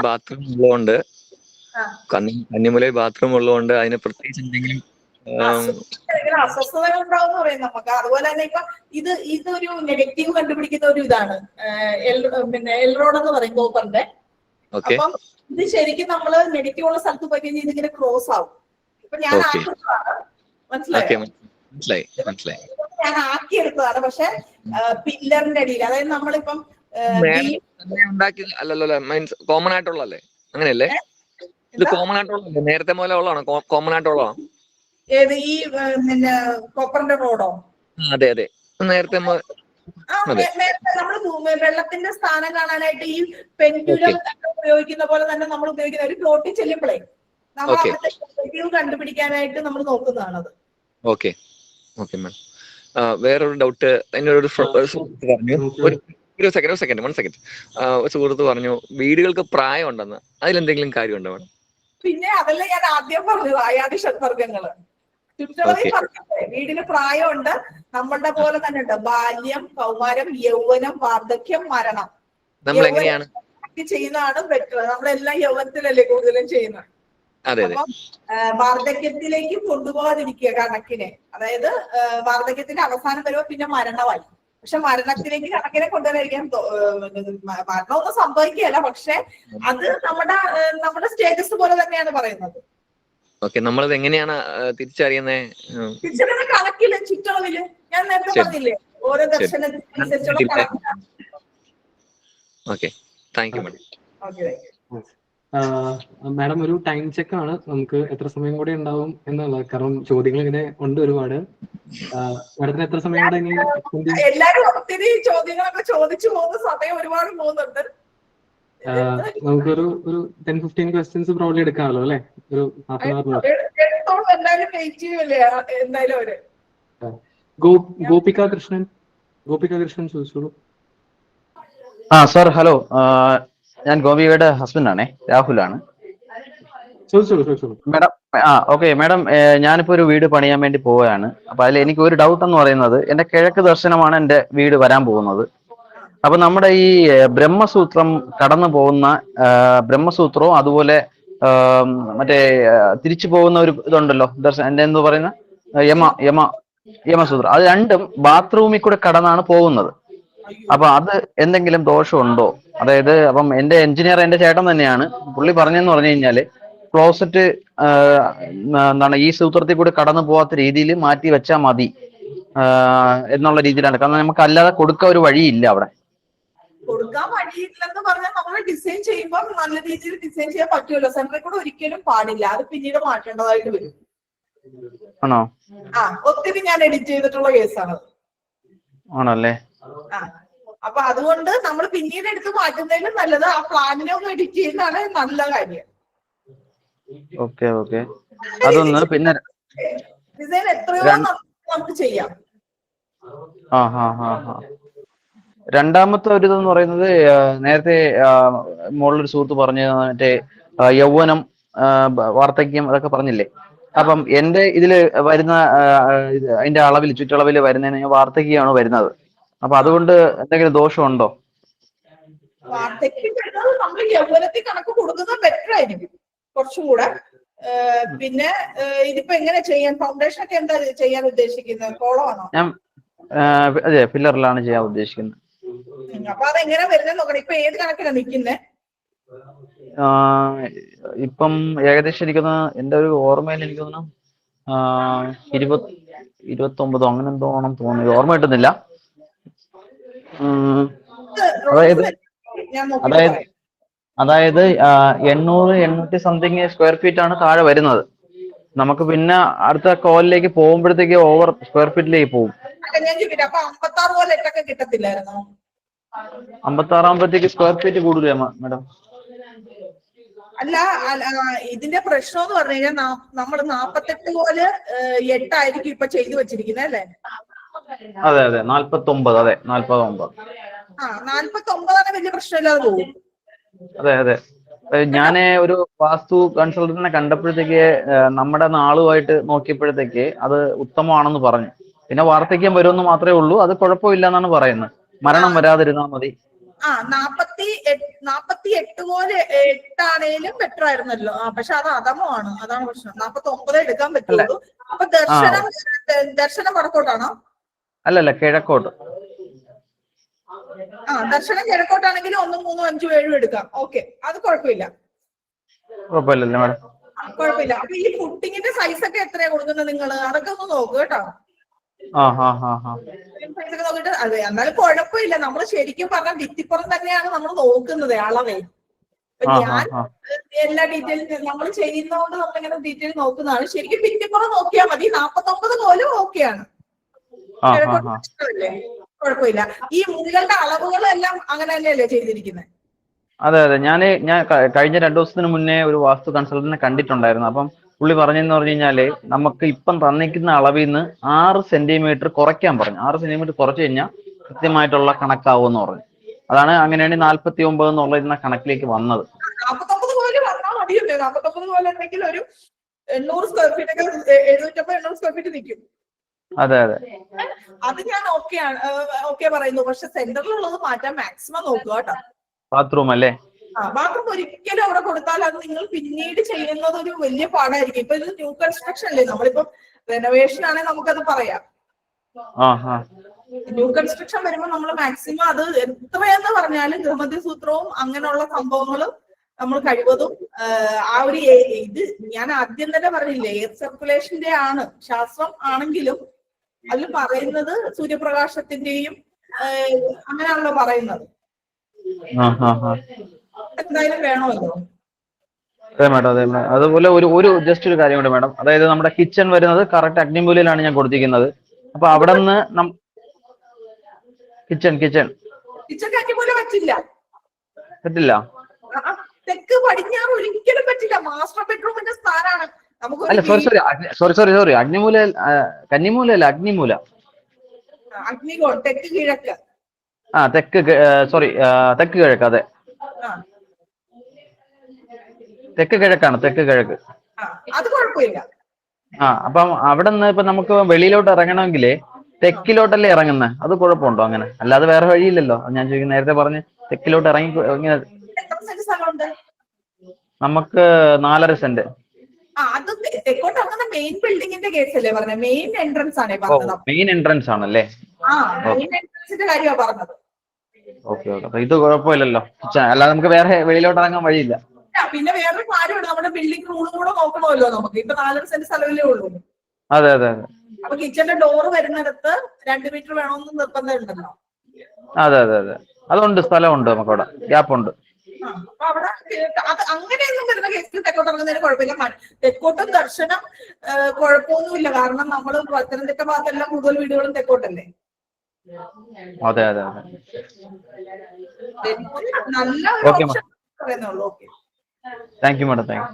ബാത്റൂം ഉള്ളതുകൊണ്ട് അതിന് പ്രത്യേകിച്ച് എന്തെങ്കിലും അസ്വസ്ഥതകൾ ഉണ്ടാവും എന്ന് പറയും നമുക്ക്. അതുപോലെ തന്നെ ഇപ്പൊ ഇതൊരു നെഗറ്റീവ് കണ്ടുപിടിക്കുന്ന ഒരു ഇതാണ്. പിന്നെ എൽറോഡ് എന്ന് പറയും കോപ്പറിന്റെ. ഓക്കെ അപ്പം ഇത് ശരിക്കും നമ്മള് നെഗറ്റീവ് ഉള്ള സ്ഥലത്ത് പോയി കഴിഞ്ഞാൽ ഇതിങ്ങനെ ക്രോസ് ആവും. ഇപ്പൊ ഞാൻ ഓക്കെ ആക്കുന്നതാണ്, മനസ്സിലായോ? ഓക്കെ മനസ്സിലായി. ഞാൻ ആക്കിയെടുത്തതാണ്. പക്ഷെ പില്ലറിന്റെ അടിയിൽ, അതായത് നമ്മളിപ്പം മേഡം തന്നെ ഉണ്ടാക്കി അല്ലല്ലോ, മീൻസ് കോമൺ ആയിട്ടുള്ളല്ലേ? അങ്ങനെയല്ലേ? ഇത് കോമൺ ആയിട്ടുള്ളതല്ലേ? നേരത്തെ പോലെ ഉള്ളതാണോ? കോമൺ ആയിട്ടുള്ളതാണോ? ഏത് ഈ പിന്നെ കോപ്പറിന്റെ റോഡോ? അതെ നേരത്തെ നേരത്തെ നമ്മൾ വെള്ളത്തിന്റെ സ്ഥാനം കാണാനായിട്ട് ഈ പെൻഡുലം ഉപയോഗിക്കുന്ന പോലെ തന്നെ നമ്മൾ ഉപയോഗിക്കുന്ന ഒരു പ്ലോട്ടിൽ ചെല്ലുമ്പോഴേ നമ്മൾ അവിടുത്തെ നെഗറ്റീവ് കണ്ടുപിടിക്കാനായിട്ട് നമ്മൾ നോക്കുന്നതാണത്. Okay ma'am. വേറൊരു ഡൗട്ട്, എന്നോട് സുഹൃത്ത് പറഞ്ഞു, ഒരു സെക്കൻഡ്. സുഹൃത്ത് പറഞ്ഞു വീടുകൾക്ക് പ്രായം ഉണ്ടെന്ന്. അതിലെന്തെങ്കിലും കാര്യമുണ്ടോ മാഡം? പിന്നെ അതല്ല ഞാൻ ആദ്യം പറഞ്ഞത്, ആയാതി ഷഡ്വർഗങ്ങള് ചുറ്റളവിൽ പറഞ്ഞില്ലേ, വീടിന് പ്രായമുണ്ട്. നമ്മളുടെ പോലെ തന്നെ ഉണ്ട് ബാല്യം, കൗമാരം, യൗവനം, വാർദ്ധക്യം, മരണം. ചെയ്യുന്നതാണ് ബെറ്റർ. നമ്മളെല്ലാം യൗവനത്തിലല്ലേ കൂടുതലും ചെയ്യുന്നത്. അപ്പം വാർദ്ധക്യത്തിലേക്ക് കൊണ്ടുപോകാതിരിക്കുക കണക്കിനെ. അതായത് വാർദ്ധക്യത്തിന്റെ അവസാനം വരുമ്പോ പിന്നെ മരണമായി. പക്ഷെ മരണത്തിലേക്ക് കണക്കിനെ കൊണ്ടുവരാതിരിക്കാൻ, മരണമൊന്നും സംഭവിക്കുകയല്ല, പക്ഷെ അത് നമ്മുടെ സ്റ്റേറ്റസ് പോലെ തന്നെയാണ് പറയുന്നത്. ഓക്കെ, നമ്മളത് എങ്ങനെയാണ് തിരിച്ചറിയുന്നത്? തിരിച്ചറിയുന്ന കണക്കില്, ചുറ്റളവില്. ഞാൻ നേരത്തെ പറഞ്ഞില്ലേ, ഓരോ ദർശനത്തിനനുസരിച്ചുള്ള കണക്കാണ്. Okay, thank you madam. Madam ഒരു ടൈം ചെക്ക് ആണ്, നമുക്ക് എത്ര സമയം കൂടെ ഉണ്ടാവും എന്നുള്ളത്. കാരണം ചോദ്യങ്ങൾ ഇങ്ങനെ ഉണ്ട് ഒരുപാട്. മാഡത്തിന് എത്ര സമയം കൂടെ? എല്ലാരും ഒത്തിരി ചോദ്യങ്ങളൊക്കെ ചോദിച്ചു പോകുന്ന സമയം ഒരുപാട് പോകുന്നുണ്ട്. നമുക്കൊരു 10-15 ക്വസ്റ്റ്യൻസ് പ്രോബ്ലി എടുക്കാമല്ലോ അല്ലെ? ഒരു ഹാഫ് ആൻ അവർ. എന്തായാലും വെയിറ്റ് ചെയ്യുമല്ലേ എന്തായാലും അവര്. ഗോപിക കൃഷ്ണൻ ചോദിച്ചോളൂ. സാർ ഹലോ, ഞാൻ ഗോപികയുടെ ഹസ്ബൻഡ് ആണേ, രാഹുലാണ്. മാഡം ഓക്കെ മാഡം, ഞാനിപ്പോ ഒരു വീട് പണിയാൻ വേണ്ടി പോവുകയാണ്. അപ്പൊ അതിൽ എനിക്ക് ഒരു ഡൗട്ട് എന്ന് പറയുന്നത്, എന്റെ കിഴക്ക് ദർശനമാണ് എന്റെ വീട് വരാൻ പോകുന്നത്. അപ്പൊ നമ്മുടെ ഈ ബ്രഹ്മസൂത്രം കടന്നു പോകുന്ന ബ്രഹ്മസൂത്രവും അതുപോലെ മറ്റേ തിരിച്ചു പോകുന്ന ഒരു ഇതുണ്ടല്ലോ, എന്റെ എന്തോ പറയുന്ന യമസൂത്രം, അത് രണ്ടും ബാത്റൂമിൽ കൂടെ കടന്നാണ് പോകുന്നത്. അപ്പൊ അത് എന്തെങ്കിലും ദോഷമുണ്ടോ? അതായത് അപ്പം എന്റെ എഞ്ചിനീയർ എന്റെ ചേട്ടൻ തന്നെയാണ്. പുള്ളി പറഞ്ഞെന്ന് പറഞ്ഞു കഴിഞ്ഞാല് ക്ലോസറ്റ് എന്താണ് ഈ സൂത്രത്തിൽ കൂടെ കടന്നു പോകാത്ത രീതിയിൽ മാറ്റി വെച്ചാൽ മതി എന്നുള്ള രീതിയിലാണ്. കാരണം നമുക്ക് അല്ലാതെ കൊടുക്കാൻ ഒരു വഴിയില്ല അവിടെ. കൊടുക്കാൻ വഴിയില്ലെന്ന് പറഞ്ഞാൽ നമ്മൾ ഡിസൈൻ ചെയ്യുമ്പോൾ നല്ല രീതിയിൽ ഡിസൈൻ ചെയ്യാൻ പറ്റുമല്ലോ. സെന്ററിൽ കൂടെ ഒരിക്കലും പാടില്ല, അത് പിന്നീട് മാറ്റേണ്ടതായിട്ട് വരും. ആണോ? ഒത്തിരി ഞാൻ എഡിറ്റ് ചെയ്തിട്ടുള്ള കേസാണ്. ആണല്ലേ? അപ്പൊ അതുകൊണ്ട് നമ്മൾ പിന്നീട് എടുത്ത് മാറ്റുന്നതിലും നല്ലത് ആ പ്ലാനിനെ ഒന്ന് എഡിറ്റ് ചെയ്യുന്നതാണ് നല്ല കാര്യം. ഓക്കെ അതൊന്ന്. പിന്നെ ഡിസൈൻ എത്രയോ നമുക്ക് ചെയ്യാം. രണ്ടാമത്തെ ഒരു ഇതെന്ന് പറയുന്നത്, നേരത്തെ മുകളിലൊരു സുഹൃത്ത് പറഞ്ഞ മറ്റേ യൗവനം, വാർദ്ധക്യം അതൊക്കെ പറഞ്ഞില്ലേ? അപ്പം എന്റെ ഇതില് വരുന്ന അതിന്റെ അളവിൽ, ചുറ്റളവിൽ വരുന്നതിന് വാർദ്ധക്യമാണ് വരുന്നത്. അപ്പൊ അതുകൊണ്ട് എന്തെങ്കിലും ദോഷമുണ്ടോ? വാർദ്ധക്യം വരുന്നത് നമ്മൾ യൗവനത്തിൽ കണക്ക് കൊടുക്കുന്നത് ബെറ്റർ ആയിരിക്കും കുറച്ചും കൂടെ. പിന്നെ ഇതിപ്പോ എങ്ങനെ ചെയ്യാൻ, ഫൗണ്ടേഷൻ ഒക്കെ എന്താ ചെയ്യാൻ ഉദ്ദേശിക്കുന്നത്? കോളമാണോ? ഞാൻ അതെ പില്ലറിലാണ് ചെയ്യാൻ ഉദ്ദേശിക്കുന്നത്. അപ്പൊ അതെങ്ങനെ വരുന്നത് നോക്കണം. ഇപ്പൊ ഏത് കണക്കിലാണ് നിൽക്കുന്നത്? ഇപ്പം ഏകദേശം എനിക്കൊന്ന് എന്റെ ഒരു ഓർമ്മയിൽ എനിക്ക് തോന്നുന്നു 29 അങ്ങനെ എന്തോ ആണെന്ന് തോന്നുന്നു, ഓർമ്മ കിട്ടുന്നില്ല. അതായത് 800 സംതിങ് സ്ക്വയർ ഫീറ്റ് ആണ് താഴെ വരുന്നത്. നമുക്ക് പിന്നെ അടുത്ത കോലിലേക്ക് പോകുമ്പോഴത്തേക്ക് ഓവർ സ്ക്വയർ ഫീറ്റിലേക്ക് പോകും. ഞാൻ ചോദിക്കട്ടെ, അപ്പൊ 56 പോലെ എട്ടൊക്കെ കിട്ടത്തില്ലായിരുന്നോ? 56 ആകുമ്പോഴത്തേക്ക് സ്ക്വയർ ഫീറ്റ് കൂടുതലേ മാഡം? അല്ല, ഇതിന്റെ പ്രശ്നം എന്ന് പറഞ്ഞു കഴിഞ്ഞാൽ നമ്മൾ 48 പോലെ 8 ഇപ്പൊ ചെയ്തു വെച്ചിരിക്കുന്നത് അല്ലേ? അതെ 49. അതെ 49. 49 വലിയ പ്രശ്നമില്ലാതെ പോകും. അതെ ഞാന് ഒരു വാസ്തു കൺസൾട്ടന്റിനെ കണ്ടപ്പോഴത്തേക്ക് നമ്മുടെ നാളുമായിട്ട് നോക്കിയപ്പോഴത്തേക്ക് അത് ഉത്തമമാണെന്ന് പറഞ്ഞു. പിന്നെ വാർദ്ധക്യം വരുമെന്ന് മാത്രമേ ഉള്ളൂ, അത് കുഴപ്പമില്ല എന്നാണ് പറയുന്നത്. മരണം വരാതിരുന്നാൽ മതി. 48 പോലെ 8 ബെറ്റർ ആയിരുന്നല്ലോ. പക്ഷെ അത് അതാണ് പ്രശ്നം. 49 എടുക്കാൻ പറ്റുള്ളൂ. അപ്പൊ ദർശനം വടക്കോട്ടാണോ? അല്ലല്ല, കിഴക്കോട്ട്. ദർശനം കിഴക്കോട്ടാണെങ്കിലും 1, 3, 5, 7 എടുക്കാം. ഓക്കെ, അത് കുഴപ്പമില്ല. കുഴപ്പമില്ലല്ലോ മാഡം. കുഴപ്പമില്ല. അപ്പൊ ഈ ഫുട്ടിങ്ങിന്റെ സൈസ് ഒക്കെ എത്രയാ കൊടുക്കുന്നത് നിങ്ങൾ? അതൊക്കെ ഒന്ന് നോക്കുക കേട്ടോ. സൈസ് ഒക്കെ നോക്കിട്ട് അതെ, എന്നാലും കുഴപ്പമില്ല. നമ്മൾ ശരിക്കും പറഞ്ഞാൽ ഭിത്തിപ്പുറം തന്നെയാണ് നമ്മൾ നോക്കുന്നത് അളവേ. ഞാൻ എല്ലാ ഡീറ്റെയിലും നമ്മൾ ചെയ്യുന്നതുകൊണ്ട് നമ്മളിങ്ങനെ ഡീറ്റെയിൽ നോക്കുന്നതാണ്. ശരിക്കും ഭിത്തിപ്പുറം നോക്കിയാൽ മതി. 49 പോലും ഓക്കെയാണ്. കുഴപ്പമില്ല. ഈ മുറികളുടെ അളവുകളും എല്ലാം അങ്ങനെ തന്നെയല്ലേ ചെയ്തിരിക്കുന്നത്? അതെ അതെ, ഞാൻ കഴിഞ്ഞ 2 ദിവസത്തിന് മുന്നേ ഒരു വാസ്തു കൺസൾട്ടന്റിനെ കണ്ടിട്ടുണ്ടായിരുന്നു. അപ്പം പുള്ളി പറഞ്ഞെന്ന് പറഞ്ഞു കഴിഞ്ഞാല് നമുക്ക് ഇപ്പം തന്നിക്കുന്ന അളവിൽ നിന്ന് 6 സെന്റിമീറ്റർ കുറയ്ക്കാൻ പറഞ്ഞു. 6 സെന്റിമീറ്റർ കുറച്ച് കഴിഞ്ഞാൽ കൃത്യമായിട്ടുള്ള കണക്കാവുമെന്ന് പറഞ്ഞു. അതാണ് അങ്ങനെയാണ് 49 എന്നുള്ള കണക്കിലേക്ക് വന്നത്. 49 പോലെ വന്നാൽ മതിയല്ലോ. 49 പോലെ ഉണ്ടെങ്കിൽ ഒരു 800 സ്ക്വയർ ഫീറ്റ് ഒക്കെ 750-800 സ്ക്വയർ ഫീറ്റ് നിൽക്കും. അതെ അതെ, അത് ഞാൻ ഓക്കെ പറയുന്നു. പക്ഷെ സെന്ററിലുള്ളത് മാറ്റാൻ മാക്സിമം നോക്കുക കേട്ടോ. ബാത്റൂം അല്ലേ? ബാത്റൂം ഒരിക്കലും അവിടെ കൊടുത്താൽ അത് നിങ്ങൾ പിന്നീട് ചെയ്യുന്നത് ഒരു വലിയ പാടായിരിക്കും. ഇപ്പൊ ഇത് ന്യൂ കൺസ്ട്രക്ഷൻ അല്ലേ, നമ്മളിപ്പോ റെനോവേഷൻ ആണെങ്കിൽ നമുക്കത് പറയാം. ന്യൂ കൺസ്ട്രക്ഷൻ വരുമ്പോൾ നമ്മൾ മാക്സിമം അത് എത്രയെന്ന് പറഞ്ഞാലും ഗൃഹമധ്യ സൂത്രവും അങ്ങനെയുള്ള സംഭവങ്ങളും നമ്മൾ കഴിവതും ആ ഒരു ഇത് ഞാൻ ആദ്യം തന്നെ പറഞ്ഞില്ലേ, എയർ സർക്കുലേഷന്റെ ആണ് ശാസ്ത്രം ആണെങ്കിലും അതിൽ പറയുന്നത് സൂര്യപ്രകാശത്തിന്റെയും അങ്ങനെയാണല്ലോ പറയുന്നത്. എന്തായാലും വേണമല്ലോ. അതെ മാഡം, അതെ മാഡം. അതുപോലെ ഒരു ജസ്റ്റ് ഒരു കാര്യം കൂടെ മാഡം, അതായത് നമ്മുടെ കിച്ചൺ വരുന്നത് കറക്റ്റ് അഗ്നിമൂലയിലാണ് ഞാൻ കൊടുത്തിരിക്കുന്നത്. അപ്പൊ അവിടെ നിന്ന് കിച്ചൺ അഗ്നിമൂല പറ്റില്ല. പറ്റില്ല? തെക്ക് പടിഞ്ഞാറ് ഒരിക്കലും പറ്റില്ല. മാസ്റ്റർ ബെഡ്റൂമിന്റെ സ്ഥാനാണ്. അല്ല സോറി, അഗ്നിമൂല കന്നിമൂല അല്ല, അഗ്നിമൂല. അഗ്നികോൺ തെക്ക് കിഴക്ക്. തെക്ക് കിഴക്ക്. അതെ, തെക്ക് കിഴക്കാണ്, തെക്ക് കിഴക്ക്. അത് കുഴപ്പമില്ല. അപ്പം അവിടെ നിന്ന് ഇപ്പൊ നമുക്ക് വെളിയിലോട്ട് ഇറങ്ങണമെങ്കിൽ തെക്കിലോട്ടല്ലേ ഇറങ്ങുന്നത്? അത് കുഴപ്പമുണ്ടോ അങ്ങനെ? അല്ലാതെ വേറെ വഴിയില്ലല്ലോ. ഞാൻ ചോദിക്കുന്നത്, നേരത്തെ പറഞ്ഞ് തെക്കിലോട്ട് ഇറങ്ങി നമുക്ക് 4.5 സെന്റ്. അത് തെക്കോട്ട് ഇറങ്ങുന്ന മെയിൻ ബിൽഡിങ്ങിന്റെ കേസല്ലേ പറഞ്ഞത്? മെയിൻ എൻട്രൻസ് ആണ് പറഞ്ഞത്. മെയിൻ എൻട്രൻസ് ആണല്ലേ? മെയിൻ എൻട്രൻസിന്റെ കാര്യമാണ് പറഞ്ഞത്. ഓക്കെ, അപ്പൊ ഇത് കുഴപ്പമില്ലല്ലോ. അല്ലാതെ നമുക്ക് വേറെ വെളിയിലോട്ട് ഇറങ്ങാൻ വഴിയില്ല. പിന്നെ വേറൊരു കാര്യമുണ്ട്, നമ്മുടെ ബിൽഡിംഗ് റൂളും കൂടെ നോക്കണമല്ലോ നമുക്ക്. ഇപ്പൊ 4.5 സെന്റ് സ്ഥലമല്ലേ ഉള്ളൂ. അതെ അതെ അതെ. അപ്പൊ കിച്ചന്റെ ഡോറ് വരുന്നിടത്ത് 2 മീറ്റർ വേണമെന്ന് നിർബന്ധമുണ്ടല്ലോ. അതെ അതെ അതെ, അതുണ്ട്, സ്ഥലമുണ്ട്, നമുക്കവിടെ ഗ്യാപ്പ് ഉണ്ട്. അപ്പൊ അവിടെ അത് അങ്ങനെയൊന്നും വരുന്ന കേസിൽ തെക്കോട്ട് ഇറങ്ങുന്നതിന് കുഴപ്പമില്ല. തെക്കോട്ടും ദർശനം കുഴപ്പമൊന്നുമില്ല. കാരണം നമ്മള് പത്തനംതിട്ട ഭാഗത്തെല്ലാം കൂടുതൽ വീടുകളും തെക്കോട്ടല്ലേ. അതെ അതെ അതെ, നല്ല പറയുന്നുള്ളൂ. Okay, thank you madam, thank you.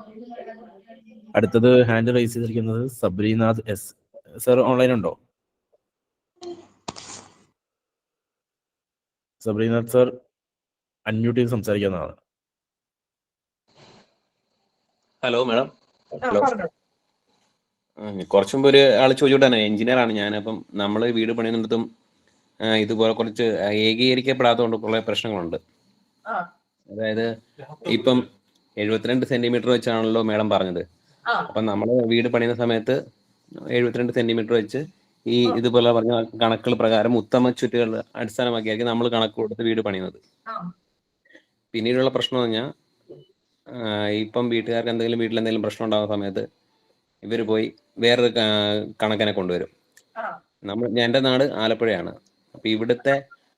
അടുത്തത് ഹാൻഡ് റൈസ് ചെയ്തിരിക്കുന്നത് സബ്രീനാഥ് എസ്. സർ ഓൺലൈൻ ഉണ്ടോ? സബ്രീനാഥ് സർ അൺമ്യൂട്ട് ചെയ്ത് സംസാരിക്കാവുന്നതാണ്. Hello madam. ഹലോ, കുറച്ചു മുമ്പ് ഒരു ആൾ ചോദിച്ചോട്ടാണ്, എഞ്ചിനീയർ ആണ് ഞാൻ. അപ്പം നമ്മൾ വീട് പണിയുന്നിടത്തും ഇതുപോലെ കുറച്ച് ഏകീകരിക്കപ്പെടാത്തതുകൊണ്ട് കുറെ പ്രശ്നങ്ങളുണ്ട്. അതായത് ഇപ്പം 72 സെന്റിമീറ്റർ വെച്ചാണല്ലോ മാഡം പറഞ്ഞത്. അപ്പം നമ്മൾ വീട് പണിയുന്ന സമയത്ത് 72 സെന്റിമീറ്റർ വെച്ച് ഈ ഇതുപോലെ പറഞ്ഞ കണക്കുകൾ പ്രകാരം ഉത്തമ ചുറ്റുകൾ അടിസ്ഥാനമാക്കിയായിരിക്കും നമ്മൾ കണക്ക് കൊടുത്ത് വീട് പണിയുന്നത്. പിന്നീടുള്ള പ്രശ്നം എന്ന് പറഞ്ഞാൽ, ഇപ്പം വീട്ടുകാർക്ക് എന്തെങ്കിലും വീട്ടിലെന്തെങ്കിലും പ്രശ്നം ഉണ്ടാകുന്ന സമയത്ത് ഇവർ പോയി വേറൊരു കണക്കിനെ കൊണ്ടുവരും. എൻ്റെ നാട് ആലപ്പുഴയാണ്. അപ്പം ഇവിടുത്തെ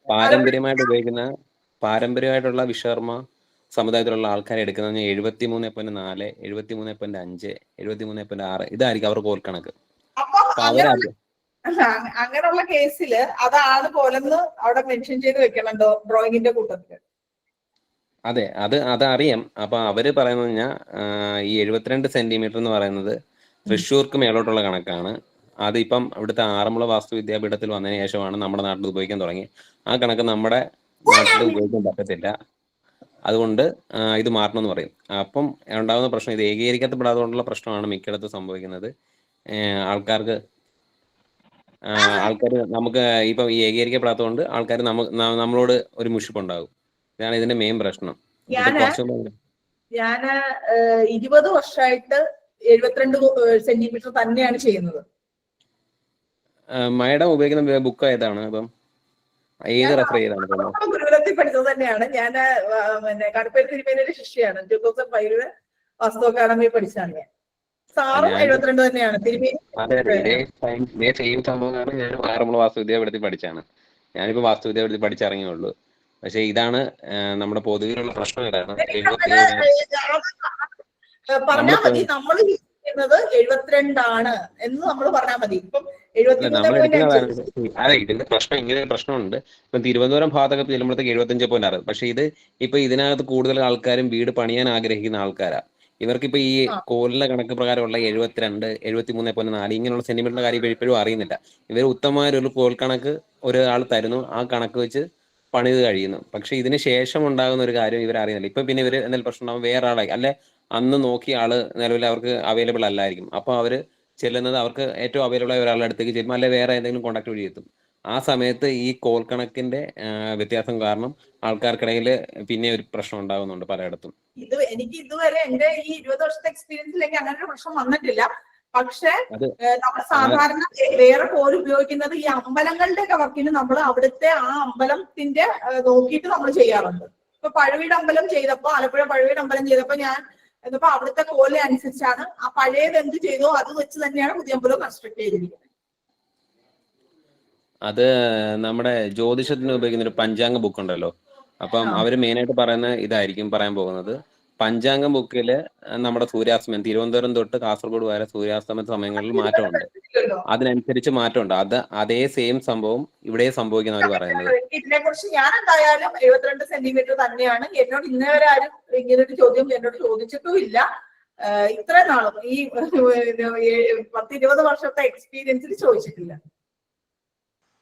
പാരമ്പര്യമായിട്ടുള്ള വിശ്വകർമ്മ സമുദായത്തിലുള്ള ആൾക്കാരെ എടുക്കുന്നത് 73.4, 73.5, 73.6 ഇതായിരിക്കും അവർക്ക് കോൽക്കണക്ക്. അങ്ങനെയുള്ള കേസില് അതാണ് പോലെന്ന് അവിടെ മെൻഷൻ ചെയ്ത് വെക്കണോ ഡ്രോയിങ്ങിന്റെ കൂട്ടത്തില്? അതെ, അതറിയാം. അപ്പൊ അവര് പറയുന്നത് കഴിഞ്ഞാൽ ഈ 72 സെന്റിമീറ്റർ എന്ന് പറയുന്നത് തൃശ്ശൂർക്ക് മേലോട്ടുള്ള കണക്കാണ്. അതിപ്പം ഇവിടുത്തെ ആറന്മുള വാസ്തു വിദ്യാപീഠത്തിൽ വന്നതിന് ശേഷമാണ് നമ്മുടെ നാട്ടിൽ ഉപയോഗിക്കാൻ തുടങ്ങി. ആ കണക്ക് നമ്മുടെ നാട്ടിൽ ഉപയോഗിക്കാൻ പറ്റത്തില്ല. അതുകൊണ്ട് ഇത് മാറണമെന്ന് പറയും. അപ്പം ഉണ്ടാകുന്ന പ്രശ്നം, ഇത് ഏകീകരിക്കപ്പെടാതുകൊണ്ടുള്ള പ്രശ്നമാണ് മിക്കയിടത്തും സംഭവിക്കുന്നത്. ആൾക്കാർ നമുക്ക് ഇപ്പം ഈ ഏകീകരിക്കപ്പെടാത്തതുകൊണ്ട് ആൾക്കാർ നമ്മളോട് ഒരു മുഷിപ്പുണ്ടാകും. ഇതാണ് ഇതിന്റെ മെയിൻ പ്രശ്നം. ഞാന് 20 വർഷമായിട്ട് 72 സെന്റിമീറ്റർ തന്നെയാണ് ചെയ്യുന്നത്. മാഡം ഉപയോഗിക്കുന്ന ബുക്ക് ഏതാണ്? അപ്പം ഏത് റെഫർ ചെയ്താണ് തോന്നുന്നു? ഗുരുകുലത്തിൽ പഠിച്ചത് തന്നെയാണ്. ഞാൻ പിന്നെ കടുപ്പേരി തിരുമേനിയുടെ ശിഷ്യയാണ്. 2005 വാസ്തു അക്കാദമി പഠിച്ചാണ് ഞാൻ. സാറും 72 തന്നെയാണ് തിരുമേനി. അതെ അതെ, ഇതേ സെയിം സംഭവമാണ്. ഞാൻ ആറന്മുള വാസ്തുവിദ്യാപീഠത്തിൽ പഠിച്ചാണ്. ഞാനിപ്പോ വാസ്തുവിദ്യാപീഠത്തിൽ പഠിച്ചിറങ്ങിയുള്ളൂ. പക്ഷെ ഇതാണ് നമ്മുടെ പൊതുവിലുള്ള പ്രശ്നം. ഇതാണ് പറഞ്ഞാൽ മതി നമ്മൾ ചെയ്യുന്നത് 72 ആണ് എന്ന് നമ്മൾ പറഞ്ഞാൽ മതി. ഇപ്പം 73.5. അതെ, ഇതിന്റെ പ്രശ്നം ഇങ്ങനെ ഒരു പ്രശ്നമുണ്ട്. ഇപ്പം തിരുവനന്തപുരം ഭാഗത്തൊക്കെ ചെല്ലുമ്പോഴത്തേക്ക് 75.6. പക്ഷെ ഇപ്പൊ ഇതിനകത്ത് കൂടുതൽ ആൾക്കാരും വീട് പണിയാൻ ആഗ്രഹിക്കുന്ന ആൾക്കാരാ. ഇവർക്കിപ്പോ ഈ കോലിന്റെ കണക്ക് പ്രകാരമുള്ള 72, 73.4 ഇങ്ങനെയുള്ള സെന്റിമീറ്ററിന്റെ കാര്യം ഇപ്പോഴും അറിയുന്നില്ല. ഇവർ ഉത്തമമായ ഒരു കോൽ കണക്ക് ഒരാൾ തരുന്നു, ആ കണക്ക് വെച്ച് പണിത് കഴിയുന്നു. പക്ഷെ ഇതിന് ശേഷം ഉണ്ടാകുന്ന ഒരു കാര്യം ഇവർ അറിയുന്നില്ല. ഇപ്പൊ പിന്നെ ഇവർ എന്തെങ്കിലും പ്രശ്നം ഉണ്ടാകും വേറെ ആളായി, അല്ലെ അന്ന് നോക്കിയ ആള് നിലവിൽ അവർക്ക് അവൈലബിൾ അല്ലായിരിക്കും. അപ്പൊ അവര് ചെല്ലുന്നത് അവർക്ക് ഏറ്റവും അവൈലബിൾ ആയ ഒരാളുടെ അടുത്തേക്ക് ചെല്ലും, അല്ലെ വേറെ ഏതെങ്കിലും കോൺടാക്ട് വഴി എത്തും. ആ സമയത്ത് ഈ കോൽ കണക്കിന്റെ വ്യത്യാസം കാരണം ആൾക്കാർക്കിടയിൽ പിന്നെ ഒരു പ്രശ്നം ഉണ്ടാകുന്നുണ്ട് പലയിടത്തും. എനിക്ക് ഇതുവരെ എന്റെ ഈ 20 വർഷത്തെ എക്സ്പീരിയൻസിലേക്ക് അങ്ങനെ ഒരു പ്രശ്നം വന്നിട്ടില്ല. പക്ഷെ നമ്മൾ സാധാരണ വേറെ കോൽ ഉപയോഗിക്കുന്നത് ഈ അമ്പലങ്ങളുടെ ഒക്കെ വർക്കിന് നമ്മൾ അവിടുത്തെ ആ അമ്പലത്തിന്റെ നോക്കിയിട്ട് നമ്മൾ ചെയ്യാറുണ്ട്. ഇപ്പൊ പഴവീട് അമ്പലം ചെയ്തപ്പോ, ആലപ്പുഴ പഴവീട് അമ്പലം ചെയ്തപ്പോ ഞാൻ എന്നിപ്പോ അവിടുത്തെ കോല് അനുസരിച്ചാണ് ആ പഴയത് എന്ത് ചെയ്തോ അത് വെച്ച് തന്നെയാണ് പുതിയ അമ്പലം കൺസ്ട്രക്ട് ചെയ്തിരിക്കുന്നത്. അത് നമ്മുടെ ജ്യോതിഷത്തിന് ഉപയോഗിക്കുന്ന ഒരു പഞ്ചാംഗ ബുക്ക് ഉണ്ടല്ലോ. അപ്പം അവര് മെയിനായിട്ട് പറയുന്ന ഇതായിരിക്കും പറയാൻ പോകുന്നത്. പഞ്ചാംഗം ബുക്കില് നമ്മുടെ സൂര്യാസ്തമയം തിരുവനന്തപുരം തൊട്ട് കാസർഗോഡ് വരെ സൂര്യാസ്തമയ സമയങ്ങളിൽ മാറ്റമുണ്ട്. അതിനനുസരിച്ച് മാറ്റമുണ്ട്. അതേ സെയിം സംഭവം ഇവിടെ സംഭവിക്കുന്നവർ പറയുന്നത്. ഇതിനെ കുറിച്ച് ഞാൻ എന്തായാലും 72 സെന്റിമീറ്റർ തന്നെയാണ്. എന്നോട് ഇന്നേവരെ ആരും ഇങ്ങനൊരു ചോദ്യം എന്നോട് ചോദിച്ചിട്ടും ഇല്ല. ഇത്ര നാളും ഈ 10-20 വർഷത്തെ എക്സ്പീരിയൻസിൽ ചോദിച്ചിട്ടില്ല.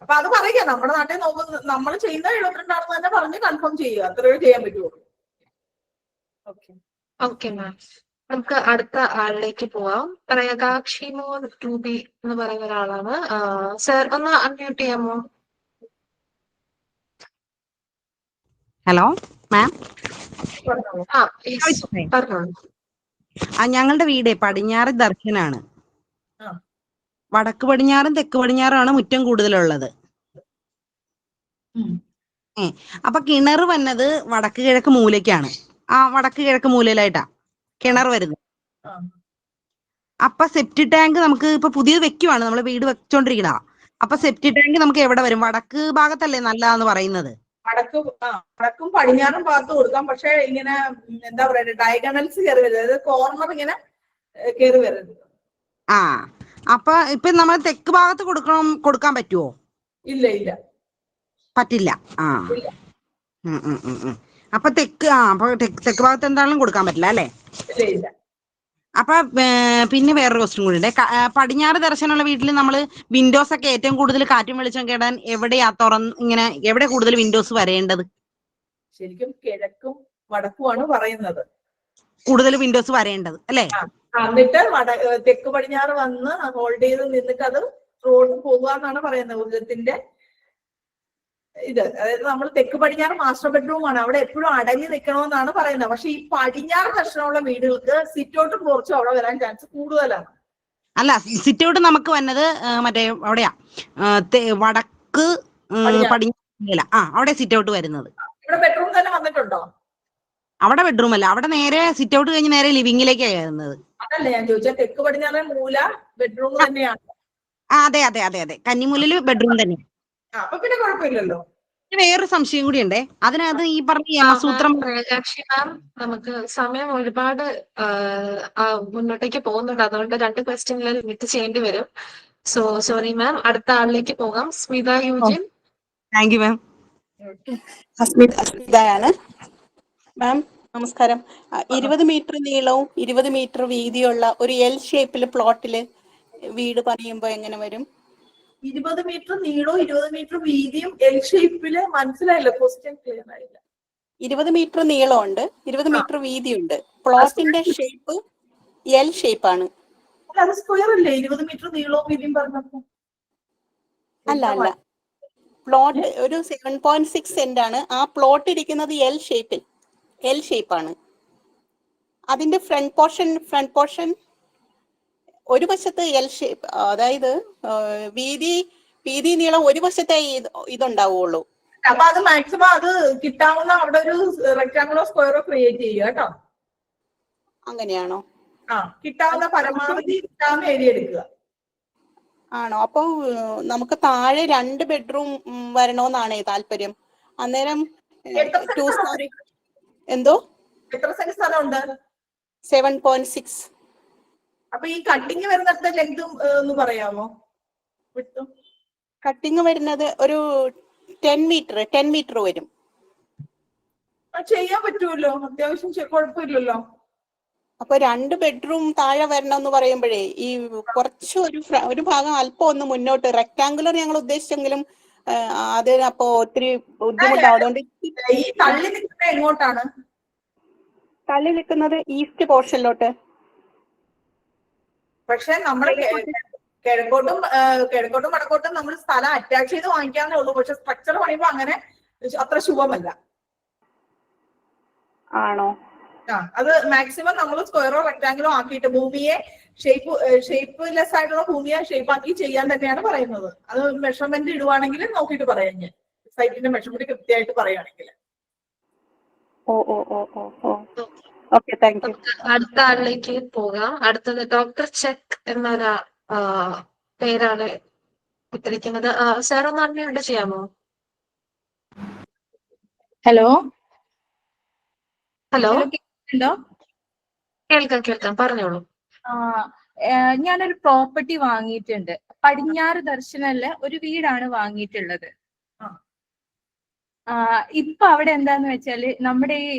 അപ്പൊ അത് പറയുക, നമ്മുടെ നാട്ടിൽ നോക്കുന്നത് നമ്മൾ ചെയ്യുന്ന 72 ആണെന്ന് തന്നെ പറഞ്ഞ് കൺഫേം ചെയ്യുക. അത്രയേ ചെയ്യാൻ പറ്റുള്ളൂ. ഓക്കെ മാം, നമുക്ക് അടുത്ത ആളിലേക്ക് പോവാം. പ്രേകാക്ഷി മോൻ ടൂബി എന്ന് പറയുന്ന ഒരാളാണ്. സർ ഒന്ന് അൺമ്യൂട്ട് ചെയ്യാമോ? ഹലോ മാം, പറഞ്ഞോളൂ. ഞങ്ങളുടെ വീട് പടിഞ്ഞാറ് ദർശനാണ്. വടക്ക് പടിഞ്ഞാറും തെക്ക് പടിഞ്ഞാറുമാണ് മുറ്റം കൂടുതലുള്ളത്. അപ്പൊ കിണർ വന്നത് വടക്ക് കിഴക്ക് മൂലയ്ക്കാണ്. ആ വടക്ക് കിഴക്ക് മൂലയിലായിട്ടാ കിണർ വരുന്നത്. അപ്പൊ സെപ്റ്റി ടാങ്ക് നമുക്ക് ഇപ്പൊ പുതിയത് വെക്കുവാണ്, നമ്മള് വീട് വെച്ചോണ്ടിരിക്കണ. അപ്പൊ സെപ്റ്റി ടാങ്ക് നമുക്ക് എവിടെ വരും? വടക്ക് ഭാഗത്തല്ലേ നല്ലതാന്ന് പറയുന്നത്. വടക്കും പടിഞ്ഞാറും ഭാഗത്ത് കൊടുക്കാം. പക്ഷെ ഇങ്ങനെ എന്താ പറയുക, ഡയഗണൽസ് കയറി വരരുത്, അതായത് കോർണർ ഇങ്ങനെ കയറി വരരുത്. അപ്പൊ ഇപ്പൊ നമ്മൾ തെക്ക് ഭാഗത്ത് കൊടുക്കാൻ പറ്റുമോ? ഇല്ല ഇല്ല, പറ്റില്ല. അപ്പൊ തെക്ക് ഭാഗത്ത് എന്തായാലും കൊടുക്കാൻ പറ്റില്ല അല്ലേ? ഇല്ല. അപ്പൊ പിന്നെ വേറൊരു ക്വസ്റ്റ്യൻ കൂടി ഉണ്ട്. പടിഞ്ഞാറ് ദർശനമുള്ള വീട്ടിൽ നമ്മള് വിൻഡോസ് ഒക്കെ ഏറ്റവും കൂടുതൽ കാറ്റും വെളിച്ചം കേടാൻ എവിടെയാ എവിടെ കൂടുതൽ വിൻഡോസ് വരേണ്ടത്? ശരിക്കും കിഴക്കും വടക്കുമാണ് പറയുന്നത് കൂടുതൽ വിൻഡോസ് വരേണ്ടത് അല്ലേ? എന്നിട്ട് തെക്ക് പടിഞ്ഞാറ് വന്ന് ഹോൾഡ് ചെയ്ത് നിന്നിട്ട് അത് റോഡ് പോകുക എന്നാണ് പറയുന്നത്. ഊർജത്തിന്റെ ഇത്, അതായത് നമ്മൾ തെക്ക് പടിഞ്ഞാറ് മാസ്റ്റർ ബെഡ്റൂം ആണ്, അവിടെ എപ്പോഴും അടങ്ങി നിൽക്കണമെന്നാണ് പറയുന്നത്. പക്ഷെ ഈ പടിഞ്ഞാറ് ദർശനമുള്ള വീടുകൾക്ക് സിറ്റൗട്ടും കുറച്ചും അവിടെ വരാൻ ചാൻസ് കൂടുതലാണ്. അല്ല, സിറ്റൗട്ട് നമുക്ക് വന്നത് മറ്റേ അവിടെയാ, വടക്ക് പടിഞ്ഞാറ് അവിടെ സിറ്റൗട്ട് വരുന്നത്. ഇവിടെ ബെഡ്റൂം തന്നെ വന്നിട്ടുണ്ടോ? അവിടെ ബെഡ്റൂം അല്ല, അവിടെ നേരെ സിറ്റൗട്ട് കഴിഞ്ഞ് നേരെ ലിവിംഗിലേക്കാണ് വരുന്നത്. അതല്ല ഞാൻ ചോദിച്ചാൽ, തെക്ക് പടിഞ്ഞാറ് മൂല ബെഡ്റൂം തന്നെയാണ്. അതെ അതെ അതെ അതെ, കന്നിമൂലയില് ബെഡ്റൂം തന്നെയാണ്. അപ്പൊ പിന്നെ കുഴപ്പമില്ലല്ലോ. വേറൊരു സംശയം കൂടി ഉണ്ടേ, അതിനകത്ത് ഈ പറഞ്ഞ യമസൂത്രം. പ്രേകാക്ഷി മാം, നമുക്ക് സമയം ഒരുപാട് മുന്നോട്ടേക്ക് പോകുന്നുണ്ട്, അതുകൊണ്ട് 2 ക്വസ്റ്റ്യനിൽ ലിമിറ്റ് ചെയ്യേണ്ടി വരും. സോറി മാം, അടുത്ത ആളിലേക്ക് പോകാം. Smitha Eugene. Thank you ma'am. സ്മിതയാണ് മാം. നമസ്കാരം. 20 മീറ്റർ നീളവും 20 മീറ്റർ വീതിയുള്ള ഒരു എൽ ഷേപ്പില് പ്ലോട്ടില് വീട് പണിയുമ്പോ എങ്ങനെ വരും? 20 മീറ്റർ നീളവും 20 മീറ്റർ വീതിയും എൽ ഷേപ്പില്, മനസ്സിലായില്ല, ക്വസ്റ്റ്യൻ ക്ലിയർ ആയില്ല. 20 മീറ്റർ നീളമുണ്ട്, 20 മീറ്റർ വീതിയുണ്ട്. പ്ലോട്ടിന്റെ ഷേപ്പ് എൽ ഷേപ്പാണ്. അത് സ്ക്വയർ അല്ലേ? 20 മീറ്റർ നീളവും വീതിയും പറഞ്ഞപ്പോ. അല്ല അല്ല, പ്ലോട്ട് ഒരു 7.6 സെന്റ് ആണ്. ആ പ്ലോട്ട് ഇരിക്കുന്നത് എൽ ഷേപ്പാണ്. അതിന്റെ ഫ്രണ്ട് പോർഷൻ ഒരു വശത്ത് എൽ ഷേപ്പ്, അതായത് വീതി നീളം ഒരു വശത്തെ ഇതുണ്ടാവുള്ളൂ. അപ്പൊ അത് മാക്സിമം അത് കിട്ടാവുന്ന അവിടെ ഒരു റെക്ടാങ്കുലർ സ്ക്വയറോ ക്രിയേറ്റ് ചെയ്യുക കേട്ടോ. അങ്ങനെയാണോ? കിട്ടാവുന്ന പരമാവധി കിട്ടാവുന്ന ഏരിയ എടുക്കുക. ആണോ? അപ്പൊ നമുക്ക് താഴെ 2 ബെഡ്റൂം വരണോന്നാണേ താല്പര്യം. അന്നേരം 2 സ്റ്റോറി. എന്തോ? എത്ര സെന്റ് സ്ഥലമുണ്ട്? 7.6. അപ്പൊ ഈ കട്ടിങ് വരുന്നിടത്തെ ലെങ്തും ഒന്ന് പറയാമോ? കട്ടിങ് വരുന്നത് ഒരു 10 മീറ്റർ വരും. ചെയ്യാൻ പറ്റുമല്ലോ, അത്യാവശ്യം കുഴപ്പമില്ലല്ലോ. അപ്പൊ 2 ബെഡ്റൂം താഴെ വരണം എന്ന് പറയുമ്പോഴേ ഈ കുറച്ച് ഒരു ഭാഗം അല്പം ഒന്ന് മുന്നോട്ട് റെക്ടാങ്കുലർ ഞങ്ങൾ ഉദ്ദേശിച്ചെങ്കിലും അത് അപ്പൊ ഒത്തിരി ബുദ്ധിമുട്ടാവും. അതുകൊണ്ട് ഈ തള്ളി നിൽക്കുന്നത് എങ്ങോട്ടാണ്? തള്ളി നിൽക്കുന്നത് ഈസ്റ്റ് പോർഷനിലോട്ട്. പക്ഷെ നമ്മൾ കിഴക്കോട്ടും വടക്കോട്ടും നമ്മൾ സ്ഥലം അറ്റാച്ച് ചെയ്ത് വാങ്ങിക്കാന്നേ ഉള്ളൂ. പക്ഷെ സ്ട്രക്ചർ പണിയുമ്പോ അങ്ങനെ അത്ര ശുഭമല്ല. ആണോ? അത് മാക്സിമം നമ്മൾ സ്ക്വയറോ റെക്ടാങ്കിളോ ആക്കിയിട്ട് ഭൂമിയെ ഷേപ്പ്ലെസ് ആയിട്ടുള്ള ഭൂമിയെ ഷേപ്പ് ആക്കി ചെയ്യാൻ തന്നെയാണ് പറയുന്നത്. അത് മെഷർമെന്റ് ഇടുവാണെങ്കിൽ നോക്കിയിട്ട് പറയാം ഞാൻ, സൈറ്റിന്റെ മെഷർമെന്റ് കൃത്യമായിട്ട് പറയുകയാണെങ്കിൽ. Okay, thank you. അടുത്ത ആളിലേക്ക് പോകാം. അടുത്തത് ഡോക്ടർ ചെക്ക് എന്നൊരു പേരാണ് ഉത്തരിക്കുന്നത്. സാർ ഒന്ന് അൺമ്യൂട്ട് ചെയ്യാമോ? ഹലോ ഹലോ, ഹലോ, കേൾക്കാം, പറഞ്ഞോളൂ. ഞാനൊരു പ്രോപ്പർട്ടി വാങ്ങിയിട്ടുണ്ട്. പടിഞ്ഞാറ് ദർശനല്ല ഒരു വീടാണ് വാങ്ങിയിട്ടുള്ളത്. ഇപ്പൊ അവിടെ എന്താന്ന് വെച്ചാല് നമ്മുടെ ഈ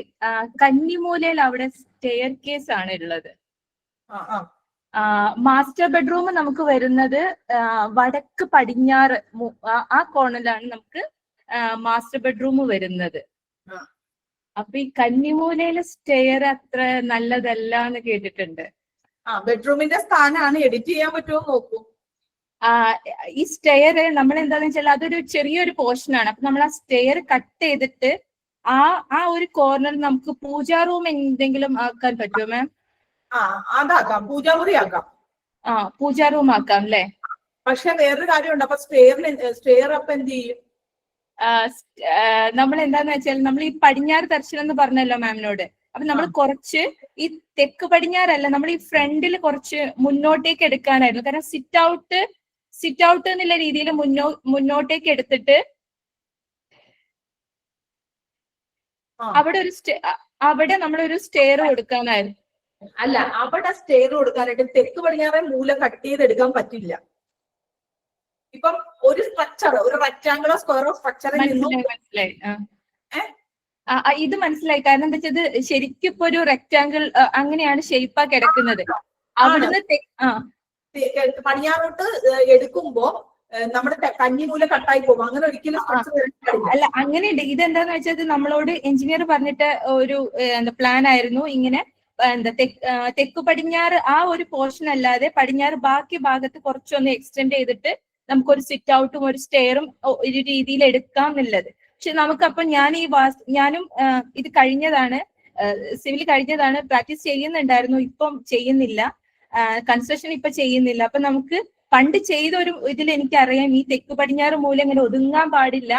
കന്നിമൂലയിൽ അവിടെ സ്റ്റെയർ കേസ് ആണ് ഉള്ളത്. മാസ്റ്റർ ബെഡ്റൂം നമുക്ക് വരുന്നത് വടക്ക് പടിഞ്ഞാറ് ആ കോണിലാണ് നമുക്ക് മാസ്റ്റർ ബെഡ്റൂം വരുന്നത്. അപ്പൊ ഈ കന്നിമൂലയിലെ സ്റ്റെയർ അത്ര നല്ലതല്ല എന്ന് കേട്ടിട്ടുണ്ട്. ബെഡ്റൂമിന്റെ സ്ഥാനമാണ്, എഡിറ്റ് ചെയ്യാൻ പറ്റുമോ നോക്കൂ. ഈ സ്റ്റെയർ നമ്മൾ എന്താന്ന് വെച്ചാൽ അതൊരു ചെറിയൊരു പോർഷൻ ആണ്. അപ്പൊ നമ്മൾ ആ സ്റ്റെയർ കട്ട് ചെയ്തിട്ട് ആ ഒരു കോർണർ നമുക്ക് പൂജാ റൂം എന്തെങ്കിലും ആക്കാൻ പറ്റുമോ മാം? അതാക്കാം, പൂജാമുറി ആക്കാം. പൂജാ റൂം ആക്കാം അല്ലേ? പക്ഷെ വേറൊരു കാര്യമുണ്ട്. അപ്പൊ സ്റ്റെയർ അപ്പൊ എന്ത് ചെയ്യും? നമ്മൾ എന്താന്ന് വെച്ചാൽ നമ്മൾ ഈ പടിഞ്ഞാറ് ദർശനം എന്ന് പറഞ്ഞല്ലോ മാമിനോട്. അപ്പൊ നമ്മൾ കുറച്ച് ഈ തെക്ക് പടിഞ്ഞാറല്ല, നമ്മൾ ഈ ഫ്രണ്ടിൽ കുറച്ച് മുന്നോട്ടേക്ക് എടുക്കാനായിരുന്നു. കാരണം സിറ്റ് ഔട്ട് എന്നുള്ള രീതിയിൽ മുന്നോട്ടേക്ക് എടുത്തിട്ട് അവിടെ നമ്മളൊരു സ്റ്റെയർ കൊടുക്കാനായിരുന്നു. അല്ല, അവിടെ സ്റ്റെയർ കൊടുക്കാനായിട്ട് തെക്ക് പടിഞ്ഞാറെ മൂല കട്ട് ചെയ്തെടുക്കാൻ പറ്റില്ല. ഇപ്പം ഒരു സ്ട്രക്ചർ, ഒരു റെക്ടാങ്കുലർ സ്ക്വയർ സ്ട്രക്ചറിൽ മനസ്സിലായി. ഇത് മനസ്സിലായി. കാരണം എന്താ വെച്ചാൽ ഇത് ശരിക്കും ഇപ്പൊ ഒരു റെക്ടാങ്കിൾ അങ്ങനെയാണ് ഷേപ്പാ കിടക്കുന്നത്. അവിടുന്ന് പടിഞ്ഞാറോട്ട് എടുക്കുമ്പോ നമ്മുടെ കന്നിമൂല കട്ടായി പോകും. അങ്ങനെ ഒരിക്കലും അല്ല, അങ്ങനെയുണ്ട്. ഇതെന്താന്ന് വെച്ചാൽ നമ്മളോട് എഞ്ചിനീയർ പറഞ്ഞിട്ട് ഒരു പ്ലാൻ ആയിരുന്നു. ഇങ്ങനെ തെക്ക് പടിഞ്ഞാറ് ആ ഒരു പോർഷൻ അല്ലാതെ പടിഞ്ഞാറ് ബാക്കി ഭാഗത്ത് കുറച്ചൊന്ന് എക്സ്റ്റെൻഡ് ചെയ്തിട്ട് നമുക്കൊരു സിറ്റ് ഔട്ടും ഒരു സ്റ്റെയറും ഒരു രീതിയിൽ എടുക്കാം എന്നുള്ളത്. പക്ഷെ നമുക്കപ്പൊ ഞാനും ഇത് കഴിഞ്ഞതാണ്, സിവിൽ കഴിഞ്ഞതാണ്, പ്രാക്ടീസ് ചെയ്യുന്നുണ്ടായിരുന്നു. ഇപ്പം ചെയ്യുന്നില്ല, കൺസ്ട്രക്ഷൻ ഇപ്പൊ ചെയ്യുന്നില്ല. അപ്പൊ നമുക്ക് പണ്ട് ചെയ്ത ഒരു ഇതിൽ എനിക്കറിയാം ഈ തെക്ക് പടിഞ്ഞാറ് മൂലം ഇങ്ങനെ ഒതുങ്ങാൻ പാടില്ല,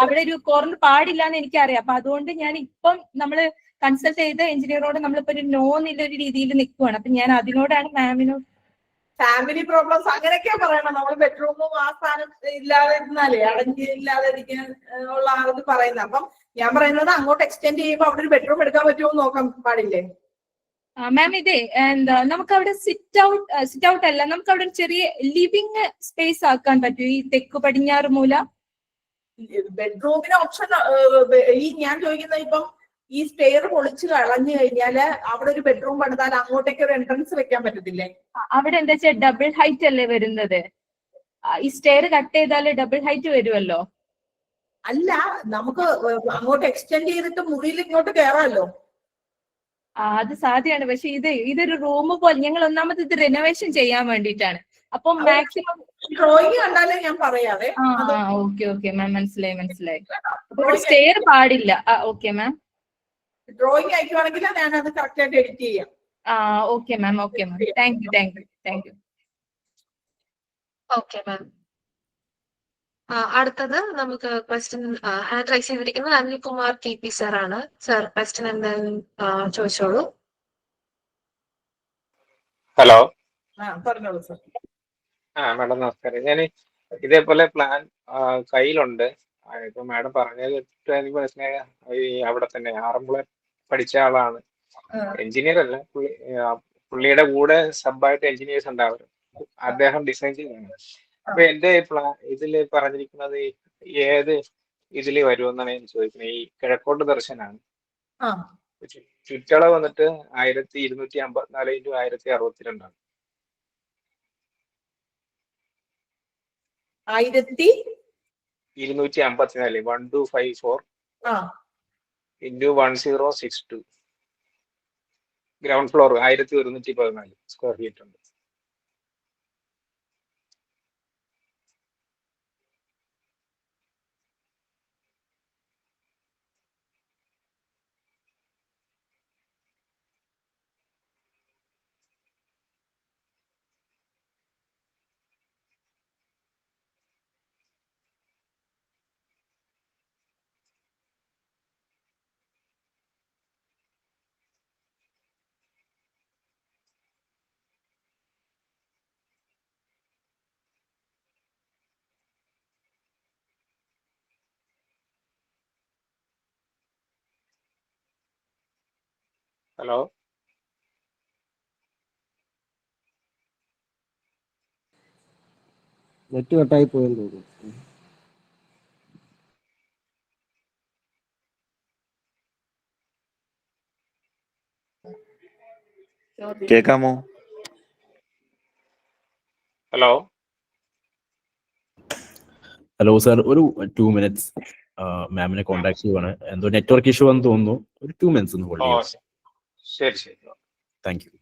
അവിടെ ഒരു കോർണർ പാടില്ല എന്ന് എനിക്കറിയാം. അപ്പൊ അതുകൊണ്ട് ഞാൻ ഇപ്പം നമ്മള് കൺസൾട്ട് ചെയ്ത എഞ്ചിനീയറോട് നമ്മളിപ്പോ ഒരു നോ എന്നുള്ളൊരു രീതിയിൽ നിൽക്കുവാണ്. അപ്പൊ ഞാൻ അതിനോടാണ് മാമിനോട് ഫാമിലി പ്രോബ്ലംസ് അങ്ങനെയൊക്കെയാ പറയണം. നമ്മൾ ബെഡ്റൂമും ആ സ്ഥാനം ഇല്ലാതെ ഇരുന്നാലേ ഇല്ലാതെ ഇരിക്കാൻ ഉള്ള ആളത് പറയുന്നത്. അപ്പം ഞാൻ പറയുന്നത് അങ്ങോട്ട് എക്സ്റ്റെൻഡ് ചെയ്യുമ്പോൾ അവിടെ ഒരു ബെഡ്റൂം എടുക്കാൻ പറ്റുമോ നോക്കാൻ പാടില്ലേ? മാം ഇതേ നമുക്ക് അവിടെ സിറ്റ് ഔട്ട് അല്ല, നമുക്ക് അവിടെ ചെറിയ ലിവിങ് സ്പേസ് ആക്കാൻ പറ്റും ഈ തെക്ക് പടിഞ്ഞാറ് മൂല. ബെഡ്റൂമിന് ഓപ്ഷൻ ഈ ഞാൻ ചോദിക്കുന്നത് ഇപ്പം ഈ സ്റ്റെയർ പൊളിച്ച് കളഞ്ഞു കഴിഞ്ഞാല് അവിടെ ഒരു ബെഡ്റൂം പണിതാൽ അങ്ങോട്ടേക്ക് ഒരു എൻട്രൻസ് വെക്കാൻ പറ്റത്തില്ലേ? അവിടെ എന്താ വെച്ചാൽ ഡബിൾ ഹൈറ്റ് അല്ലേ വരുന്നത്. ഈ സ്റ്റെയർ കട്ട് ചെയ്താല് ഡബിൾ ഹൈറ്റ് വരുമല്ലോ. അല്ല, നമുക്ക് അങ്ങോട്ട് എക്സ്റ്റെൻഡ് ചെയ്തിട്ട് മുറിയിൽ ഇങ്ങോട്ട് കയറാമല്ലോ. അത് സാധ്യമാണ്. പക്ഷെ ഇതൊരു റൂം പോലെ ഞങ്ങൾ ഒന്നാമത് ഇത് റിനോവേഷൻ ചെയ്യാൻ വേണ്ടിയിട്ടാണ്. അപ്പൊ മാക്സിമം ഡ്രോയിങ് കണ്ടാലേ ഞാൻ പറയാവേ. ഓക്കെ മാം, മനസ്സിലായി. അപ്പൊ സ്റ്റെയർ പാടില്ല. ഓക്കെ മാം, ഡ്രോയിങ് അയക്കുവാണെങ്കിൽ ഞാൻ അത് കറക്റ്റ് ആയിട്ട് എഡിറ്റ് ചെയ്യാം. Okay ma'am. Thank U. Okay ma'am. അടുത്തത് നമുക്ക് ക്വസ്റ്റ്യൻ ഹാൻഡ് റൈസ് ചെയ്തിരിക്കുന്നത് അനിൽകുമാർ TP സർ ആണ്. സർ ക്വസ്റ്റ്യൻ എന്തായാലും ചോദിച്ചോളൂ. ഹലോ. പറഞ്ഞോളൂ സർ. മാഡം നമസ്കാരം. ഞാൻ ഇതേപോലെ പ്ലാൻ കയ്യിലുണ്ട്. ഇപ്പൊ മാഡം പറഞ്ഞത് എനിക്ക് മനസ്സിലായ ഈ അവിടെ തന്നെ ആറന്മുള പഠിച്ച ആളാണ്, എഞ്ചിനീയർ അല്ല. പുള്ളിയുടെ കൂടെ സബായിട്ട് എഞ്ചിനീയേഴ്സ് ഉണ്ടാവും, അദ്ദേഹം ഡിസൈൻ ചെയ്തതാണ്. അപ്പൊ എന്റെ ഇതില് പറഞ്ഞിരിക്കുന്നത് ഏത് ഇതില് വരുമെന്നാണ് ഞാൻ ചോദിക്കുന്നത്. ഈ കിഴക്കോട്ട് ദർശനാണ്. ചുറ്റളവ് വന്നിട്ട് 1254 × 1062 1254 1254 × 1062. ഗ്രൗണ്ട് ഫ്ലോർ 1114 സ്ക്വയർ ഫീറ്റ് ഉണ്ട്. ഹലോ. നെറ്റ് കട്ടായി പോയെന്ന് തോന്നുന്നു. കേക്കാമോ? ഹലോ. ഹലോ സാർ, ഒരു 2 minutes മാമിനെ കോൺടാക്ട് ചെയ്യുവാണ്. എന്തോ നെറ്റ്വർക്ക് ഇഷ്യൂ ആണെന്ന് തോന്നുന്നു. ഒരു 2 minutes ഒന്ന് ഹോൾഡ് ചെയ്യാം. ശരി ശരി. Thank you.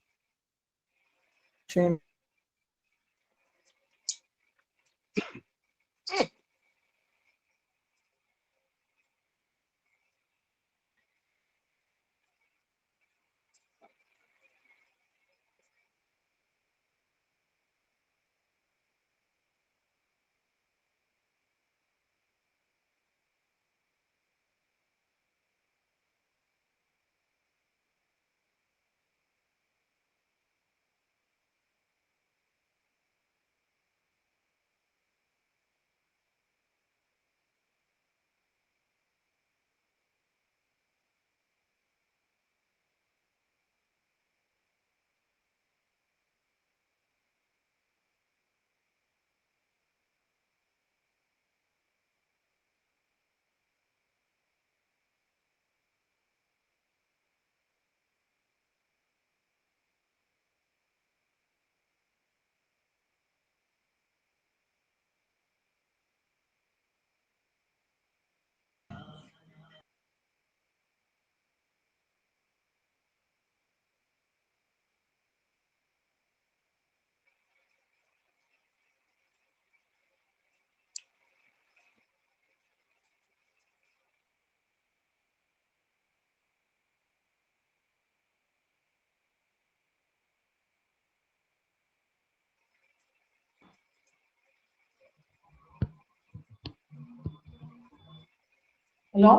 ഹലോ.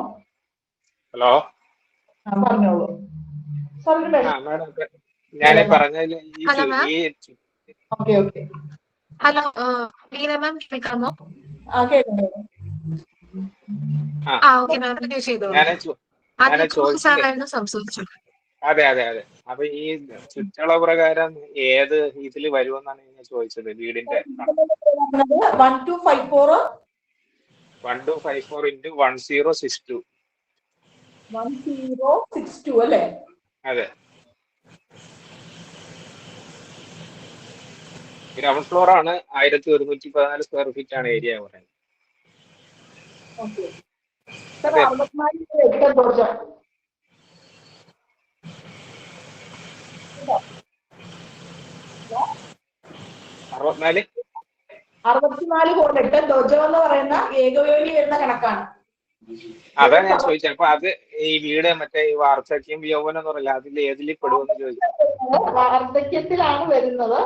ഹലോ. പറഞ്ഞോളൂ. മാഡം ഞാൻ പറഞ്ഞതിൽ ഹലോ ലീന മാം കേൾക്കാമോ? ഓക്കെ മാം ചെയ്തോളൂ. സംസാരിച്ചു. അതെ അതെ അതെ. അപ്പൊ ഈ ചുറ്റളവ് പ്രകാരം ഏത് ഇതിൽ വരുമെന്നാണ് ഞാൻ ചോദിച്ചത്. വീടിന്റെ 1254 × 1062. 1062 അല്ലേ? അതെ. ഗ്രൗണ്ട് ഫ്ലോർ ആണ്. 1114 സ്ക്വയർ ഫീറ്റ് ആണ് ഏരിയ പറയുന്നത്. അതെ. 64 ധ്വജം എന്ന് പറയുന്ന ഏകവേലി വരുന്ന കണക്കാണ്. അതാ ഞാൻ ചോദിച്ചത്. അപ്പൊ അത് ഈ വീട് മറ്റേ ഈ വാർദ്ധക്യം യൗവനം എന്ന് പറയില്ല, അതിൽ ഏതിൽ പെടുമെന്ന് ചോദിച്ചു. വാർദ്ധക്യത്തിലാണ് വരുന്നത്.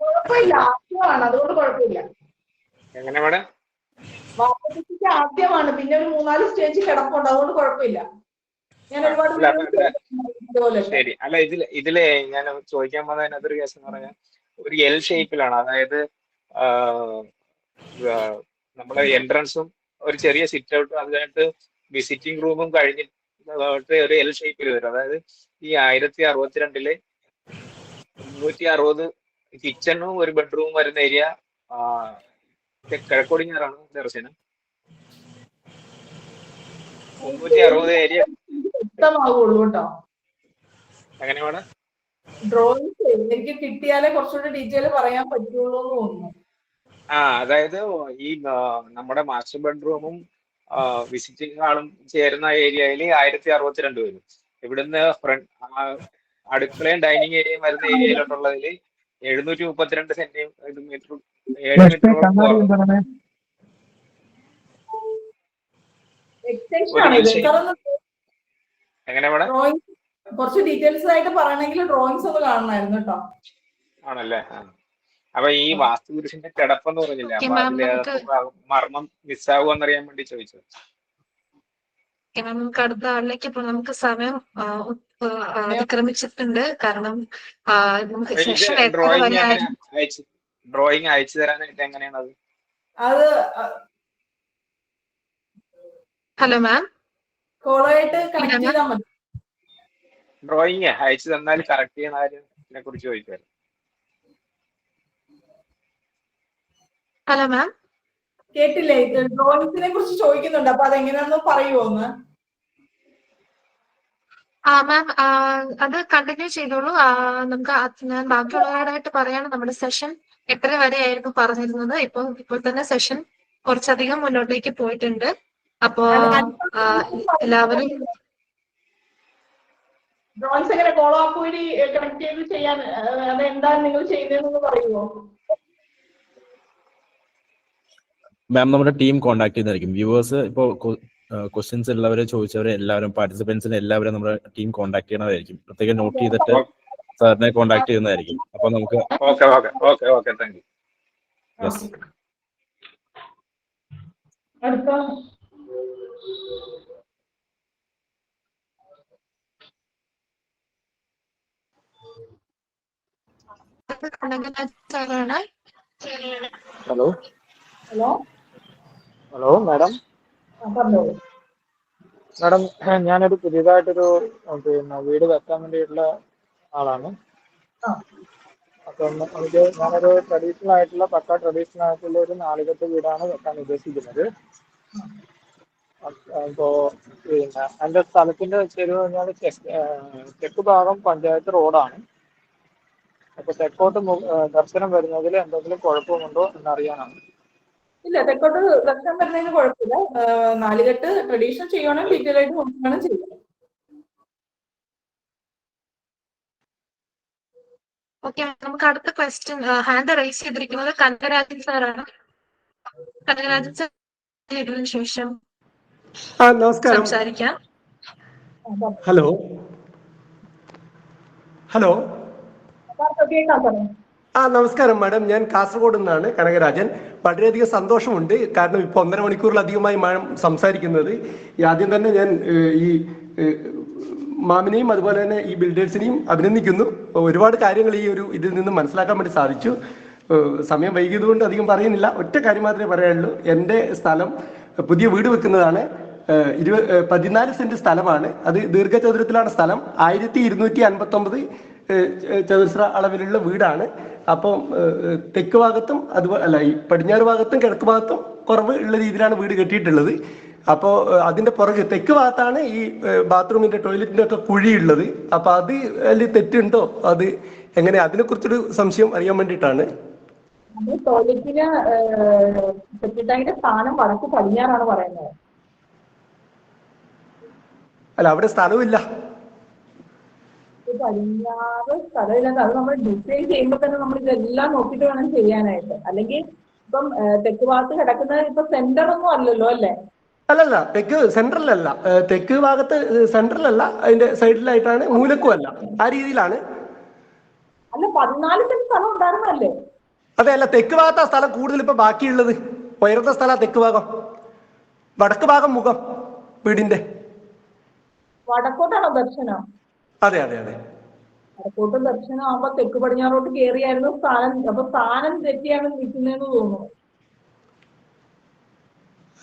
കുഴപ്പമില്ല, ആക്റ്റീവാണ്, അതുകൊണ്ട് കുഴപ്പമില്ല. എങ്ങനെ മേഡം? വാസ്തുവിദ്യക്ക് ആദ്യമാണ്, പിന്നെ ഒരു 3-4 സ്റ്റേജ് കിടപ്പുണ്ട്, അതുകൊണ്ട് കുഴപ്പമില്ല. ഞാൻ ഒരുപാട് ഇതുപോലെ ശരി. അല്ല ഇതിലെ ഞാൻ ചോദിക്കാൻ പോകുന്ന അതിനകത്തൊരു കേസ് എന്ന് പറഞ്ഞാൽ ഒരു എൽ ഷേപ്പിലാണ്. അതായത് നമ്മുടെ എൻട്രൻസും ഒരു ചെറിയ സിറ്റ് ഔട്ടും അത് കഴിഞ്ഞിട്ട് വിസിറ്റിംഗ് റൂമും കഴിഞ്ഞിട്ട് ഒരു എൽ ഷേപ്പിൽ വരും. അതായത് ഈ 1062 360 കിച്ചണും ഒരു ബെഡ്റൂമും വരുന്ന ഏരിയ കിഴക്കോടിഞ്ഞാറാണ് ദർശനം. 360 ഏരിയ വ്യക്തമാവുള്ളൂ കേട്ടോ. എങ്ങനെ വേണം? ഡ്രോയിങ്സ് എനിക്ക് കിട്ടിയാലേ കുറച്ചുകൂടി ഡീറ്റെയിൽ പറയാൻ പറ്റുള്ളൂ എന്ന് തോന്നുന്നു. അതായത് ഈ നമ്മുടെ മാസ്റ്റർ ബെഡ്റൂമും വിസിറ്റിംഗ് ഹാളും ചേരുന്ന ഏരിയയിൽ 1062 വരും. ഇവിടുന്ന് അടുക്കളയും ഡൈനിങ് ഏരിയയും വരുന്ന ഏരിയയിലോട്ടുള്ളതിൽ 732 സെന്റിമീറ്റർ 7 മീറ്റർ എങ്ങനെ വേണം? കുറച്ച് ഡീറ്റെയിൽസ് ആയിട്ട് പറയണമെങ്കിൽ ഡ്രോയിങ്സ് ഒന്ന് കാണണമായിരുന്നു കേട്ടോ. ആണല്ലേ? അപ്പൊ ഈ വാസ്തുപുരുഷന്റെ കിടപ്പെന്ന് പറഞ്ഞില്ലേ, അപ്പൊ അതിലെ മർമ്മം മിസ്സാകുമെന്നറിയാൻ വേണ്ടി ചോദിച്ചത്. നമുക്ക് അടുത്ത ആളിലേക്ക് ഇപ്പൊ നമുക്ക് സമയം അതിക്രമിച്ചിട്ടുണ്ട്. കാരണം നമുക്ക് സെഷൻ ഡ്രോയിങ് അയച്ചു തരാനായിട്ട് എങ്ങനെയാണ് അത്? ഹലോ മാം, കോളായിട്ട് കണക്ട് ചെയ്താൽ മതി. ഡ്രോയിങ് അയച്ചു തന്നാൽ കറക്റ്റ് ചെയ്യുന്ന കാര്യത്തിനെ കുറിച്ച് ചോദിക്കാറ്. ഹലോ മാം, കേട്ടില്ലേ? ഡ്രോയിങ്സിനെ കുറിച്ച് ചോദിക്കുന്നുണ്ട്, അപ്പൊ അതെങ്ങനെയാണെന്ന് പറയുമോ ഒന്ന്? മാം അത് കണ്ടിന്യൂ ചെയ്തോളൂ. നമുക്ക് ഞാൻ ബാക്കിയുള്ളവരായിട്ട് പറയാണ്, നമ്മുടെ സെഷൻ 8:30 വരെ ആയിരുന്നു പറഞ്ഞിരുന്നത്. ഇപ്പോൾ തന്നെ സെഷൻ കുറച്ചധികം മുന്നോട്ടേക്ക് പോയിട്ടുണ്ട്. അപ്പോ എല്ലാവരും ഡ്രോയിങ്സ് എങ്ങനെ കോളോ ആപ്പ് വഴി കണക്ട് ചെയ്ത് ചെയ്യാൻ അതെന്താണ് നിങ്ങൾ ചെയ്യുന്നതെന്ന് പറയുമോ? മാം നമ്മുടെ ടീം കോൺടാക്ട് ചെയ്യുന്നതായിരിക്കും. വ്യൂവേഴ്സ് ഇപ്പോൾ ക്വസ്റ്റ്യൻസ് ഉള്ളവരെ ചോദിച്ചവരെ എല്ലാവരും പാർട്ടിസിപ്പൻസിനെ എല്ലാവരും നമ്മുടെ ടീം കോൺടാക്ട് ചെയ്യണതായിരിക്കും. പ്രത്യേകം നോട്ട് ചെയ്തിട്ട് സാറിനെ കോൺടാക്ട് ചെയ്യുന്നതായിരിക്കും. അപ്പൊ നമുക്ക് താങ്ക് യു. യെസ്. അടുത്ത ഹലോ ഹലോ ഹലോ മാഡം. പറഞ്ഞോളൂ. മാഡം, ഞാനൊരു പുതിയതായിട്ടൊരു വീട് വെക്കാൻ വേണ്ടിയിട്ടുള്ള ആളാണ്. അപ്പം ഞാനൊരു ട്രഡീഷണൽ ആയിട്ടുള്ള ട്രഡീഷണൽ ആയിട്ടുള്ള ഒരു 4 വീടാണ് വെക്കാൻ ഉദ്ദേശിക്കുന്നത്. അപ്പോ എൻ്റെ സ്ഥലത്തിന്റെ ചെരുവ് പറഞ്ഞാൽ തെക്ക് ഭാഗം പഞ്ചായത്ത് റോഡാണ്. അപ്പൊ തെക്കോട്ട് ദർശനം വരുന്നതിൽ എന്തെങ്കിലും കുഴപ്പമുണ്ടോ എന്നറിയാനാണ്. ഇല്ല, തെക്കോട്ട് ദർശനം വരുന്നതിന് കുഴപ്പമില്ല. 4 ട്രഡീഷണൽ ചെയ്യണം, ഡീറ്റെയിൽ ആയിട്ട് നോക്കണം ചെയ്യണം. ഓക്കെ, നമുക്ക് അടുത്ത ക്വസ്റ്റ്യൻ ഹാൻഡ് റൈസ് ചെയ്തിരിക്കുന്നത് കനകരാജൻ സാറാണ്. കനകരാജൻ സാർ ഇതിനു ശേഷം നമസ്കാരം. സംസാരിക്കാം. ഹലോ ഹലോ നമസ്കാരം മാഡം. ഞാൻ കാസർഗോഡ് നിന്നാണ് കനകരാജൻ. വളരെയധികം സന്തോഷമുണ്ട്, കാരണം ഇപ്പോൾ 1.5 മണിക്കൂറിലധികമായി മാഡം സംസാരിക്കുന്നത്. ആദ്യം തന്നെ ഞാൻ ഈ മാമിനെയും അതുപോലെ തന്നെ ഈ ബിൽഡേഴ്സിനെയും അഭിനന്ദിക്കുന്നു. ഒരുപാട് കാര്യങ്ങൾ ഈ ഒരു ഇതിൽ നിന്ന് മനസ്സിലാക്കാൻ വേണ്ടി സാധിച്ചു. സമയം വൈകിയതുകൊണ്ട് അധികം പറയുന്നില്ല. ഒറ്റ കാര്യം മാത്രമേ പറയാനുള്ളൂ. എൻ്റെ സ്ഥലം പുതിയ വീട് വെക്കുന്നതാണ്. 14 സെന്റ് സ്ഥലമാണ്. അത് ദീർഘചതുരത്തിലാണ് സ്ഥലം. 1259 ചതുരശ്ര അളവിലുള്ള വീടാണ്. അപ്പം തെക്ക് ഭാഗത്തും അതുപോലെ ഈ പടിഞ്ഞാറ് ഭാഗത്തും കിഴക്ക് ഭാഗത്തും കുറവ് ഉള്ള രീതിയിലാണ് വീട് കെട്ടിയിട്ടുള്ളത്. അപ്പോൾ അതിന്റെ പുറകെ തെക്ക് ഭാഗത്താണ് ഈ ബാത്റൂമിന്റെ ടോയ്ലറ്റിന്റെ ഒക്കെ കുഴിയുള്ളത്. അപ്പൊ അത് അതിൽ തെറ്റുണ്ടോ, അത് എങ്ങനെ, അതിനെ കുറിച്ചൊരു സംശയം അറിയാൻ വേണ്ടിയിട്ടാണ്. ടോയ്ലറ്റിന് സെപ്റ്റിടാങ്കിന്റെ സ്ഥാനം വടക്ക് പടിഞ്ഞാറാണ് പറയുന്നത്. അല്ല, അവിടെ സ്ഥലമില്ല. പടിഞ്ഞാറ് സ്ഥലമില്ലാതെ അത് നമ്മൾ ഡിസൈൻ ചെയ്യുമ്പോൾ തന്നെ നമ്മൾ ഇതെല്ലാം നോക്കിയിട്ട് വേണം ചെയ്യാനായിട്ട്. അല്ലെങ്കിൽ ഇപ്പം തെക്ക് ഭാഗത്ത് കിടക്കുന്നത് ഇപ്പൊ സെന്റർ ഒന്നും അല്ലല്ലോ അല്ലേ? അല്ലല്ല, തെക്ക് സെൻട്രലല്ല. തെക്ക് ഭാഗത്ത് സെൻട്രലല്ല, അതിന്റെ സൈഡിലായിട്ടാണ്, മൂലക്കും അല്ല, ആ രീതിയിലാണ്. അല്ല, 14 സെന്റ് സ്ഥലം ഉണ്ടായിരുന്നല്ലേ? അതെ, അല്ല, തെക്ക് ഭാഗത്ത് ആ സ്ഥലം കൂടുതൽ ഇപ്പൊ ബാക്കിയുള്ളത്. ഉയർന്ന സ്ഥലം തെക്ക് ഭാഗം, വടക്ക് ഭാഗം മുഖം വീടിന്റെ. വടക്കോട്ടാണോ ദർശനം? അതെ അതെ അതെ. വടക്കോട്ട് ദർശനം ആകുമ്പോ തെക്ക് പടിഞ്ഞാറോട്ട് കയറിയായിരുന്നു സ്ഥാനം. അപ്പൊ സ്ഥാനം തെറ്റിയാണ് നിൽക്കുന്നതെന്ന് തോന്നുന്നു.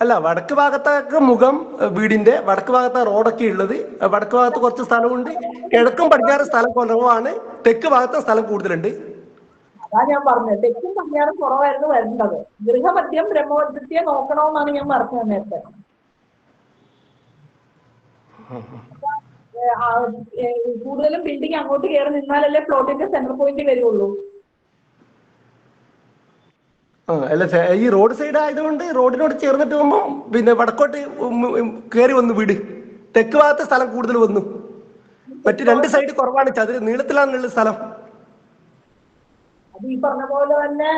അല്ല, വടക്ക് ഭാഗത്തേക്ക് മുഖം വീടിന്റെ, വടക്ക് ഭാഗത്ത് റോഡൊക്കെ ഉള്ളത്. വടക്ക് ഭാഗത്ത് കുറച്ച് സ്ഥലമുണ്ട്, കിഴക്കും പടിഞ്ഞാറ് സ്ഥലം കുറവാണ്, തെക്ക് ഭാഗത്ത് സ്ഥലം കൂടുതലുണ്ട്. അതാ ഞാൻ പറഞ്ഞത്, തെക്കും പടിഞ്ഞാറും കുറവായിരുന്നു വരേണ്ടത്. ഗൃഹമധ്യം ബ്രഹ്മവദ്യത്തെ നോക്കണമെന്നാണ് ഞാൻ പറഞ്ഞത് നേരത്തെ. കൂടുതലും ബിൽഡിംഗ് അങ്ങോട്ട് കയറി നിന്നാലല്ലേ പ്ലോട്ടിന്റെ സെന്റർ പോയിന്റ് വരുള്ളൂ. അല്ല, ഈ റോഡ് സൈഡ് ആയതുകൊണ്ട് റോഡിനോട് ചേർന്നിട്ട് പോകുമ്പോൾ പിന്നെ വടക്കോട്ട് കയറി വന്നു വീട്, തെക്ക് ഭാഗത്തെ സ്ഥലം കൂടുതൽ വന്നു. മറ്റു രണ്ട് സൈഡ് കുറവാണ്, ചതുര നീളത്തിലാണുള്ള സ്ഥലം. അത് ഈ പറഞ്ഞ പോലെ തന്നെ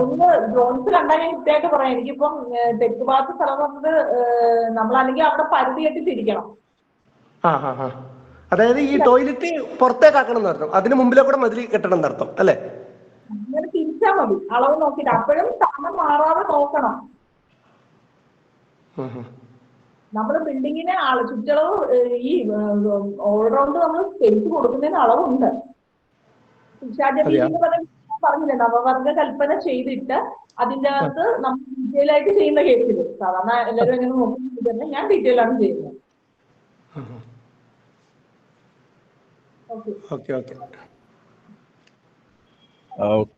ഒന്ന് ഡ്രോൺസ് കണ്ടാൽ ഞാൻ കൃത്യമായിട്ട് പറയാം. എനിക്കിപ്പം തെക്ക് ഭാഗത്തെ സ്ഥലം വന്നത് നമ്മളല്ലെങ്കിൽ അവിടെ പരിധി കെട്ടി തിരിക്കണം. അതായത് ഈ ടോയ്ലറ്റ് പുറത്തേക്കാക്കണം എന്നർത്ഥം, അതിന് മുമ്പിലെ കൂടെ മതിൽ കെട്ടണം എന്നർത്ഥം അല്ലേ? അങ്ങനെ തിരിച്ചാൽ മതി, അളവ് നോക്കിയിട്ട്. അപ്പോഴും സ്ഥാനം മാറാതെ നോക്കണം. നമ്മൾ ബിൽഡിങ്ങിന് ചുറ്റളവ് ഈ ഓൾറൗണ്ട് നമ്മൾ സ്പേസ് കൊടുക്കുന്നതിന് അളവുണ്ട്. പറഞ്ഞില്ലേ, നവവർഗ കൽപ്പന ചെയ്തിട്ട് അതിൻ്റെ അകത്ത് നമ്മൾ ഡീറ്റെയിൽ ആയിട്ട് ചെയ്യുന്ന കേസിൽ സാധാരണ എല്ലാവരും എങ്ങനെ നോക്കുന്നത് തന്നെ ഞാൻ ഡീറ്റെയിൽ ആണ് ചെയ്യുന്നത്.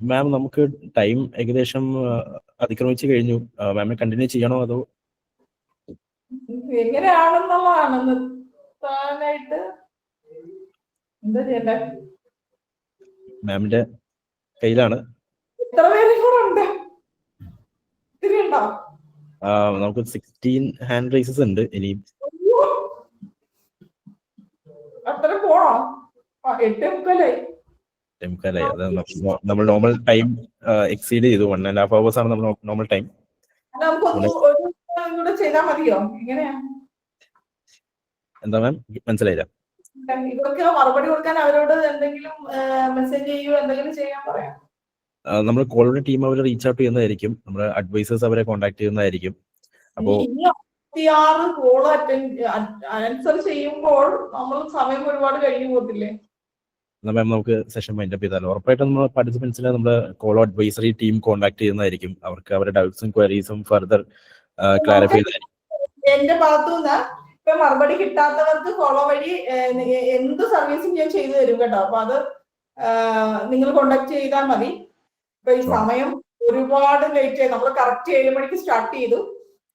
മാം, നമുക്ക് ടൈം ഏകദേശം അതിക്രമിച്ചു കഴിഞ്ഞു. മാമിനെ കണ്ടിന്യൂ ചെയ്യണോ അതോ എങ്ങനെയാണെന്നുള്ളതാണ് നിർത്താനായിട്ട് എന്താ ചെയ്യണ്ടേ? മാമിന്റെ കയ്യിലാണ്. എത്ര പേരും കൂടെ ഉണ്ട്? ഇത്തിരി ഉണ്ടോ? നമുക്ക് 16 ഹാൻഡ് റൈസസ് ഉണ്ട്. ഇനി അത്ര പോണോ? 8:30. അത് നമ്മൾ നോർമൽ ടൈം എക്സീഡ് ചെയ്തു. 1.5 hours ആണ് നമ്മൾ നോർമൽ ടൈം. കൂടെ ചെയ്താൽ മതിയോ? എങ്ങനെയാ? എന്താ മാം, മനസ്സിലായില്ല. ഇവർക്ക് മറുപടി കൊടുക്കാൻ അവരോട് എന്തെങ്കിലും മെസ്സേജ് ചെയ്യുകയോ എന്തെങ്കിലും ചെയ്യാൻ പറയാം. നമ്മൾ കോളോടെ ടീം അവരെ റീച്ച് ഔട്ട് ചെയ്യുന്നതായിരിക്കും. നമ്മുടെ അഡ്വൈസേഴ്സ് അവരെ കോൺടാക്ട് ചെയ്യുന്നതായിരിക്കും. അപ്പോ 26 കോള് ആൻസർ ചെയ്യുമ്പോൾ നമ്മൾ സമയം ഒരുപാട് കഴിഞ്ഞു പോകത്തില്ലേ? മാം, നമുക്ക് സെഷൻ മൈൻഡ് അപ്പ് ചെയ്താലോ? ഉറപ്പായിട്ടും നമ്മൾ പാർട്ടിസിപ്പൻസിനെ നമ്മുടെ കോളോ അഡ്വൈസറി ടീം കോൺടാക്ട് ചെയ്യുന്നതായിരിക്കും. അവർക്ക് അവരുടെ ഡൗട്ട്സും ക്വയറീസും ഫർദർ ക്ലാരിഫൈ ചെയ്തായിരിക്കും. എന്റെ ഭാഗത്തുനിന്ന് ഇപ്പൊ മറുപടി കിട്ടാത്തവർക്ക് കോളോ വഴി എന്ത് സർവീസും ഞാൻ ചെയ്തു തരും കേട്ടോ. അപ്പൊ അത് നിങ്ങൾ കോണ്ടാക്ട് ചെയ്താൽ മതി. ഇപ്പൊ ഈ സമയം ഒരുപാട് ലേറ്റ് ആയി. നമ്മൾ കറക്റ്റ് 7 മണിക്ക് സ്റ്റാർട്ട് ചെയ്തു,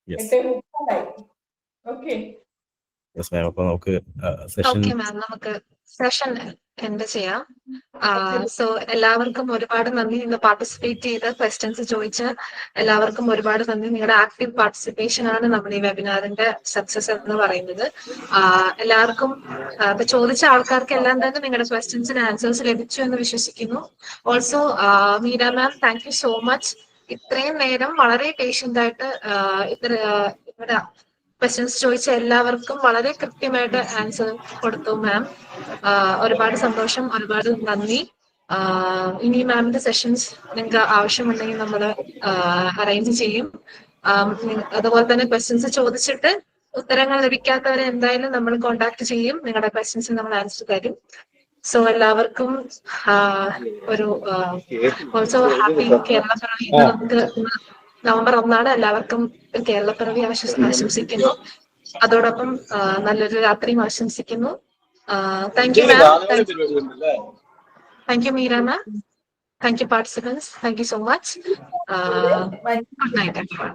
8:30 ഓക്കെ. അപ്പൊ നമുക്ക് സെഷൻ എൻഡ് ചെയ്യാം. സോ എല്ലാവർക്കും ഒരുപാട് നന്ദി. ഇന്ന് പാർട്ടിസിപ്പേറ്റ് ചെയ്ത് ക്വസ്റ്റ്യൻസ് ചോദിച്ച് എല്ലാവർക്കും ഒരുപാട് നന്ദി. നിങ്ങളുടെ ആക്റ്റീവ് പാർട്ടിസിപ്പേഷൻ ആണ് നമ്മുടെ ഈ വെബിനാറിന്റെ സക്സസ് എന്ന് പറയുന്നത്. എല്ലാവർക്കും ഇപ്പൊ ചോദിച്ച ആൾക്കാർക്ക് എല്ലാം തന്നെ നിങ്ങളുടെ ക്വസ്റ്റ്യൻസിന് ആൻസേഴ്സ് ലഭിച്ചു എന്ന് വിശ്വസിക്കുന്നു. Also Meera ma'am, thank you so much. ഇത്രയും നേരം വളരെ പേഷ്യന്റ് ആയിട്ട് ഇവിടെ ക്വസ്റ്റ്യൻസ് ചോദിച്ച എല്ലാവർക്കും വളരെ കൃത്യമായിട്ട് ആൻസർ കൊടുത്തു മാം. ഒരുപാട് സന്തോഷം, ഒരുപാട് നന്ദി. ഇനി മാമിന്റെ സെഷൻസ് നിങ്ങൾക്ക് ആവശ്യമുണ്ടെങ്കിൽ നമ്മൾ അറേഞ്ച് ചെയ്യും. അതുപോലെ തന്നെ ക്വസ്റ്റ്യൻസ് ചോദിച്ചിട്ട് ഉത്തരങ്ങൾ ലഭിക്കാത്തവരെ എന്തായാലും നമ്മൾ കോണ്ടാക്ട് ചെയ്യും. നിങ്ങളുടെ ക്വസ്റ്റ്യൻസ് നമ്മൾ ആൻസർ തരും. സോ എല്ലാവർക്കും ഒരു ഓൾസോ ഹാപ്പി കേരളപ്പിറവി. നമുക്ക് നവംബർ 1 എല്ലാവർക്കും കേരളപ്പിറവി ആശംസിക്കുന്നു. അതോടൊപ്പം നല്ലൊരു രാത്രിയും ആശംസിക്കുന്നു. Thank you ma'am. Thank U Meera ma'am. Thank U participants. Thank you so much. Good night everyone.